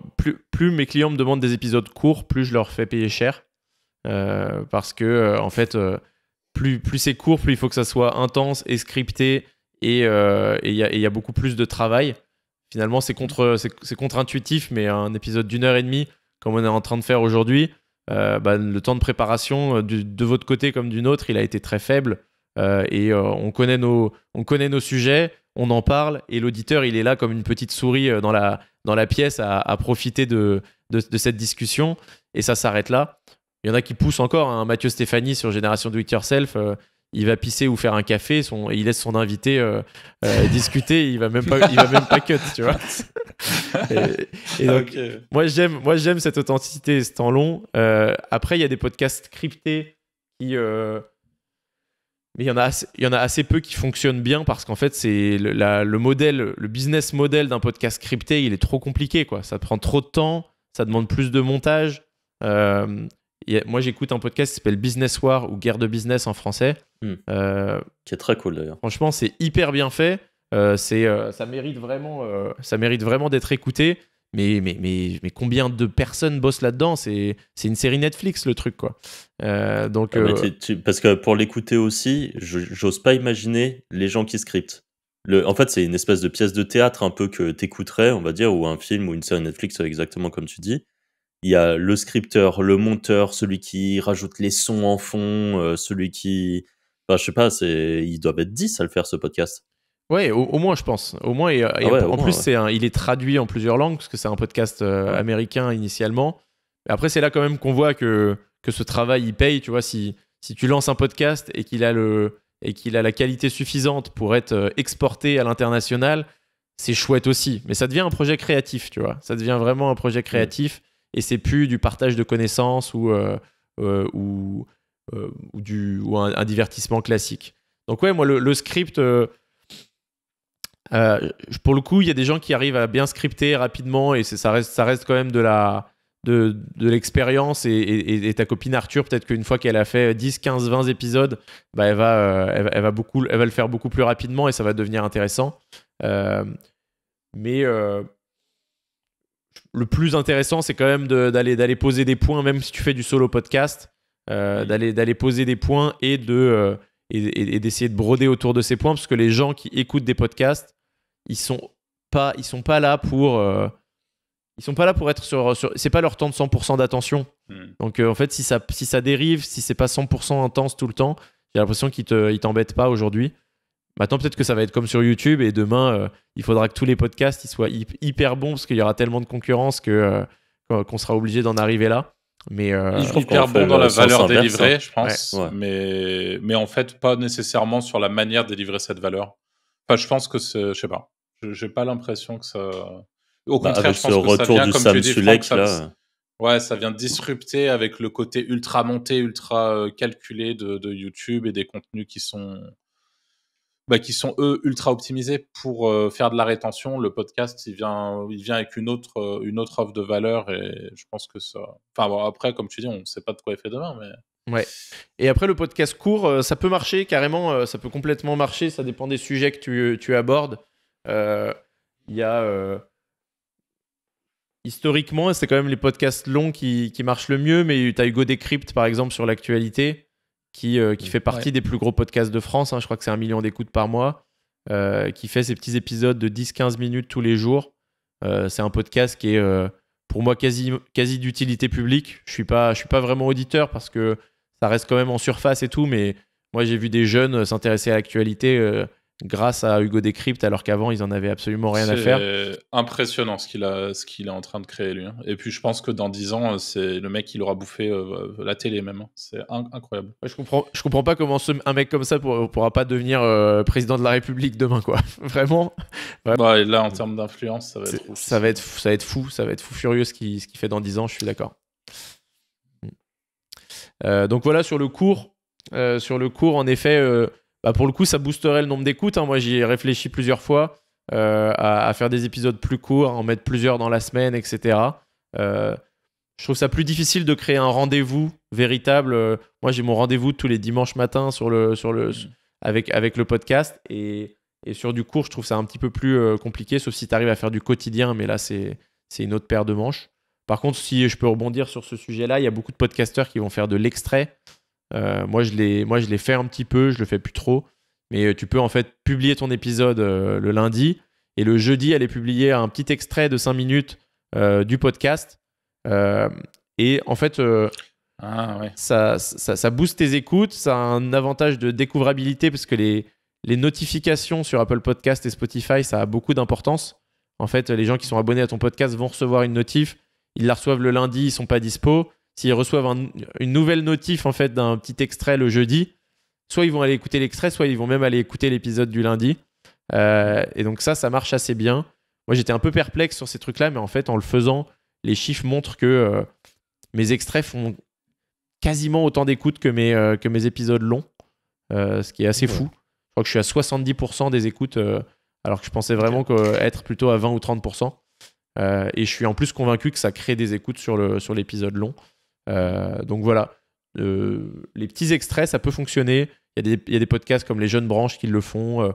plus mes clients me demandent des épisodes courts, plus je leur fais payer cher. Parce que, en fait, plus c'est court, plus il faut que ça soit intense et scripté. Et il y a beaucoup plus de travail. Finalement, c'est contre-intuitif, mais un épisode d'1h30, comme on est en train de faire aujourd'hui, le temps de préparation de votre côté comme du nôtre, il a été très faible. Et on connaît nos sujets, on en parle, et l'auditeur, il est là comme une petite souris dans la pièce à profiter de cette discussion, et ça s'arrête là. Il y en a qui poussent encore, hein. Mathieu Stéphanie sur Génération Do It Yourself, il va pisser ou faire un café, et il laisse son invité discuter, il va même pas cut, tu vois. Et donc, okay. Moi j'aime cette authenticité, ce temps long. Après, il y a des podcasts scriptés qui... mais il y en a assez peu qui fonctionnent bien parce qu'en fait, c'est le business model d'un podcast scripté, il est trop compliqué, quoi. Ça prend trop de temps, ça demande plus de montage. Moi, j'écoute un podcast qui s'appelle Business War ou Guerre de business en français. Qui est très cool d'ailleurs. Franchement, c'est hyper bien fait. Ça mérite vraiment d'être écouté. Mais combien de personnes bossent là-dedans? C'est une série Netflix, le truc, quoi. Parce que pour l'écouter aussi, j'ose pas imaginer les gens qui scriptent. En fait, c'est une espèce de pièce de théâtre un peu que t'écouterais, on va dire, ou un film ou une série Netflix, exactement comme tu dis. Il y a le scripteur, le monteur, celui qui rajoute les sons en fond, celui qui... Enfin, je sais pas, ils doivent être 10 à le faire, ce podcast. Ouais, au moins, je pense. Au moins, en plus, il est traduit en plusieurs langues, parce que c'est un podcast américain initialement. Mais après, c'est là quand même qu'on voit que ce travail, il paye. Tu vois, si tu lances un podcast et qu'il a la qualité suffisante pour être exporté à l'international, c'est chouette aussi. Mais ça devient un projet créatif, tu vois. Ça devient vraiment un projet créatif, et c'est plus du partage de connaissances ou un divertissement classique. Donc ouais, moi, le script... pour le coup, il y a des gens qui arrivent à bien scripter rapidement, et ça reste quand même de l'expérience. Et ta copine Arthur, peut-être qu'une fois qu'elle a fait 10, 15, 20 épisodes, elle va le faire beaucoup plus rapidement et ça va devenir intéressant. Mais le plus intéressant, c'est quand même d'aller poser des points, même si tu fais du solo podcast, d'aller poser des points et d'essayer de broder autour de ces points, parce que les gens qui écoutent des podcasts, ils sont pas là pour être sur c'est pas leur temps de 100% d'attention. Donc en fait, si ça dérive, si c'est pas 100% intense tout le temps, j'ai l'impression qu'ils t'embêtent pas aujourd'hui. Maintenant, peut-être que ça va être comme sur YouTube, et demain il faudra que tous les podcasts ils soient hyper bons, parce qu'il y aura tellement de concurrence qu'on sera obligé d'en arriver là. Mais je trouve hyper bon dans la valeur délivrée, je pense. Ouais. Mais en fait, pas nécessairement sur la manière de délivrer cette valeur. Enfin, je pense que je sais pas. J'ai pas l'impression que ça... Au contraire, je pense que ça vient, comme tu dis, Franck, ça vient disrupter avec le côté ultra monté, ultra calculé de YouTube, et des contenus qui sont qui sont eux ultra optimisés pour faire de la rétention. Le podcast, il vient avec une autre offre de valeur, et je pense que ça. Enfin bon, après, comme tu dis, on ne sait pas de quoi est fait demain, mais. Ouais. Et après, le podcast court, ça peut marcher carrément, ça peut complètement marcher. Ça dépend des sujets que tu abordes. Il y a historiquement, c'est quand même les podcasts longs qui marchent le mieux, mais tu as Hugo Décrypte, par exemple, sur l'actualité, qui fait partie des plus gros podcasts de France. Je crois que c'est 1 million d'écoutes par mois, qui fait ces petits épisodes de 10-15 minutes tous les jours. C'est un podcast qui est, pour moi, quasi d'utilité publique. Je suis pas vraiment auditeur parce que ça reste quand même en surface et tout, mais moi, j'ai vu des jeunes s'intéresser à l'actualité grâce à Hugo Décrypte, alors qu'avant, ils en avaient absolument rien à faire. C'est impressionnant ce qu'il est en train de créer, lui. Et puis, je pense que dans 10 ans, c'est le mec, il aura bouffé la télé même. C'est incroyable. Je comprends pas comment un mec comme ça pourra pas devenir président de la République demain, quoi. Vraiment. Et là, en termes d'influence, ça va être fou. Ça va être fou furieux ce qu'il fait dans 10 ans, je suis d'accord. Donc voilà, sur le cours, en effet, pour le coup, ça boosterait le nombre d'écoutes. Moi, j'y ai réfléchi plusieurs fois à faire des épisodes plus courts, à en mettre plusieurs dans la semaine, etc. Je trouve ça plus difficile de créer un rendez-vous véritable. Moi, j'ai mon rendez-vous tous les dimanches matins avec le podcast. Et sur du cours, je trouve ça un petit peu plus compliqué, sauf si tu arrives à faire du quotidien. Mais là, c'est une autre paire de manches. Par contre, si je peux rebondir sur ce sujet-là, il y a beaucoup de podcasteurs qui vont faire de l'extrait. Moi, je l'ai fait un petit peu, je le fais plus trop. Mais tu peux en fait publier ton épisode le lundi, et le jeudi, aller publier un petit extrait de 5 minutes du podcast. Et en fait, ça booste tes écoutes. Ça a un avantage de découvrabilité parce que les notifications sur Apple Podcast et Spotify, ça a beaucoup d'importance. En fait, les gens qui sont abonnés à ton podcast vont recevoir une notif. Ils la reçoivent le lundi, ils sont pas dispo. S'ils reçoivent une nouvelle notif en fait d'un petit extrait le jeudi, soit ils vont aller écouter l'extrait, soit ils vont même aller écouter l'épisode du lundi. Et donc ça marche assez bien. Moi, j'étais un peu perplexe sur ces trucs-là, mais en fait, en le faisant, les chiffres montrent que mes extraits font quasiment autant d'écoutes que mes épisodes longs, ce qui est assez fou. Je crois que je suis à 70% des écoutes, alors que je pensais vraiment être plutôt à 20 ou 30%. Et je suis en plus convaincu que ça crée des écoutes sur l'épisode long. Donc voilà, les petits extraits, ça peut fonctionner. Il y a des podcasts comme Les Jeunes Branches qui le font.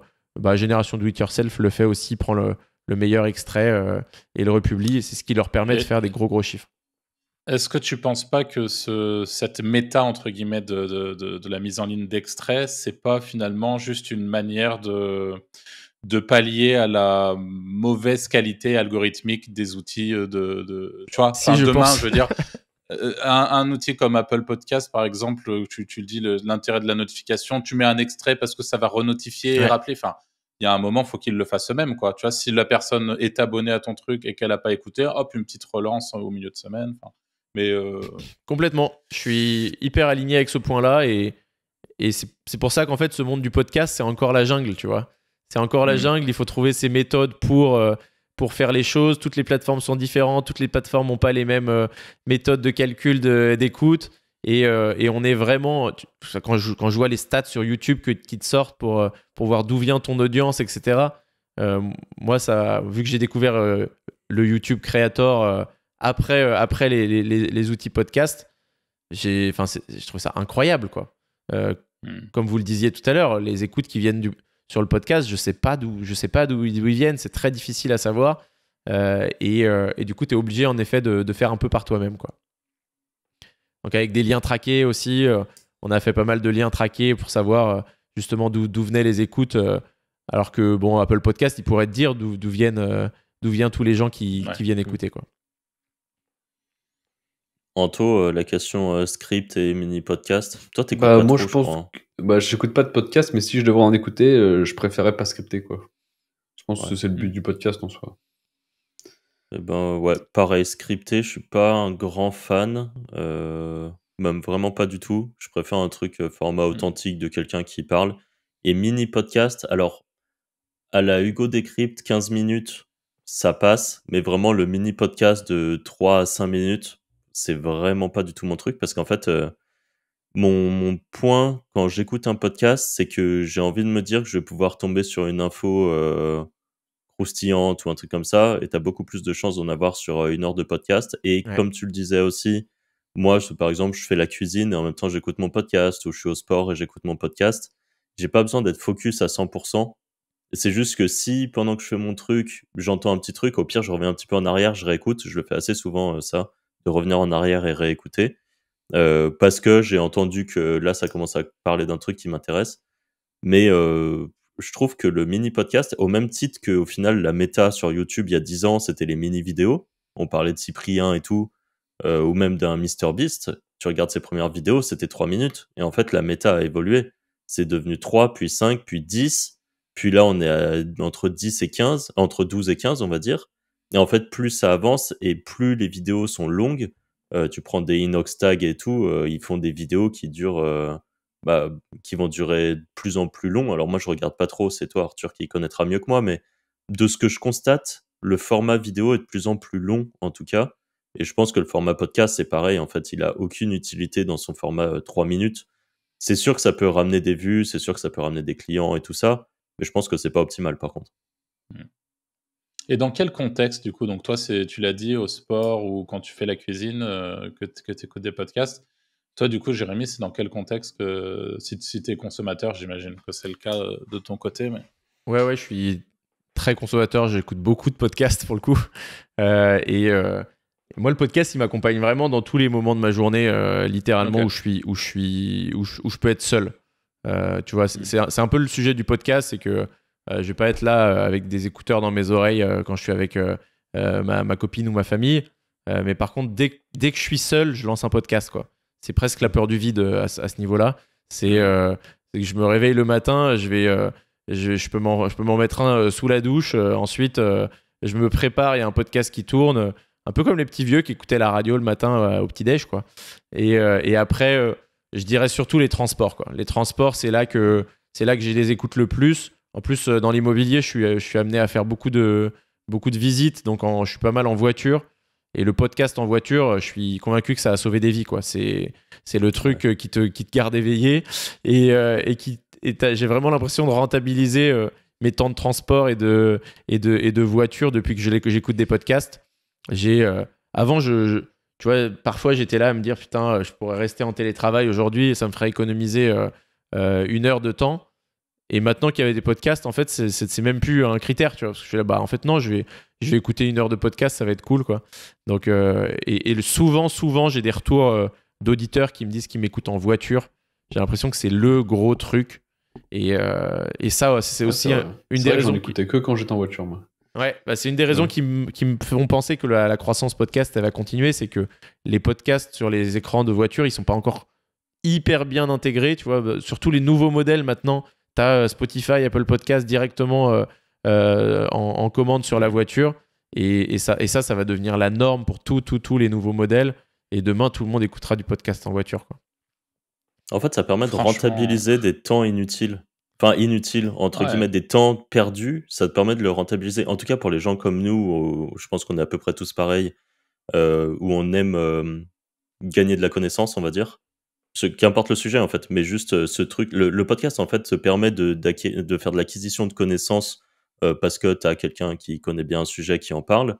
Génération Do It Yourself le fait aussi, prend le meilleur extrait et le republie. Et c'est ce qui leur permet de faire des gros chiffres. Est-ce que tu penses pas que cette méta, entre guillemets, de la mise en ligne d'extraits, c'est pas finalement juste une manière de pallier à la mauvaise qualité algorithmique des outils tu vois, je veux dire, un outil comme Apple Podcast, par exemple, tu le dis, l'intérêt de la notification, tu mets un extrait parce que ça va renotifier et rappeler. Enfin, il y a un moment, il faut qu'ils le fassent eux-mêmes, quoi. Tu vois, si la personne est abonnée à ton truc et qu'elle n'a pas écouté, hop, une petite relance au milieu de semaine. Mais Complètement. Je suis hyper aligné avec ce point-là, et c'est pour ça qu'en fait, ce monde du podcast, c'est encore la jungle, tu vois. C'est encore la jungle. Il faut trouver ses méthodes pour faire les choses. Toutes les plateformes sont différentes. Toutes les plateformes n'ont pas les mêmes méthodes de calcul d'écoute. Et on est vraiment... Quand je vois les stats sur YouTube qui te sortent pour voir d'où vient ton audience, etc., moi, vu que j'ai découvert le YouTube Creator après les outils podcast, je trouve ça incroyable, quoi. Comme vous le disiez tout à l'heure, les écoutes qui viennent sur le podcast, je sais pas d'où ils viennent, c'est très difficile à savoir, et du coup tu es obligé en effet de faire un peu par toi-même, quoi. Donc avec des liens traqués aussi, on a fait pas mal de liens traqués pour savoir justement d'où venaient les écoutes, alors que Apple Podcast, il pourrait te dire d'où viennent tous les gens qui viennent écouter, quoi. Anto, la question script et mini podcast. Toi, t'écoutes pas moi, trop, je pense. J'écoute pas de podcast, mais si je devrais en écouter, je préférerais pas scripter, quoi. Je pense que c'est le but du podcast en soi. Eh ben ouais, pareil, scripté, je suis pas un grand fan, même vraiment pas du tout. Je préfère un truc format authentique de quelqu'un qui parle. Et mini podcast, alors à la Hugo Décrypte, 15 minutes, ça passe, mais vraiment le mini podcast de 3 à 5 minutes, c'est vraiment pas du tout mon truc, parce qu'en fait, mon point quand j'écoute un podcast, c'est que j'ai envie de me dire que je vais pouvoir tomber sur une info croustillante ou un truc comme ça, et tu as beaucoup plus de chances d'en avoir sur 1 heure de podcast. Et Ouais. comme tu le disais aussi, moi, par exemple, je fais la cuisine et en même temps, j'écoute mon podcast, ou je suis au sport et j'écoute mon podcast. J'ai pas besoin d'être focus à 100%. C'est juste que si, pendant que je fais mon truc, j'entends un petit truc, au pire, je reviens un petit peu en arrière, je réécoute. Je le fais assez souvent, ça, de revenir en arrière et réécouter. Parce que j'ai entendu que là, ça commence à parler d'un truc qui m'intéresse. Mais je trouve que le mini-podcast, au même titre qu'au final, la méta sur YouTube, il y a 10 ans, c'était les mini-vidéos. On parlait de Cyprien et tout, ou même d'un MrBeast. Tu regardes ses premières vidéos, c'était 3 minutes. Et en fait, la méta a évolué. C'est devenu 3, puis 5, puis 10. Puis là, on est entre 10 et 15, entre 12 et 15, on va dire. Et en fait, plus ça avance et plus les vidéos sont longues, tu prends des Inoxtag et tout, ils font des vidéos qui durent, qui vont durer de plus en plus long. Alors moi, je regarde pas trop, c'est toi, Arthur, qui connaîtra mieux que moi, mais de ce que je constate, le format vidéo est de plus en plus long, en tout cas. Et je pense que le format podcast, c'est pareil. En fait, il a aucune utilité dans son format 3 minutes. C'est sûr que ça peut ramener des vues, c'est sûr que ça peut ramener des clients et tout ça, mais je pense que c'est pas optimal, par contre. Et dans quel contexte, du coup? Donc toi, tu l'as dit, au sport ou quand tu fais la cuisine, que tu écoutes des podcasts. Toi, du coup, Jérémy, c'est dans quel contexte que si tu es consommateur, j'imagine que c'est le cas de ton côté, mais... Ouais, je suis très consommateur, j'écoute beaucoup de podcasts pour le coup. Moi, le podcast, il m'accompagne vraiment dans tous les moments de ma journée, littéralement, Ok. où je peux être seul. Tu vois, c'est un peu le sujet du podcast, c'est que je vais pas être là avec des écouteurs dans mes oreilles quand je suis avec ma copine ou ma famille. Mais par contre, dès que je suis seul, je lance un podcast, quoi. C'est presque la peur du vide à ce niveau-là. C'est que je me réveille le matin, je peux m'en mettre un sous la douche. Ensuite, je me prépare, il y a un podcast qui tourne. Un peu comme les petits vieux qui écoutaient la radio le matin au petit-déj, quoi. Et après, je dirais surtout les transports, quoi. Les transports, c'est là que je les écoute le plus. En plus, dans l'immobilier, je suis amené à faire beaucoup de visites, donc je suis pas mal en voiture. Et le podcast en voiture, je suis convaincu que ça a sauvé des vies, quoi. C'est le truc qui te garde éveillé et j'ai vraiment l'impression de rentabiliser mes temps de transport et de voiture depuis que j'écoute des podcasts. Avant, tu vois, parfois j'étais là à me dire putain, je pourrais rester en télétravail aujourd'hui et ça me ferait économiser 1 heure de temps. Et maintenant qu'il y avait des podcasts, en fait, c'est même plus un critère, tu vois. Parce que je suis là, bah en fait, non, je vais écouter 1 heure de podcast, ça va être cool, quoi. Donc, souvent, j'ai des retours d'auditeurs qui me disent qu'ils m'écoutent en voiture. J'ai l'impression que c'est le gros truc. Et ça, c'est aussi une des raisons. J'en écoutais que quand j'étais en voiture, moi. Ouais, bah c'est une des raisons qui me font penser que la croissance podcast, elle va continuer. C'est que les podcasts sur les écrans de voiture, ils sont pas encore hyper bien intégrés, tu vois. Surtout les nouveaux modèles maintenant. Tu as Spotify, Apple Podcast directement en commande sur la voiture. Et ça va devenir la norme pour tous les nouveaux modèles. Et demain, tout le monde écoutera du podcast en voiture, quoi. En fait, ça permet de rentabiliser des temps inutiles. Enfin, inutiles, entre guillemets, des temps perdus. Ça te permet de le rentabiliser. En tout cas, pour les gens comme nous, je pense qu'on est à peu près tous pareils, où on aime gagner de la connaissance, on va dire. Qu'importe le sujet, en fait. Mais juste ce truc... Le podcast, en fait, se permet de faire de l'acquisition de connaissances parce que tu as quelqu'un qui connaît bien un sujet qui en parle.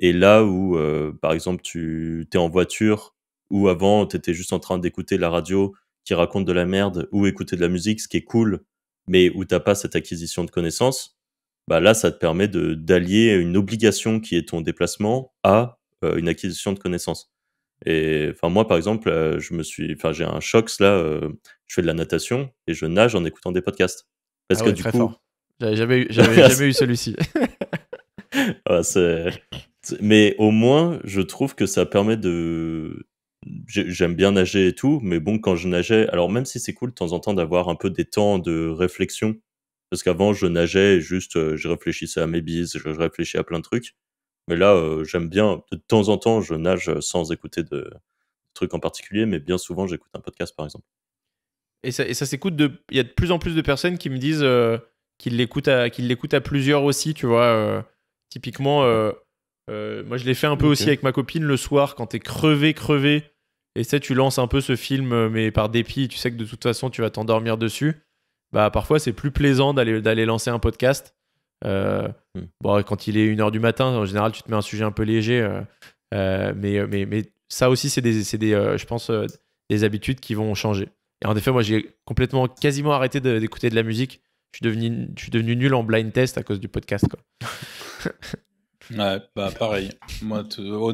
Et là où, par exemple, tu es en voiture, ou avant, tu étais juste en train d'écouter la radio qui raconte de la merde, ou écouter de la musique, ce qui est cool, mais où t'as pas cette acquisition de connaissances, bah là, ça te permet d'allier une obligation qui est ton déplacement à une acquisition de connaissances. Et enfin, moi, par exemple, j'ai un Shox là, je fais de la natation et je nage en écoutant des podcasts. Parce que du coup, fort. J'avais jamais eu celui-ci. Ouais, mais au moins, je trouve que ça permet de... J'aime bien nager et tout, mais bon, quand je nageais... Alors même si c'est cool de temps en temps d'avoir un peu des temps de réflexion, parce qu'avant, je nageais et juste, je réfléchissais à mes bises, je réfléchissais à plein de trucs. Mais là, j'aime bien... De temps en temps, je nage sans écouter de trucs en particulier, mais bien souvent, j'écoute un podcast, par exemple. Et ça s'écoute il y a de plus en plus de personnes qui me disent qu'ils l'écoutent à plusieurs aussi, tu vois. Typiquement, moi je l'ai fait un peu aussi avec ma copine le soir quand t'es crevé et tu lances un peu ce film, mais par dépit, tu sais que de toute façon, tu vas t'endormir dessus. Bah, parfois, c'est plus plaisant d'aller lancer un podcast. Bon, quand il est 1h du matin, en général, tu te mets un sujet un peu léger. Mais ça aussi, c'est je pense, des habitudes qui vont changer. Et en effet, moi, j'ai quasiment arrêté d'écouter de la musique. Je suis devenu nul en blind test à cause du podcast, quoi. Ouais, bah pareil. Moi,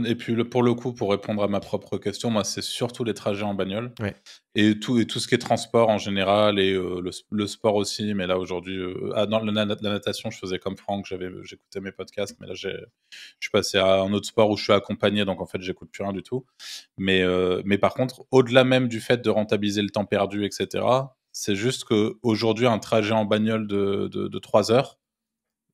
et puis pour le coup, pour répondre à ma propre question, moi, c'est surtout les trajets en bagnole. Ouais. Et tout ce qui est transport en général, et le sport aussi. Mais là, aujourd'hui, dans la natation, je faisais comme Franck, j'écoutais mes podcasts. Mais là, je suis passé à un autre sport où je suis accompagné, donc en fait, j'écoute plus rien du tout. Mais par contre, au-delà même du fait de rentabiliser le temps perdu, etc., c'est juste qu'aujourd'hui, un trajet en bagnole de 3 heures,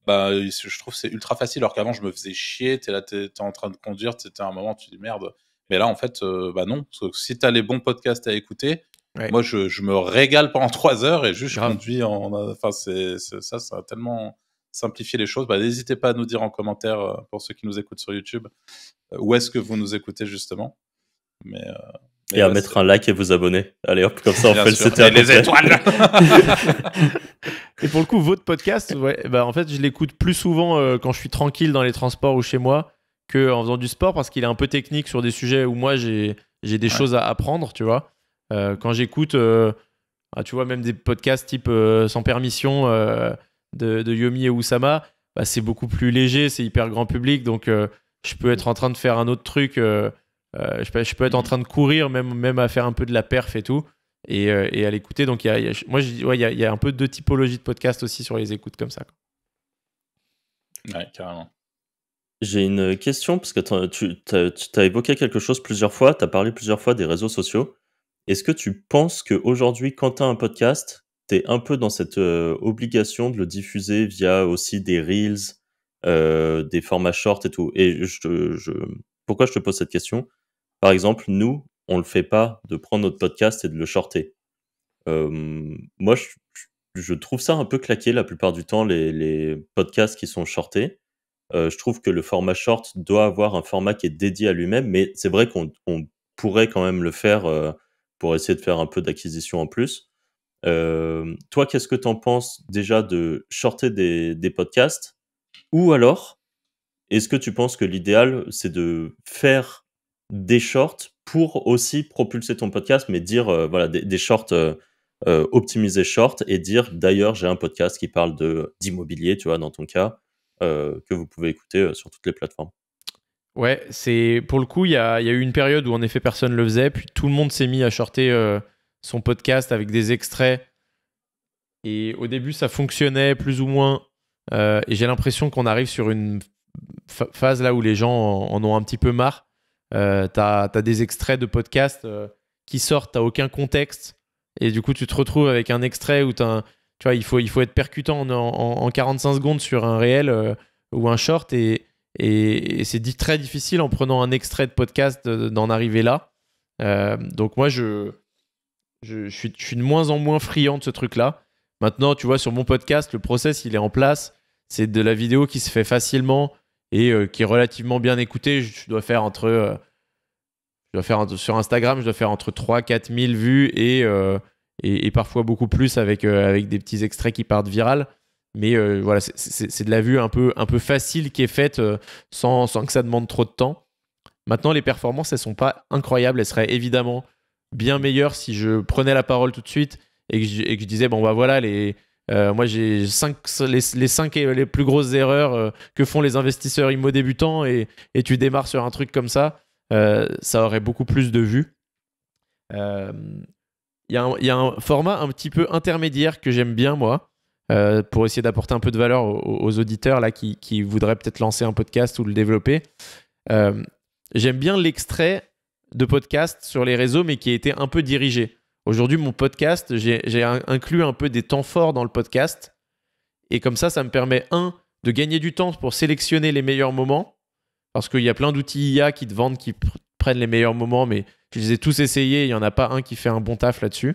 bah, je trouve que c'est ultra facile, alors qu'avant je me faisais chier, t'es en train de conduire, t'es à un moment, tu dis merde. Mais là, en fait, bah non, parce que si t'as les bons podcasts à écouter, moi je me régale pendant 3 heures et juste je conduis enfin, ça a tellement simplifié les choses. Bah, n'hésitez pas à nous dire en commentaire, pour ceux qui nous écoutent sur YouTube, où est-ce que vous nous écoutez justement. Et à mettre un like et vous abonner. Allez hop, comme ça on fait sûr. le CTA. Les étoiles. Et pour le coup, votre podcast, bah en fait, je l'écoute plus souvent quand je suis tranquille dans les transports ou chez moi qu'en faisant du sport, parce qu'il est un peu technique sur des sujets où moi j'ai des choses à apprendre, tu vois. Quand j'écoute, tu vois, même des podcasts type Sans permission de Yomi et Oussama, bah, c'est beaucoup plus léger, c'est hyper grand public, donc je peux être en train de faire un autre truc. Je peux être en train de courir, même à faire un peu de la perf et tout, et à l'écouter. Donc, moi, il y a un peu 2 typologies de podcasts aussi sur les écoutes comme ça, quoi. Ouais, carrément. J'ai une question, parce que tu as évoqué quelque chose plusieurs fois, tu as parlé plusieurs fois des réseaux sociaux. Est-ce que tu penses qu'aujourd'hui, quand tu as un podcast, tu es un peu dans cette obligation de le diffuser via aussi des reels, des formats short et tout? Et pourquoi je te pose cette question? Par exemple, nous, on le fait pas de prendre notre podcast et de le shorter. Moi, je trouve ça un peu claqué la plupart du temps, les podcasts qui sont shortés. Je trouve que le format short doit avoir un format qui est dédié à lui-même, mais c'est vrai qu'on pourrait quand même le faire pour essayer de faire un peu d'acquisition en plus. Toi, qu'est-ce que tu en penses déjà de shorter des podcasts? Ou alors, est-ce que tu penses que l'idéal, c'est de faire des shorts pour aussi propulser ton podcast, mais dire voilà, des shorts optimisés shorts, et dire d'ailleurs j'ai un podcast qui parle d'immobilier, tu vois, dans ton cas, que vous pouvez écouter sur toutes les plateformes? Ouais, pour le coup, il y a eu une période où en effet personne le faisait, puis tout le monde s'est mis à shorter son podcast avec des extraits. Et au début, ça fonctionnait plus ou moins. Et j'ai l'impression qu'on arrive sur une phase là où les gens en ont un petit peu marre. T'as des extraits de podcasts qui sortent, t'as aucun contexte. Et du coup, tu te retrouves avec un extrait où tu vois, il faut être percutant en 45 secondes sur un réel ou un short. Et c'est très difficile en prenant un extrait de podcast d'en arriver là. Donc moi, je suis de moins en moins friand de ce truc-là. Maintenant, tu vois, sur mon podcast, le process, il est en place. C'est de la vidéo qui se fait facilement et qui est relativement bien écoutée. Je dois faire sur Instagram, je dois faire entre 3-4 000 vues et parfois beaucoup plus avec des petits extraits qui partent viral. Mais voilà, c'est de la vue un peu facile qui est faite sans que ça demande trop de temps. Maintenant, les performances, elles sont pas incroyables. Elles seraient évidemment bien meilleures si je prenais la parole tout de suite et que je disais, bon, bah voilà, moi j'ai les 5 les plus grosses erreurs que font les investisseurs immo débutants, et tu démarres sur un truc comme ça, ça aurait beaucoup plus de vues. Il y a un format un petit peu intermédiaire que j'aime bien, moi, pour essayer d'apporter un peu de valeur aux auditeurs là, qui voudraient peut-être lancer un podcast ou le développer. J'aime bien l'extrait de podcast sur les réseaux, mais qui a été un peu dirigé. Aujourd'hui, mon podcast, j'ai inclus un peu des temps forts dans le podcast. Et comme ça me permet, de gagner du temps pour sélectionner les meilleurs moments. Parce qu'il y a plein d'outils IA qui te vendent, qui prennent les meilleurs moments, mais je les ai tous essayés. Il n'y en a pas un qui fait un bon taf là-dessus.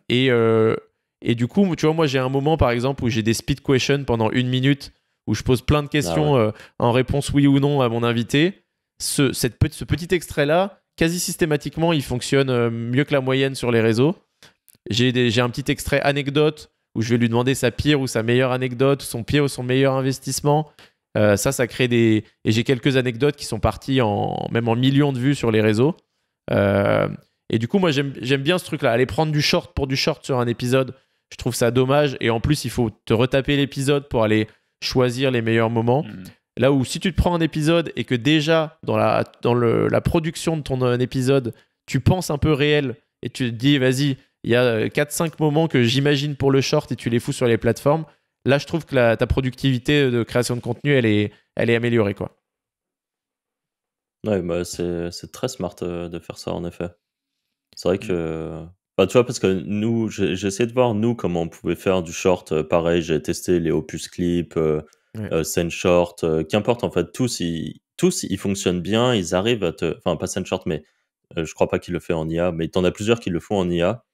Et du coup, tu vois, moi, j'ai un moment, par exemple, où j'ai des speed questions pendant 1 minute, où je pose plein de questions en réponse oui ou non à mon invité. Ce petit extrait-là, quasi systématiquement, il fonctionne mieux que la moyenne sur les réseaux. J'ai un petit extrait anecdote où je vais lui demander sa pire ou sa meilleure anecdote, son pire ou son meilleur investissement. Ça crée des... Et j'ai quelques anecdotes qui sont parties même en millions de vues sur les réseaux. Et du coup, moi, j'aime bien ce truc-là. Aller prendre du short pour du short sur un épisode, je trouve ça dommage. Et en plus, il faut te retaper l'épisode pour aller choisir les meilleurs moments. Là où si tu te prends un épisode et que déjà, dans la production de ton épisode, tu penses un peu réel et tu te dis, vas-y, il y a 4-5 moments que j'imagine pour le short et tu les fous sur les plateformes, là, je trouve que ta productivité de création de contenu, elle est améliorée, quoi. Ouais, bah c'est très smart de faire ça, en effet. C'est vrai que... Bah, tu vois, parce que nous, j'ai essayé de voir, nous, comment on pouvait faire du short. Pareil, j'ai testé les Opus Clip, Scene Short, qu'importe, en fait, tous, ils fonctionnent bien, ils arrivent à te... Enfin, pas Scene Short, mais je crois pas qu'ils le font en IA, mais t'en as plusieurs qui le font en IA.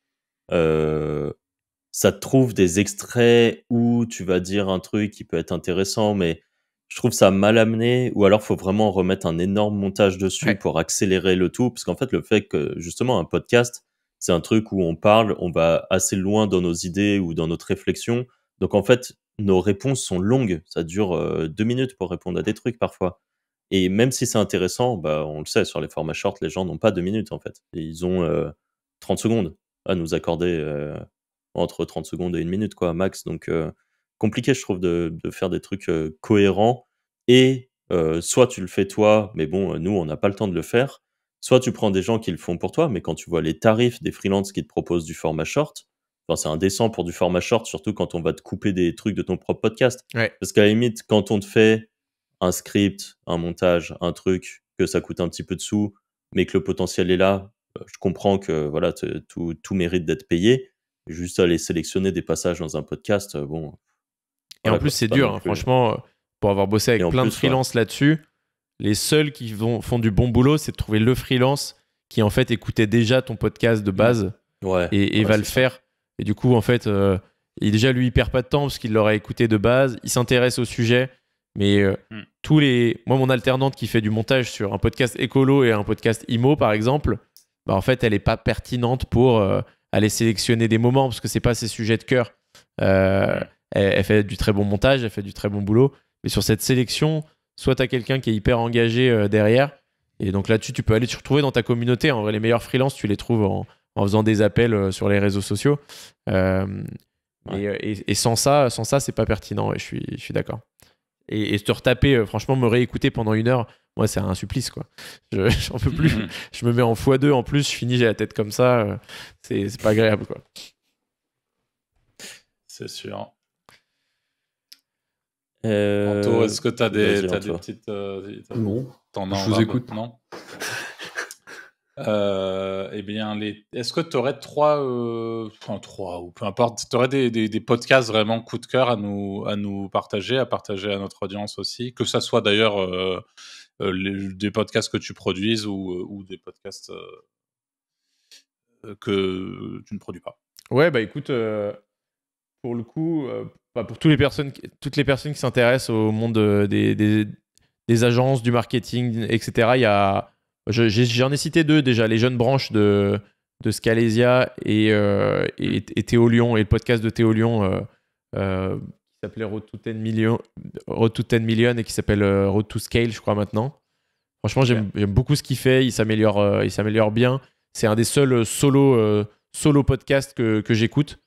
Ça te trouve des extraits où tu vas dire un truc qui peut être intéressant, mais je trouve ça mal amené, ou alors faut vraiment remettre un énorme montage dessus pour accélérer le tout, parce qu'en fait, le fait que, justement, un podcast, c'est un truc où on parle, on va assez loin dans nos idées ou dans notre réflexion, donc en fait, nos réponses sont longues, ça dure 2 minutes pour répondre à des trucs parfois. Et même si c'est intéressant, bah, on le sait, sur les formats short, les gens n'ont pas 2 minutes, en fait. Et ils ont 30 secondes à nous accorder, entre 30 secondes et 1 minute, quoi, max. Donc, compliqué, je trouve, de faire des trucs cohérents. Et soit tu le fais toi, mais bon, nous, on n'a pas le temps de le faire. Soit tu prends des gens qui le font pour toi, mais quand tu vois les tarifs des freelances qui te proposent du format short, enfin, c'est indécent pour du format short, surtout quand on va te couper des trucs de ton propre podcast. Parce qu'à la limite, quand on te fait un script, un montage, un truc, que ça coûte un petit peu de sous, mais que le potentiel est là, je comprends que voilà, tout mérite d'être payé. Juste aller sélectionner des passages dans un podcast, bon. Et voilà, en plus, c'est dur, hein, franchement, pour avoir bossé avec plein de freelances là-dessus, les seuls qui font du bon boulot, c'est de trouver le freelance qui, en fait, écoutait déjà ton podcast de base et va le faire. Et du coup, en fait, déjà, lui, il perd pas de temps parce qu'il l'aurait écouté de base. Il s'intéresse au sujet. Mais moi, mon alternante qui fait du montage sur un podcast écolo et un podcast IMO, par exemple, bah, en fait, elle est pas pertinente pour aller sélectionner des moments parce que c'est pas ses sujets de cœur. Elle fait du très bon montage, elle fait du très bon boulot. Mais sur cette sélection, soit tu as quelqu'un qui est hyper engagé derrière. Et donc là-dessus, tu peux aller te retrouver dans ta communauté. En vrai, les meilleurs freelances, tu les trouves en faisant des appels sur les réseaux sociaux. Et sans ça, c'est pas pertinent. Je suis d'accord. Et te retaper, franchement, me réécouter pendant 1 heure, moi, c'est un supplice, quoi. J'en peux plus. Je me mets en x2 en plus, je finis, j'ai la tête comme ça. C'est pas agréable, quoi. C'est sûr. Anto, est-ce que tu as des petites... Non, je vous écoute. Non. Eh bien, est-ce que tu aurais trois ou peu importe, tu aurais des podcasts vraiment coup de cœur à nous partager, à notre audience aussi, que ça soit d'ailleurs des podcasts que tu produises ou des podcasts que tu ne produis pas. Ouais, bah écoute, pour le coup, pour toutes les personnes qui s'intéressent au monde des agences, du marketing, etc., j'en ai cité 2 déjà, les jeunes branches de Scalesia et Théo Lyon, et le podcast de Théo Lyon qui s'appelait Road to 10 Million et qui s'appelle Road to Scale, je crois, maintenant. Franchement, j'aime beaucoup ce qu'il fait, il s'améliore bien. C'est un des seuls solo podcasts que j'écoute.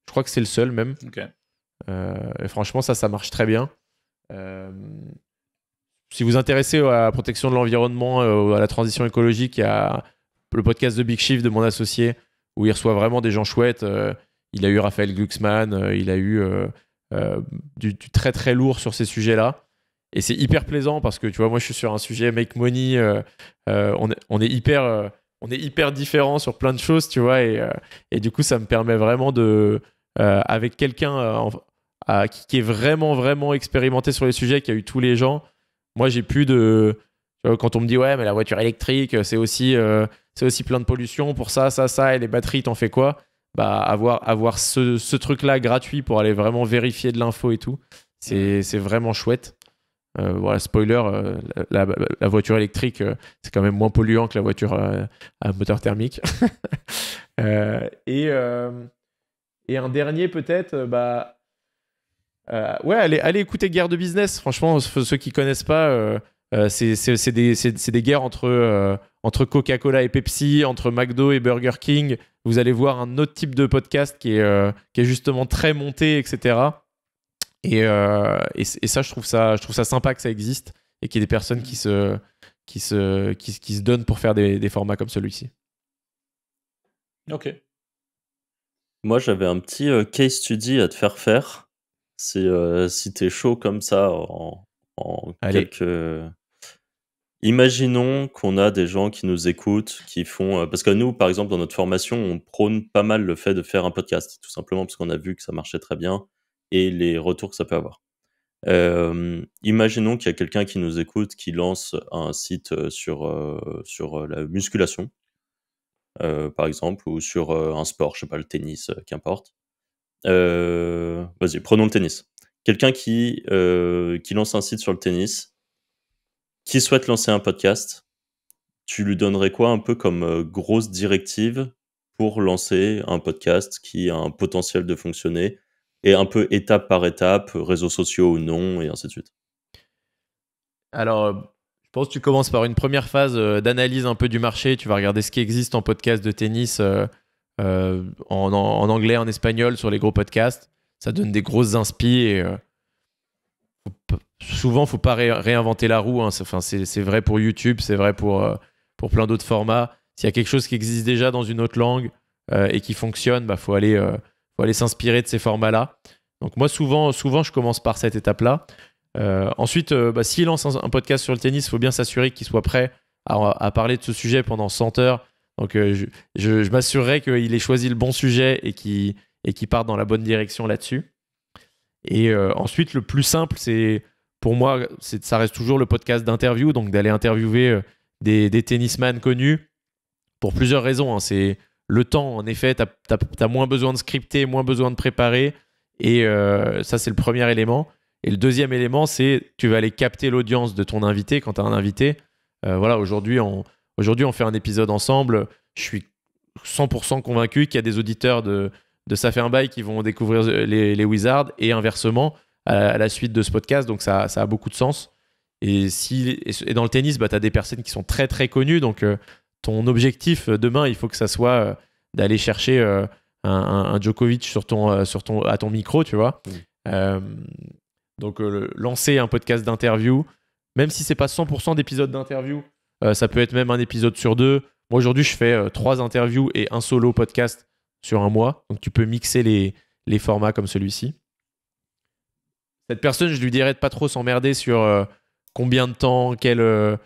Je crois que c'est le seul même. Et franchement, ça marche très bien. Si vous vous intéressez à la protection de l'environnement, à la transition écologique, il y a le podcast de Big Shift de mon associé, où il reçoit vraiment des gens chouettes. Il a eu Raphaël Glucksmann, il a eu du très très lourd sur ces sujets-là. Et c'est hyper plaisant parce que, tu vois, moi je suis sur un sujet make money, on est hyper différents sur plein de choses, tu vois, et du coup ça me permet vraiment avec quelqu'un qui est vraiment vraiment expérimenté sur les sujets, qui a eu tous les gens. Moi, j'ai plus de... Quand on me dit, ouais, mais la voiture électrique, c'est aussi plein de pollution pour ça, et les batteries, t'en fais quoi ? Bah, avoir ce truc-là gratuit pour aller vraiment vérifier de l'info et tout, c'est vraiment chouette. Voilà, spoiler, la voiture électrique, c'est quand même moins polluant que la voiture à moteur thermique. Et un dernier peut-être, ouais, allez écouter Guerre de Business. Franchement, ceux qui connaissent pas, c'est des guerres entre Coca-Cola et Pepsi, entre McDo et Burger King. Vous allez voir un autre type de podcast qui est justement très monté, etc. Et ça, je trouve ça sympa que ça existe et qu'il y ait des personnes qui se donnent pour faire des formats comme celui-ci. Ok. Moi, j'avais un petit case study à te faire. C'est si t'es chaud comme ça en quelques... Imaginons qu'on a des gens qui nous écoutent, qui font... parce que nous, par exemple, dans notre formation, on prône pas mal le fait de faire un podcast, tout simplement parce qu'on a vu que ça marchait très bien et les retours que ça peut avoir. Imaginons qu'il y a quelqu'un qui nous écoute, qui lance un site sur la musculation, par exemple, ou sur un sport, je sais pas, le tennis, qu'importe. Vas-y, prenons le tennis. Quelqu'un qui lance un site sur le tennis, qui souhaite lancer un podcast, tu lui donnerais quoi un peu comme grosse directive pour lancer un podcast qui a un potentiel de fonctionner et un peu étape par étape, réseaux sociaux ou non, et ainsi de suite? Alors, je pense que tu commences par une première phase d'analyse un peu du marché. Tu vas regarder ce qui existe en podcast de tennis en anglais, en espagnol, sur les gros podcasts. Ça donne des grosses inspi et souvent, il ne faut pas réinventer la roue. Hein. C'est vrai pour YouTube, c'est vrai pour plein d'autres formats. S'il y a quelque chose qui existe déjà dans une autre langue et qui fonctionne, faut aller s'inspirer de ces formats-là. Donc moi, souvent, je commence par cette étape-là. Ensuite, s'il lance un podcast sur le tennis, il faut bien s'assurer qu'il soit prêt à parler de ce sujet pendant 100 heures. Donc je m'assurerai qu'il ait choisi le bon sujet et qu'il parte dans la bonne direction là-dessus. Et ensuite, le plus simple, pour moi, ça reste toujours le podcast d'interview, donc d'aller interviewer des tennisman connus pour plusieurs raisons. Hein. C'est le temps, en effet, t'as moins besoin de scripter, moins besoin de préparer, et ça, c'est le premier élément. Et le deuxième élément, c'est tu vas aller capter l'audience de ton invité quand tu as un invité. Voilà, aujourd'hui, on fait un épisode ensemble. Je suis 100% convaincu qu'il y a des auditeurs de Ça fait un bail qui vont découvrir les Wizards et inversement à la suite de ce podcast. Donc ça a beaucoup de sens. Et dans le tennis, tu as des personnes qui sont très très connues. Donc ton objectif demain, il faut que ça soit d'aller chercher un Djokovic à ton micro, tu vois. Donc lancer un podcast d'interview, même si c'est pas 100% d'épisodes d'interview, ça peut être même un épisode sur 2. Moi aujourd'hui, je fais 3 interviews et un solo podcast sur un mois. Donc tu peux mixer les formats comme celui-ci. Cette personne, je lui dirais de pas trop s'emmerder sur combien de temps, est-ce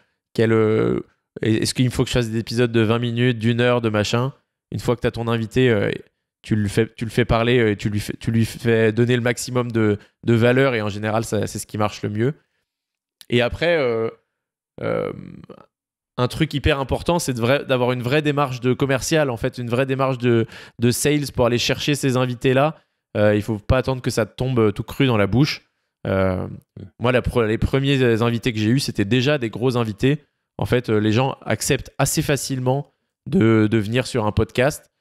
qu'il faut que je fasse des épisodes de 20 minutes, d'1 heure, de machin. Une fois que tu as ton invité, tu le fais parler, tu lui fais donner le maximum de valeur et en général, c'est ce qui marche le mieux. Et après, un truc hyper important, c'est d'avoir une vraie démarche de commercial, en fait, une vraie démarche de sales pour aller chercher ces invités-là. Il ne faut pas attendre que ça te tombe tout cru dans la bouche. Moi, les premiers invités que j'ai eus, c'était déjà des gros invités. En fait, les gens acceptent assez facilement de venir sur un podcast.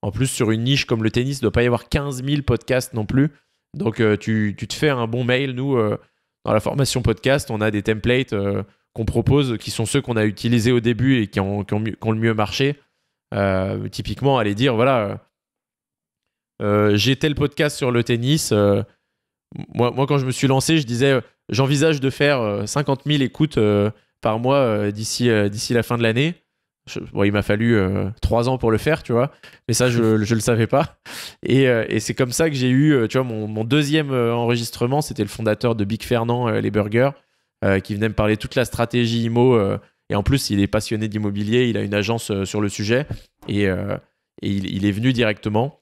En plus, sur une niche comme le tennis, il ne doit pas y avoir 15 000 podcasts non plus. Donc, tu te fais un bon mail. Nous, dans la formation podcast, on a des templates qu'on propose, qui sont ceux qu'on a utilisés au début et qui ont le mieux marché. Typiquement, aller dire, voilà, j'ai tel podcast sur le tennis. Moi, quand je me suis lancé, je disais, j'envisage de faire 50 000 écoutes par mois d'ici la fin de l'année. Il m'a fallu 3 ans pour le faire, tu vois, mais ça je le savais pas, et c'est comme ça que j'ai eu, tu vois, mon deuxième enregistrement, c'était le fondateur de Big Fernand les burgers, qui venait me parler toute la stratégie IMO, et en plus il est passionné d'immobilier, il a une agence sur le sujet, et il est venu directement.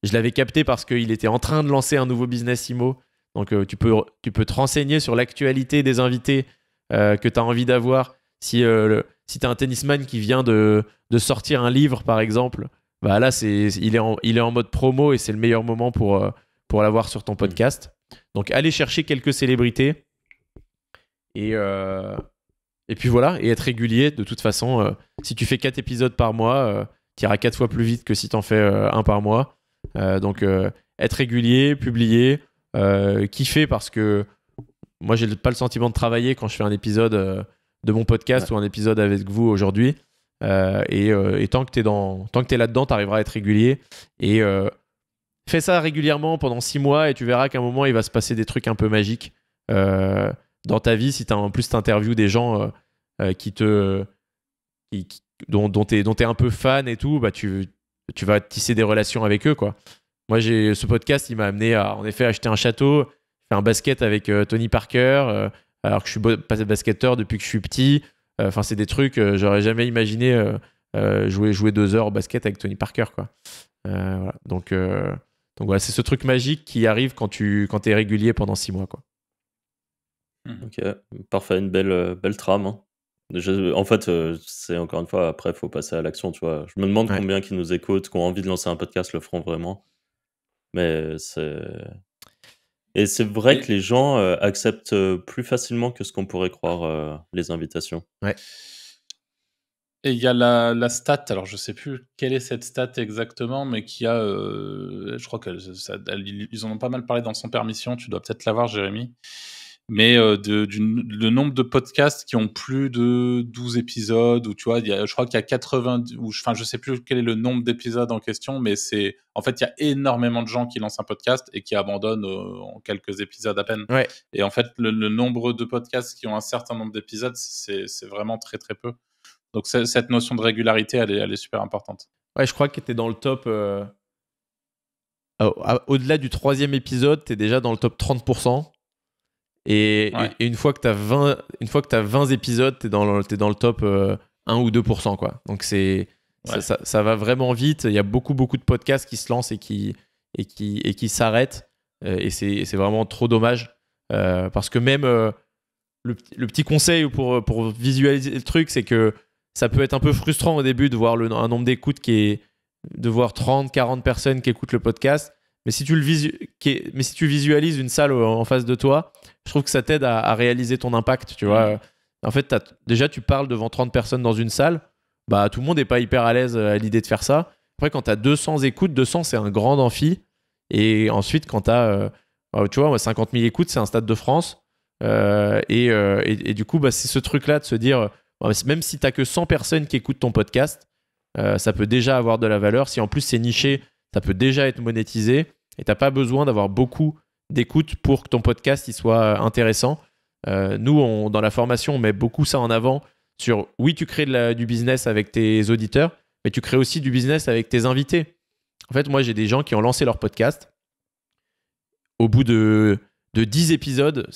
Je l'avais capté parce qu'il était en train de lancer un nouveau business IMO, donc tu peux te renseigner sur l'actualité des invités que tu as envie d'avoir. Si tu as un tennisman qui vient de sortir un livre, par exemple, là, il est en mode promo et c'est le meilleur moment pour l'avoir sur ton podcast. Donc, allez chercher quelques célébrités Et puis voilà, et être régulier. De toute façon, si tu fais 4 épisodes par mois, tu iras 4 fois plus vite que si tu en fais un par mois. Donc, être régulier, publier, kiffer parce que moi, j'ai pas le sentiment de travailler quand je fais un épisode de mon podcast ou un épisode avec vous aujourd'hui. Et tant que t'es là-dedans, t'arriveras à être régulier. Et fais ça régulièrement pendant 6 mois et tu verras qu'à un moment, il va se passer des trucs un peu magiques dans ta vie. Si en plus t'interviews des gens dont t'es un peu fan et tout, bah tu vas tisser des relations avec eux, quoi. Moi, ce podcast, il m'a amené à, en effet, acheter un château, faire un basket avec Tony Parker, alors que je suis basketteur depuis que je suis petit. Enfin, c'est des trucs, j'aurais jamais imaginé jouer 2 heures au basket avec Tony Parker, quoi. Voilà. Donc voilà, c'est ce truc magique qui arrive quand t'es régulier pendant 6 mois, quoi. Ok, parfait, une belle trame. Hein. Déjà, en fait, c'est encore une fois, après, il faut passer à l'action, tu vois. Je me demande combien qui nous écoutent, qui ont envie de lancer un podcast, le feront vraiment. Mais et c'est vrai que les gens acceptent plus facilement que ce qu'on pourrait croire les invitations. Ouais. Et il y a la stat, alors je sais plus quelle est cette stat exactement, mais qui a, je crois qu'ils en ont pas mal parlé dans Sans Permission, tu dois peut-être l'avoir, Jérémy. Mais le nombre de podcasts qui ont plus de 12 épisodes, ou tu vois, je crois qu'il y a 80, enfin je sais plus quel est le nombre d'épisodes en question, mais en fait il y a énormément de gens qui lancent un podcast et qui abandonnent en quelques épisodes à peine. Ouais. Et en fait le nombre de podcasts qui ont un certain nombre d'épisodes, c'est vraiment très très peu. Donc cette notion de régularité, elle est super importante. Ouais, je crois que t'es dans le top. Au-delà du 3e épisode, t'es déjà dans le top 30%. Et une fois que t'as 20 épisodes, t'es dans le top 1 ou 2%, quoi. Donc ça va vraiment vite. Il y a beaucoup de podcasts qui se lancent et qui s'arrêtent. Et c'est vraiment trop dommage. Parce que même le petit conseil pour visualiser le truc, c'est que ça peut être un peu frustrant au début de voir un nombre d'écoutes de voir 30, 40 personnes qui écoutent le podcast. Mais si tu visualises une salle en face de toi, je trouve que ça t'aide à réaliser ton impact, tu vois. En fait, déjà, tu parles devant 30 personnes dans une salle. Bah, tout le monde n'est pas hyper à l'aise à l'idée de faire ça. Après, quand tu as 200 écoutes, 200, c'est un grand amphi. Et ensuite, quand tu as, tu vois, 50 000 écoutes, c'est un stade de France. Et du coup, bah, c'est ce truc-là de se dire, même si tu n'as que 100 personnes qui écoutent ton podcast, ça peut déjà avoir de la valeur. Si en plus c'est niché, ça peut déjà être monétisé. Et tu n'as pas besoin d'avoir beaucoup d'écoute pour que ton podcast il soit intéressant. Nous, dans la formation, on met beaucoup ça en avant sur, oui, tu crées du business avec tes auditeurs, mais tu crées aussi du business avec tes invités. En fait, moi, j'ai des gens qui ont lancé leur podcast. Au bout de 10 épisodes,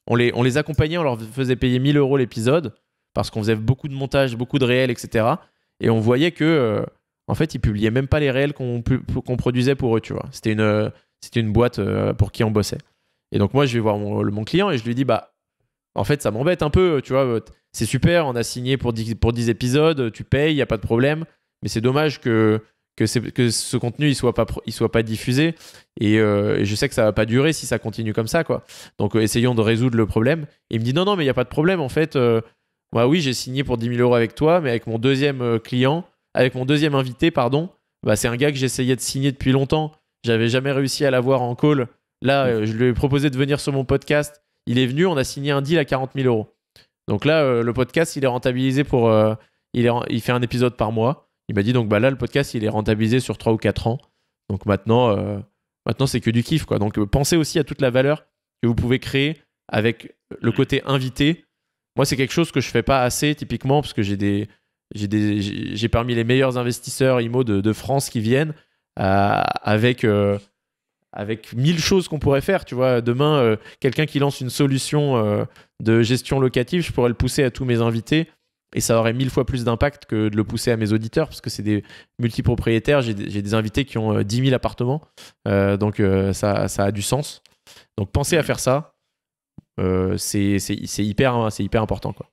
on les accompagnait, on leur faisait payer 1 000 € l'épisode parce qu'on faisait beaucoup de montage, beaucoup de réels, etc. Et on voyait que, en fait, ils publiaient même pas les réels qu'on produisait pour eux, tu vois. C'était une boîte pour qui on bossait. Et donc, moi, je vais voir mon client et je lui dis, bah, en fait, ça m'embête un peu, tu vois. C'est super, on a signé pour 10 épisodes, tu payes, il n'y a pas de problème. Mais c'est dommage que ce contenu il soit pas diffusé. Et je sais que ça va pas durer si ça continue comme ça, quoi. Donc, essayons de résoudre le problème. Et il me dit, non, mais il n'y a pas de problème, en fait. Bah oui, j'ai signé pour 10 000 € avec toi, mais avec mon deuxième invité, pardon, bah, c'est un gars que j'essayais de signer depuis longtemps. J'avais jamais réussi à l'avoir en call. Là, je lui ai proposé de venir sur mon podcast. Il est venu, on a signé un deal à 40 000 €. Donc là, le podcast, il est rentabilisé il fait un épisode par mois. Il m'a dit, donc bah là, le podcast, il est rentabilisé sur 3 ou 4 ans. Donc maintenant, c'est que du kiff, quoi. Donc pensez aussi à toute la valeur que vous pouvez créer avec le côté invité. Moi, c'est quelque chose que je fais pas assez, typiquement, parce que j'ai parmi les meilleurs investisseurs IMO de France qui viennent avec 1000 choses qu'on pourrait faire. Tu vois, demain, quelqu'un qui lance une solution de gestion locative, je pourrais le pousser à tous mes invités et ça aurait 1000 fois plus d'impact que de le pousser à mes auditeurs parce que c'est des multipropriétaires. J'ai des invités qui ont 10 000 appartements. Donc, ça a du sens. Donc, pensez à faire ça. C'est hyper important, quoi.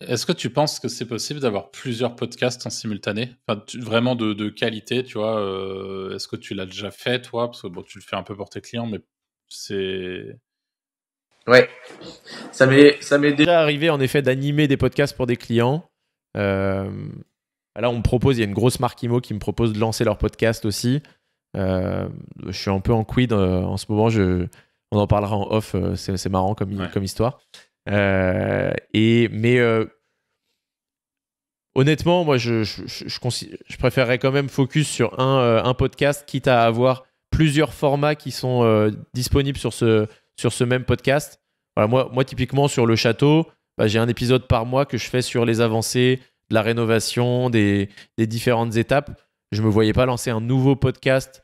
Est-ce que tu penses que c'est possible d'avoir plusieurs podcasts en simultané, enfin, vraiment de qualité, tu vois est-ce que tu l'as déjà fait, toi? Parce que bon, tu le fais un peu pour tes clients, mais c'est... Ouais. Ça m'est déjà arrivé en effet d'animer des podcasts pour des clients. Là, on me propose, il y a une grosse marque IMO qui me propose de lancer leur podcast aussi. Je suis un peu en quid en ce moment. On en parlera en off. C'est marrant comme histoire. Honnêtement, moi, je préférerais quand même focus sur un podcast, quitte à avoir plusieurs formats qui sont disponibles sur ce même podcast. Voilà, moi, typiquement, sur le château, j'ai un épisode par mois que je fais sur les avancées de la rénovation, des différentes étapes. Je ne me voyais pas lancer un nouveau podcast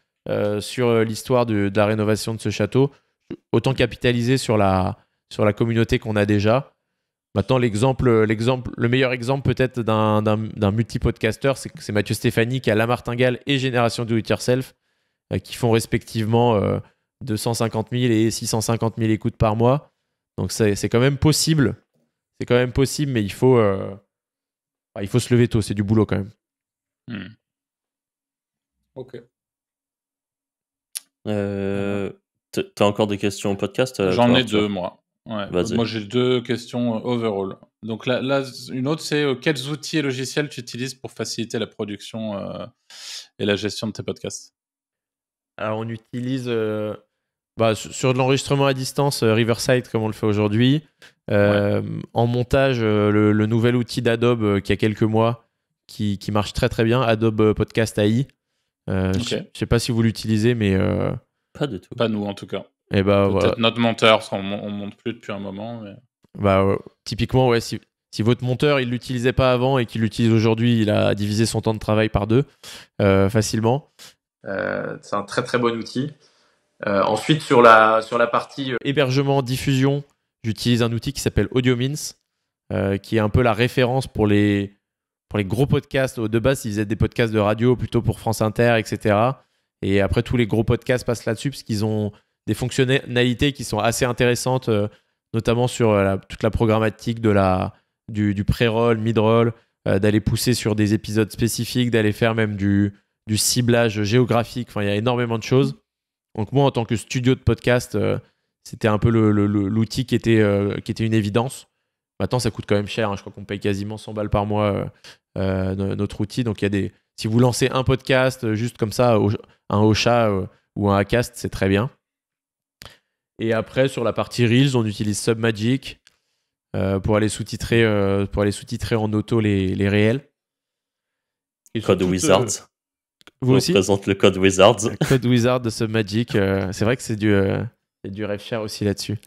sur l'histoire de la rénovation de ce château. Autant capitaliser sur la communauté qu'on a déjà. Maintenant, le meilleur exemple peut-être d'un multi-podcasteur, c'est Mathieu Stéphanie qui a La Martingale et Génération Do It Yourself, qui font respectivement 250 000 et 650 000 écoutes par mois. Donc c'est quand même possible. C'est quand même possible, mais il faut se lever tôt. C'est du boulot quand même. Ok. T'as encore des questions au podcast? J'en ai deux, moi. Ouais. Moi, j'ai deux questions overall. Donc là, une autre, c'est quels outils et logiciels tu utilises pour faciliter la production et la gestion de tes podcasts? Alors, on utilise sur de l'enregistrement à distance, Riverside, comme on le fait aujourd'hui. En montage, le nouvel outil d'Adobe qui a quelques mois, qui marche très très bien, Adobe Podcast AI. Je ne sais pas si vous l'utilisez, mais... Pas du tout. Pas nous, en tout cas. Et peut-être notre monteur, parce qu'on ne monte plus depuis un moment. Mais... typiquement, ouais, si votre monteur, il ne l'utilisait pas avant et qu'il l'utilise aujourd'hui, il a divisé son temps de travail par 2 facilement. C'est un très très bon outil. Ensuite, sur la partie hébergement, diffusion, j'utilise un outil qui s'appelle AudioMins, qui est un peu la référence pour les gros podcasts. De base, ils faisaient des podcasts de radio plutôt pour France Inter, etc. Et après, tous les gros podcasts passent là-dessus parce qu'ils ont des fonctionnalités qui sont assez intéressantes, notamment sur toute la programmatique du pré-roll, mid-roll, d'aller pousser sur des épisodes spécifiques, d'aller faire même du ciblage géographique. Enfin, il y a énormément de choses. Donc moi, en tant que studio de podcast, c'était un peu l'outil qui était une évidence. Maintenant, ça coûte quand même cher. Je crois qu'on paye quasiment 100 balles par mois notre outil. Donc, si vous lancez un podcast juste comme ça, un Ocha ou un Acast, c'est très bien. Et après, sur la partie Reels, on utilise Submagic pour aller sous-titrer en auto les réels. Et Code Wizards. Vous aussi présente le Code Wizards. Le Code Wizard de Submagic. C'est vrai que c'est du rêve cher aussi là-dessus.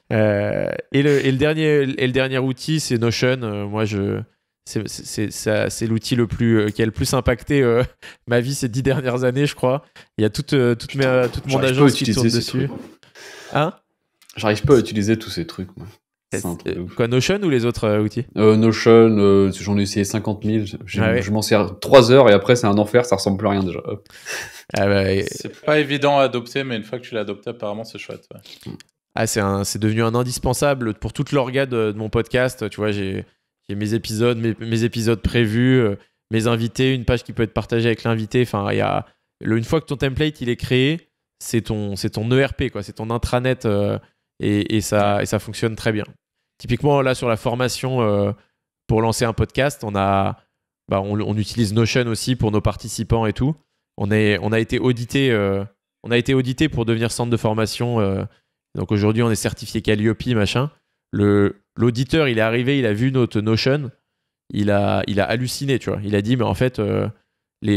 Et le dernier outil, c'est Notion. Moi, c'est l'outil qui a le plus impacté ma vie ces 10 dernières années, je crois. Il y a toute mon agence qui tourne dessus. Hein? J'arrive pas à utiliser tous ces trucs, moi. Quoi, Notion ou les autres outils? Notion, j'en ai essayé 50 000. Je m'en sers 3 heures et après, c'est un enfer, ça ressemble plus à rien déjà. Hop. C'est pas évident à adopter, mais une fois que tu l'as adopté, apparemment, c'est chouette. Ouais. C'est devenu un indispensable pour toute l'orga de mon podcast. Tu vois, j'ai mes épisodes, mes épisodes prévus, mes invités, une page qui peut être partagée avec l'invité. Enfin, une fois que ton template il est créé, c'est ton ERP, quoi. C'est ton intranet. Et ça fonctionne très bien. Typiquement, là, sur la formation pour lancer un podcast, on utilise Notion aussi pour nos participants et tout. On a été audité pour devenir centre de formation. Donc aujourd'hui, on est certifié Calliope, machin. L'auditeur, il est arrivé, il a vu notre Notion, il a halluciné, tu vois. Il a dit, mais en fait,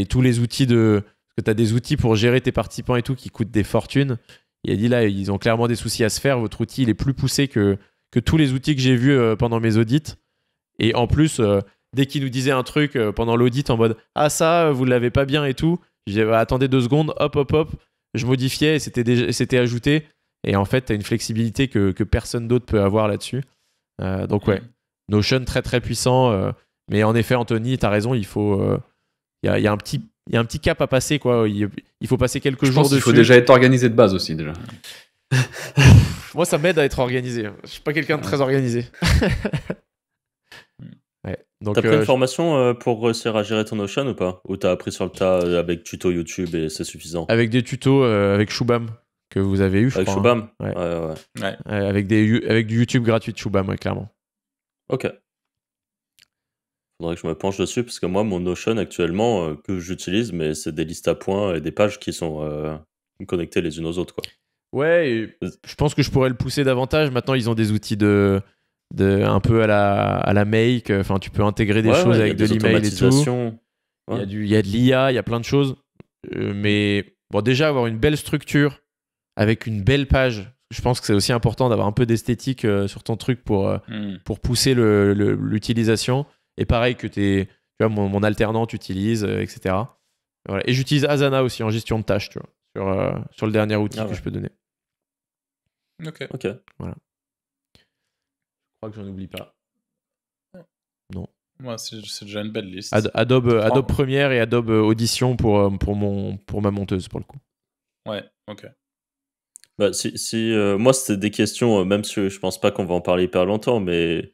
tous les outils parce que tu as des outils pour gérer tes participants et tout qui coûtent des fortunes. Il a dit là, ils ont clairement des soucis à se faire. Votre outil, il est plus poussé que tous les outils que j'ai vus pendant mes audits. Et en plus, dès qu'il nous disait un truc pendant l'audit en mode « Ah ça, vous l'avez pas bien et tout », je disais attendez 2 secondes, hop, je modifiais et c'était ajouté. Et en fait, tu as une flexibilité que personne d'autre peut avoir là-dessus. Donc ouais, Notion très très puissant. Mais en effet, Anthony, tu as raison, il faut... Il y a un petit cap à passer, quoi. Il faut passer quelques jours dessus. Il faut déjà être organisé de base aussi, déjà. Moi, ça m'aide à être organisé. Je suis pas quelqu'un de très organisé. Ouais. T'as pris une formation pour réussir à gérer ton Notion ou pas? Ou t'as appris sur le tas avec tuto YouTube et c'est suffisant? Avec des tutos avec Shubham, que vous avez eu, je Avec crois. Shubham. Ouais. Avec du YouTube gratuit de Shubham, ouais, clairement. Ok. Faudrait que je me penche dessus, parce que moi, mon Notion actuellement, que j'utilise, mais c'est des listes à points et des pages qui sont connectées les unes aux autres, quoi. Ouais, et je pense que je pourrais le pousser davantage. Maintenant, ils ont des outils un peu à la Make. Enfin, tu peux intégrer des choses avec de l'email et tout. Ouais. Il y a de l'IA, il y a plein de choses. Mais bon, déjà, avoir une belle structure avec une belle page, je pense que c'est aussi important d'avoir un peu d'esthétique sur ton truc pour pousser l'utilisation. Et pareil que tu vois, mon alternant, tu utilises, etc. Voilà. Et j'utilise Asana aussi en gestion de tâches, tu vois, sur le dernier outil que je peux donner. Ok. Voilà. Je crois que j'en oublie pas. Non. Ouais, c'est déjà une belle liste. Adobe Premiere et Adobe Audition pour ma monteuse, pour le coup. Ouais, ok. Bah, moi, c'était des questions, même si je pense pas qu'on va en parler hyper longtemps, mais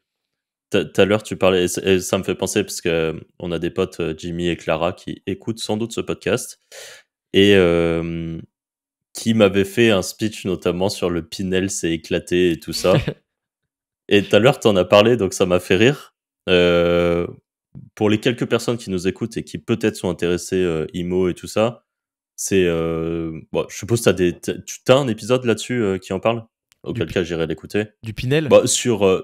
tout à l'heure, tu parlais, et ça me fait penser, parce qu'on a des potes, Jimmy et Clara, qui écoutent sans doute ce podcast, et qui m'avaient fait un speech notamment sur le Pinel s'est éclaté et tout ça. Et tout à l'heure, tu en as parlé, donc ça m'a fait rire. Pour les quelques personnes qui nous écoutent et qui peut-être sont intéressées IMO et tout ça, bon, je suppose que tu as un épisode là-dessus qui en parle, auquel cas j'irai l'écouter. Du Pinel? Bah,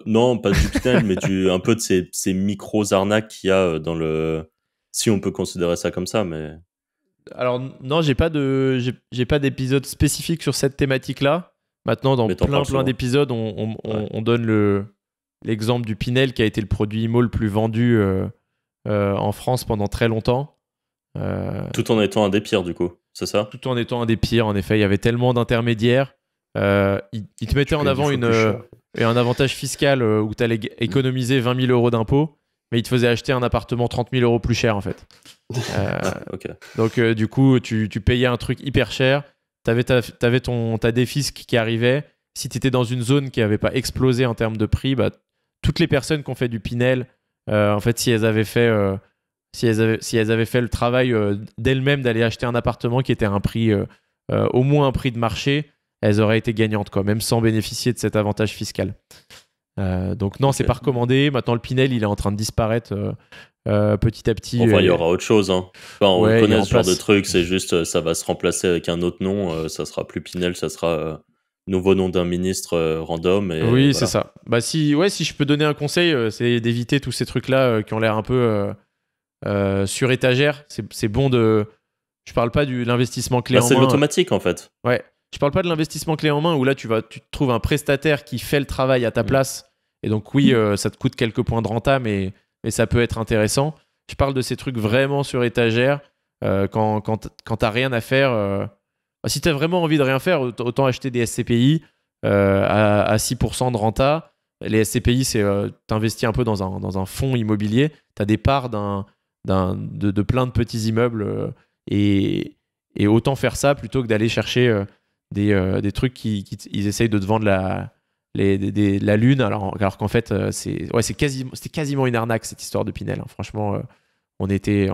non, pas du Pinel, mais un peu de ces micros arnaques qu'il y a dans le... Si on peut considérer ça comme ça, mais... Alors non, j'ai pas d'épisode spécifique sur cette thématique-là. Maintenant, dans plein d'épisodes, on donne l'exemple du Pinel, qui a été le produit IMO le plus vendu en France pendant très longtemps. Tout en étant un des pires, du coup, c'est ça? Tout en étant un des pires, en effet. Il y avait tellement d'intermédiaires. Ils te mettaient en avant un avantage fiscal où tu allais économiser 20 000 euros d'impôts, mais ils te faisaient acheter un appartement 30 000 euros plus cher, en fait. Donc, du coup, tu payais un truc hyper cher. T'avais ta défisque qui arrivait. Si tu étais dans une zone qui n'avait pas explosé en termes de prix, bah, toutes les personnes qui ont fait du Pinel, en fait, si elles avaient fait le travail d'elles-mêmes d'aller acheter un appartement qui était à un prix, au moins un prix de marché, elles auraient été gagnantes, quoi, même sans bénéficier de cet avantage fiscal. Donc non, c'est pas recommandé. Maintenant, le Pinel, il est en train de disparaître petit à petit. Enfin, il y aura autre chose. Hein. Enfin, on connaît ce genre de truc, c'est juste, ça va se remplacer avec un autre nom. Ça sera plus Pinel, ça sera nouveau nom d'un ministre random. Et oui, voilà. C'est ça. Bah, si je peux donner un conseil, c'est d'éviter tous ces trucs-là qui ont l'air un peu sur étagère. C'est bon de... Je parle pas de l'investissement clé en main. C'est l'automatique, en fait. Ouais. Je parle pas de l'investissement clé en main où là, tu te trouves un prestataire qui fait le travail à ta place. Et donc, oui, ça te coûte quelques points de renta, mais ça peut être intéressant. Je parle de ces trucs vraiment sur étagère quand t'as rien à faire. Si t'as vraiment envie de rien faire, autant acheter des SCPI à 6% de renta. Les SCPI, c'est t'investis un peu dans un fonds immobilier. T'as des parts de plein de petits immeubles et autant faire ça plutôt que d'aller chercher des trucs ils essayent de te vendre la lune alors qu'en fait c'était quasiment une arnaque cette histoire de Pinel, hein. Franchement on était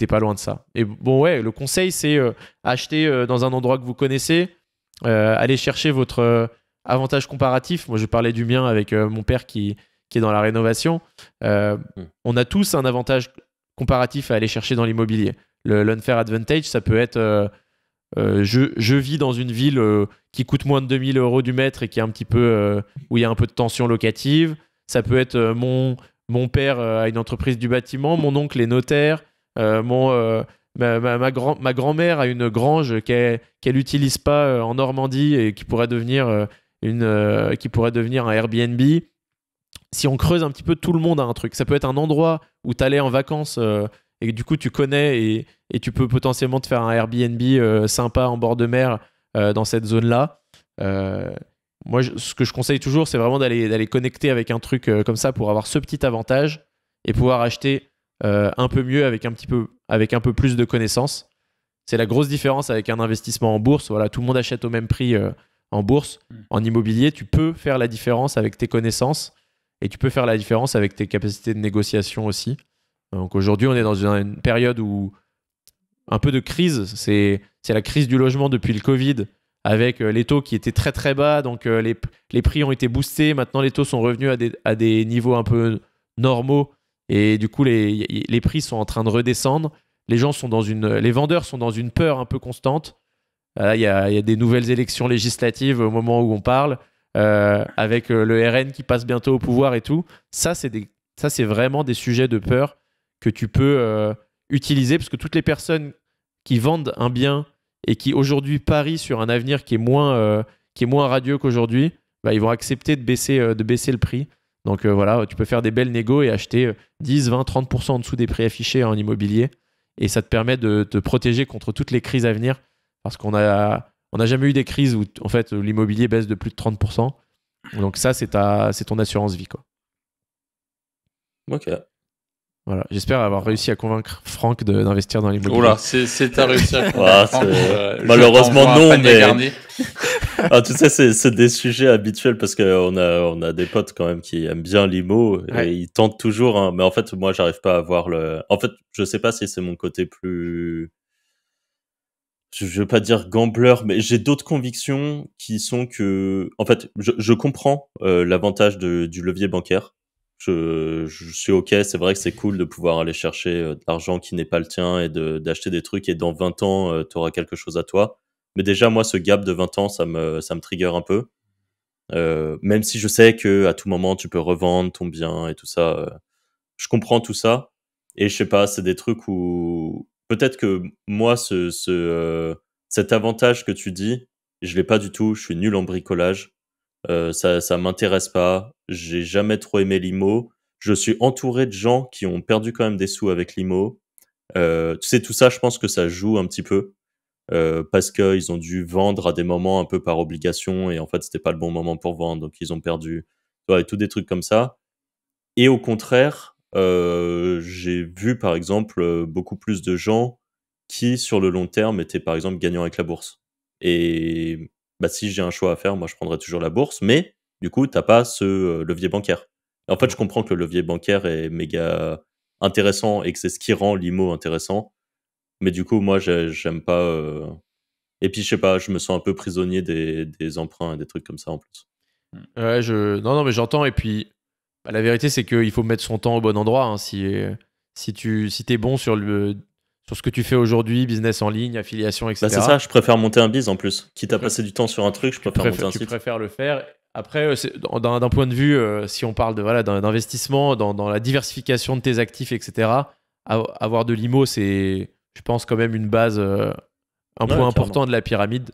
pas loin de ça. Et bon, ouais, le conseil c'est acheter dans un endroit que vous connaissez, aller chercher votre avantage comparatif. Moi je parlais du mien avec mon père qui est dans la rénovation. On a tous un avantage comparatif à aller chercher dans l'immobilier. L'unfair advantage, ça peut être je vis dans une ville qui coûte moins de 2000 euros du mètre et qui est un petit peu où il y a un peu de tension locative. Ça peut être mon père a une entreprise du bâtiment, mon oncle est notaire, ma grand-mère a une grange qu'elle n'utilise pas en Normandie et qui pourrait devenir un Airbnb. Si on creuse un petit peu, tout le monde a un truc. Ça peut être un endroit où tu allais en vacances et du coup tu connais et tu peux potentiellement te faire un Airbnb sympa en bord de mer dans cette zone-là. Moi, ce que je conseille toujours, c'est vraiment d'aller connecter avec un truc comme ça pour avoir ce petit avantage et pouvoir acheter un peu mieux avec un peu plus de connaissances. C'est la grosse différence avec un investissement en bourse. Voilà, tout le monde achète au même prix en bourse. En immobilier, tu peux faire la différence avec tes connaissances et tu peux faire la différence avec tes capacités de négociation aussi. Donc aujourd'hui, on est dans une période où un peu de crise, c'est la crise du logement depuis le Covid, avec les taux qui étaient très très bas, donc les prix ont été boostés. Maintenant, les taux sont revenus à des niveaux un peu normaux, et du coup, les prix sont en train de redescendre. Les vendeurs sont dans une peur un peu constante. Il y a des nouvelles élections législatives au moment où on parle, avec le RN qui passe bientôt au pouvoir et tout. Ça, c'est vraiment des sujets de peur que tu peux utiliser, parce que toutes les personnes qui vendent un bien et qui aujourd'hui parient sur un avenir qui est moins radieux qu'aujourd'hui, ils vont accepter de baisser le prix. Donc voilà, tu peux faire des belles négos et acheter 10, 20, 30% en dessous des prix affichés en immobilier, et ça te permet de te protéger contre toutes les crises à venir, parce qu'on n'a jamais eu des crises où en fait l'immobilier baisse de plus de 30%. Donc ça, c'est ton assurance vie, quoi. Ok. Voilà, j'espère avoir réussi à convaincre Franck d'investir dans l'immobilier. Oula, c'est ta réussi à convaincre Franck. Malheureusement non, mais tu sais, c'est des sujets habituels, parce qu'on a des potes quand même qui aiment bien l'IMO, et ils tentent toujours, hein, mais en fait moi j'arrive pas à voir en fait, je sais pas si c'est mon côté plus, je veux pas dire gambler, mais j'ai d'autres convictions qui sont que, en fait, je comprends l'avantage du levier bancaire. Je suis ok, c'est vrai que c'est cool de pouvoir aller chercher de l'argent qui n'est pas le tien, et d'acheter des trucs, et dans 20 ans, tu auras quelque chose à toi. Mais déjà, moi, ce gap de 20 ans, ça me trigger un peu. Même si je sais que à tout moment, tu peux revendre ton bien et tout ça. Je comprends tout ça. Et je sais pas, c'est des trucs où peut-être que moi, cet avantage que tu dis, je l'ai pas du tout. Je suis nul en bricolage. Ça m'intéresse pas. J'ai jamais trop aimé l'IMO. Je suis entouré de gens qui ont perdu quand même des sous avec l'IMO. Tu sais, tout ça, je pense que ça joue un petit peu, parce qu'ils ont dû vendre à des moments un peu par obligation, et en fait, c'était pas le bon moment pour vendre, donc ils ont perdu. Tu vois, et tout des trucs comme ça. Et au contraire, j'ai vu par exemple beaucoup plus de gens qui, sur le long terme, étaient par exemple gagnants avec la bourse. Et si j'ai un choix à faire, moi je prendrais toujours la bourse, mais du coup, t'as pas ce levier bancaire. Et en fait, je comprends que le levier bancaire est méga intéressant et que c'est ce qui rend l'IMO intéressant. Mais du coup, moi, j'aime pas. Et puis, je sais pas, je me sens un peu prisonnier des emprunts et des trucs comme ça en plus. Ouais, non, mais j'entends. Et puis, la vérité, c'est qu'il faut mettre son temps au bon endroit, hein. Si t'es bon sur ce que tu fais aujourd'hui, business en ligne, affiliation, etc. C'est ça, je préfère monter un biz en plus. Quitte à passer du temps sur un truc, je préfère monter un site. Tu préfères le faire. Après, d'un point de vue, si on parle d'investissement, dans la diversification de tes actifs, etc., avoir de l'IMO, c'est, je pense, quand même une base, un point important de la pyramide.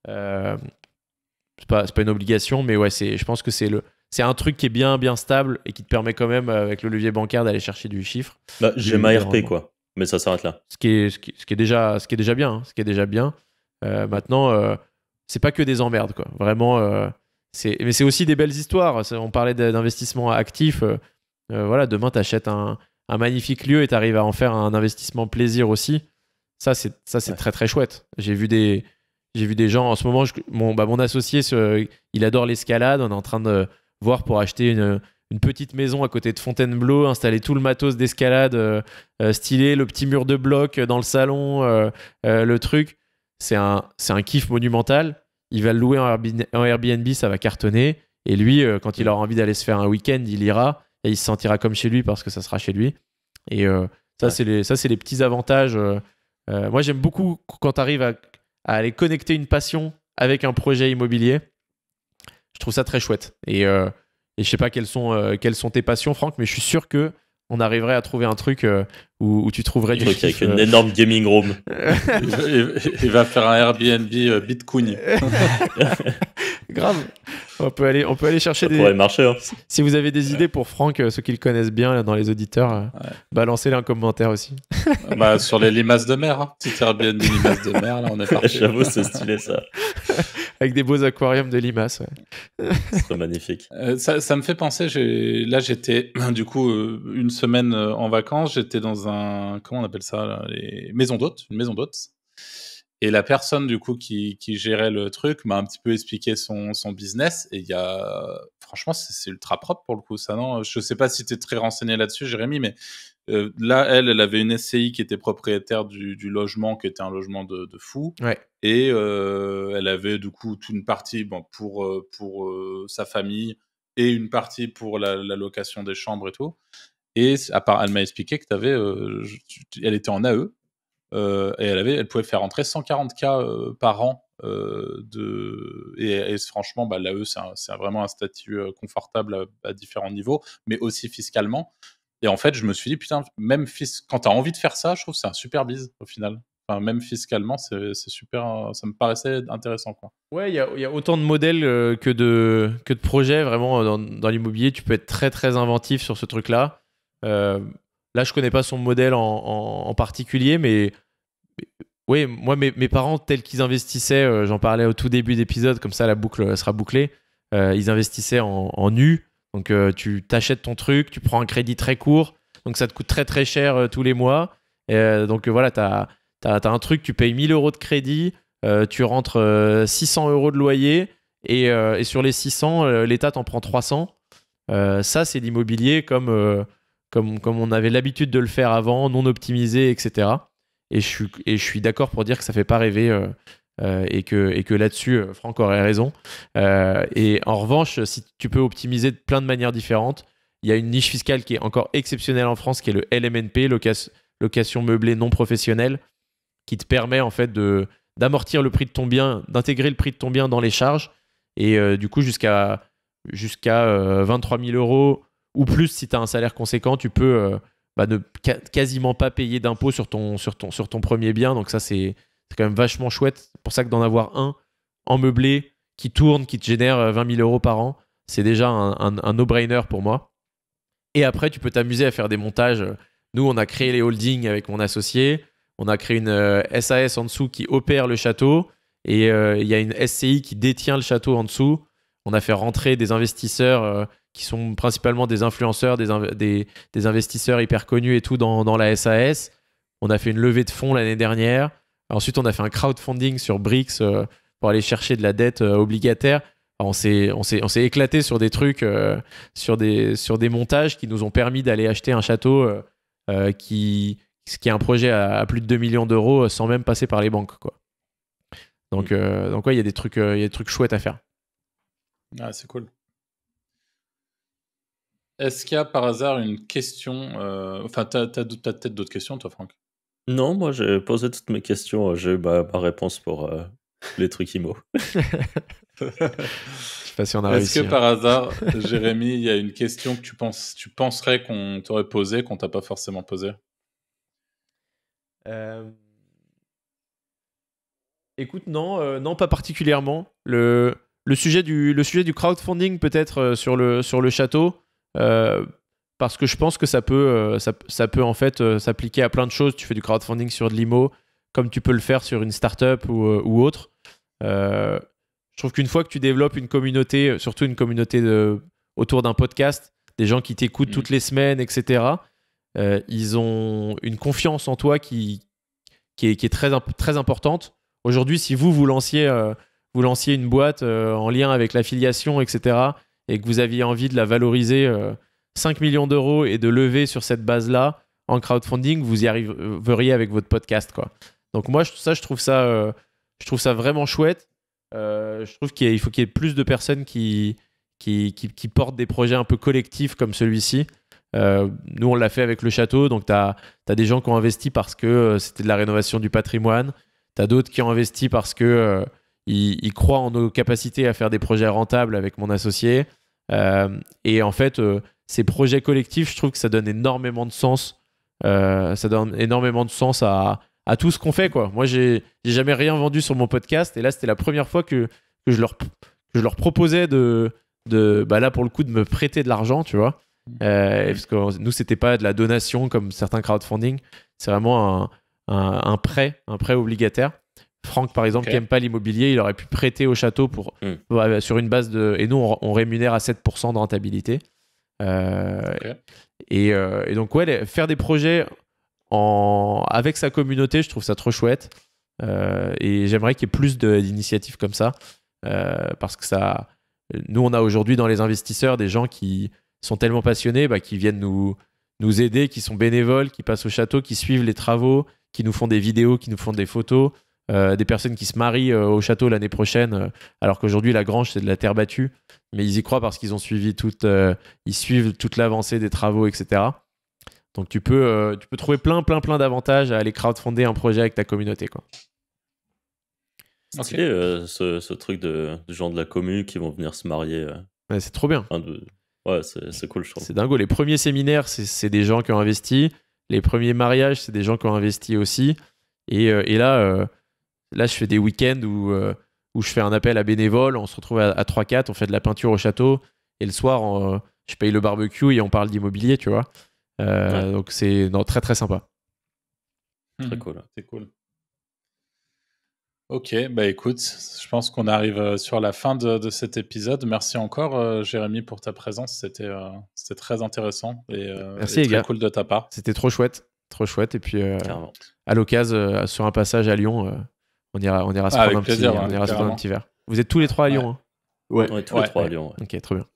C'est pas une obligation, mais ouais, je pense que c'est un truc qui est bien stable et qui te permet quand même, avec le levier bancaire, d'aller chercher du chiffre. J'ai ma RP, quoi. Mais ça s'arrête là. Ce qui est déjà bien. Hein, ce qui est déjà bien. Maintenant, c'est pas que des emmerdes, quoi. Vraiment, mais c'est aussi des belles histoires. On parlait d'investissement actif. Voilà, demain, tu achètes un magnifique lieu et tu arrives à en faire un investissement plaisir aussi. Ça, c'est très, très chouette. J'ai vu des gens en ce moment. Mon associé, il adore l'escalade. On est en train de voir pour acheter une petite maison à côté de Fontainebleau, installer tout le matos d'escalade stylé, le petit mur de bloc dans le salon, le truc. C'est un kiff monumental. Il va le louer en Airbnb, ça va cartonner. Et lui, quand il aura envie d'aller se faire un week-end, il ira et il se sentira comme chez lui parce que ça sera chez lui. Et c'est les petits avantages. Moi, j'aime beaucoup quand tu arrives à aller connecter une passion avec un projet immobilier. Je trouve ça très chouette. Et je sais pas quelles sont tes passions, Franck, mais je suis sûr que on arriverait à trouver un truc où tu trouverais du kiff. Avec une énorme gaming room. Il va faire un Airbnb Bitcoin. Grave. On peut aller chercher ça pourrait marcher, hein. Si vous avez des idées pour Franck, ceux qui le connaissent bien là, dans les auditeurs, balancez-les en commentaire aussi. Sur les limaces de mer, hein. Petit Airbnb limaces de mer, là on est parti. J'avoue, c'est stylé ça. Avec des beaux aquariums de limaces. Ouais. C'est magnifique. Ça me fait penser, là j'étais du coup une semaine en vacances, j'étais dans comment on appelle ça là, une maison d'hôtes. Et la personne du coup qui gérait le truc m'a un petit peu expliqué son business, et franchement c'est ultra propre pour le coup ça, non? Je sais pas si tu es très renseigné là-dessus, Jérémy, mais Là, elle avait une SCI qui était propriétaire du logement, qui était un logement de fou. Ouais. Et elle avait du coup toute une partie pour sa famille et une partie pour la location des chambres et tout. Et elle m'a expliqué que elle était en AE et elle pouvait faire rentrer 140K par an. Et franchement, l'AE, c'est vraiment un statut confortable à différents niveaux, mais aussi fiscalement. Et en fait, je me suis dit, putain, même quand tu as envie de faire ça, je trouve que c'est un super bise au final. Enfin, même fiscalement, c'est super. Ça me paraissait intéressant, quoi. Ouais, il y a autant de modèles que de projets. Vraiment, dans l'immobilier, tu peux être très, très inventif sur ce truc-là. Là, je connais pas son modèle en particulier, mais oui, moi, mes parents, tels qu'ils investissaient, j'en parlais au tout début d'épisode, comme ça la boucle sera bouclée, ils investissaient en nu. Donc, tu t'achètes ton truc, tu prends un crédit très court, donc ça te coûte très très cher tous les mois. Donc, voilà, t'as un truc, tu payes 1000 euros de crédit, tu rentres 600 euros de loyer, et sur les 600, l'État t'en prend 300. Ça, c'est l'immobilier comme on avait l'habitude de le faire avant, non optimisé, etc. Et je suis d'accord pour dire que ça fait pas rêver et que là-dessus, Franck aurait raison. Et en revanche, si tu peux optimiser de plein de manières différentes, il y a une niche fiscale qui est encore exceptionnelle en France, qui est le LMNP, location meublée non professionnelle, qui te permet en fait d'amortir le prix de ton bien, d'intégrer le prix de ton bien dans les charges, et du coup jusqu'à 23 000 euros ou plus si tu as un salaire conséquent, tu peux ne quasiment pas payer d'impôts sur ton premier bien. Donc ça, c'est quand même vachement chouette. C'est pour ça que d'en avoir un en meublé qui tourne, qui te génère 20 000 euros par an, c'est déjà un no-brainer pour moi. Et après, tu peux t'amuser à faire des montages. Nous, on a créé les holdings avec mon associé. On a créé une SAS en dessous qui opère le château. Et il y a une SCI qui détient le château en dessous. On a fait rentrer des investisseurs qui sont principalement des influenceurs, des investisseurs hyper connus et tout dans la SAS. On a fait une levée de fonds l'année dernière. Ensuite, on a fait un crowdfunding sur Brix pour aller chercher de la dette obligataire. Alors, on s'est éclaté sur des trucs, sur des montages qui nous ont permis d'aller acheter un château qui est un projet à plus de 2 millions d'euros sans même passer par les banques, quoi. Donc ouais, il y a des trucs chouettes à faire. Ah, c'est cool. Est-ce qu'il y a par hasard une question Enfin, t'as peut-être d'autres questions, toi, Franck? Non, moi j'ai posé toutes mes questions. J'ai eu ma réponse pour les trucs IMO. Je sais pas si on a réussi. Est-ce que par hasard, Jérémy, il y a une question que tu penserais qu'on t'aurait posée, qu'on t'a pas forcément posée? Écoute, non, pas particulièrement. Le sujet du crowdfunding peut-être sur le château, parce que je pense que ça peut en fait s'appliquer à plein de choses. Tu fais du crowdfunding sur de l'IMO, comme tu peux le faire sur une startup ou autre. Je trouve qu'une fois que tu développes une communauté, surtout une communauté autour d'un podcast, des gens qui t'écoutent toutes les semaines, etc., ils ont une confiance en toi qui est très, très importante. Aujourd'hui, si vous lanciez une boîte en lien avec l'affiliation, etc., et que vous aviez envie de la valoriser 5 millions d'euros et de lever sur cette base-là en crowdfunding, vous y arriveriez avec votre podcast, quoi. Donc moi, je trouve ça vraiment chouette. Je trouve qu'il faut qu'il y ait plus de personnes qui portent des projets un peu collectifs comme celui-ci. Nous, on l'a fait avec le château, donc tu as des gens qui ont investi parce que c'était de la rénovation du patrimoine. Tu as d'autres qui ont investi parce que ils croient en nos capacités à faire des projets rentables avec mon associé. Et en fait, ces projets collectifs, je trouve que ça donne énormément de sens. Ça donne énormément de sens à tout ce qu'on fait, quoi. Moi, j'ai jamais rien vendu sur mon podcast, et là, c'était la première fois que je leur proposais là, pour le coup, de me prêter de l'argent, tu vois. Parce que nous, c'était pas de la donation comme certains crowdfunding, c'est vraiment un prêt obligataire. Franck, par exemple, qui n'aime pas l'immobilier, il aurait pu prêter au château sur une base de... Et nous, on rémunère à 7% de rentabilité. Et donc, ouais, faire des projets avec sa communauté, je trouve ça trop chouette. Et j'aimerais qu'il y ait plus d'initiatives comme ça. Parce que nous, on a aujourd'hui dans les investisseurs des gens qui sont tellement passionnés, qui viennent nous nous aider, qui sont bénévoles, qui passent au château, qui suivent les travaux, qui nous font des vidéos, qui nous font des photos, des personnes qui se marient au château l'année prochaine, alors qu'aujourd'hui la grange c'est de la terre battue, mais ils y croient parce qu'ils ont suivi ils suivent toute l'avancée des travaux, etc. Donc tu peux trouver plein d'avantages à aller crowdfunder un projet avec ta communauté, quoi. C'est ce truc de gens de la commu qui vont venir se marier. Ouais, c'est trop bien. Ouais, c'est cool, je trouve. C'est dingo. Les premiers séminaires, c'est des gens qui ont investi. Les premiers mariages, c'est des gens qui ont investi aussi. Et là, je fais des week-ends où je fais un appel à bénévoles. On se retrouve à 3-4, on fait de la peinture au château. Et le soir, je paye le barbecue et on parle d'immobilier, tu vois. Donc c'est très très sympa. Très cool. C'est cool. Ok, bah écoute, je pense qu'on arrive sur la fin de cet épisode. Merci encore, Jérémy, pour ta présence. C'était très intéressant et, merci, et les très gars. Cool de ta part. C'était trop chouette. Et puis, à l'occasion, sur un passage à Lyon, on ira se prendre un petit verre. Vous êtes tous les trois à Lyon, hein? Ouais, tous les trois à Lyon. Ouais. Ok, trop bien.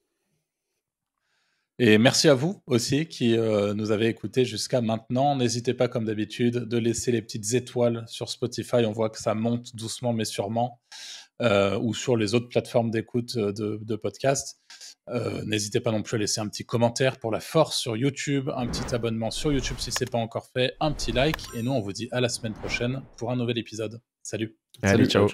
Et merci à vous aussi qui nous avez écoutés jusqu'à maintenant. N'hésitez pas, comme d'habitude, de laisser les petites étoiles sur Spotify. On voit que ça monte doucement mais sûrement. Ou sur les autres plateformes d'écoute de podcasts. N'hésitez pas non plus à laisser un petit commentaire pour la force sur YouTube, un petit abonnement sur YouTube si ce n'est pas encore fait, un petit like. Et nous, on vous dit à la semaine prochaine pour un nouvel épisode. Salut. Allez, ciao.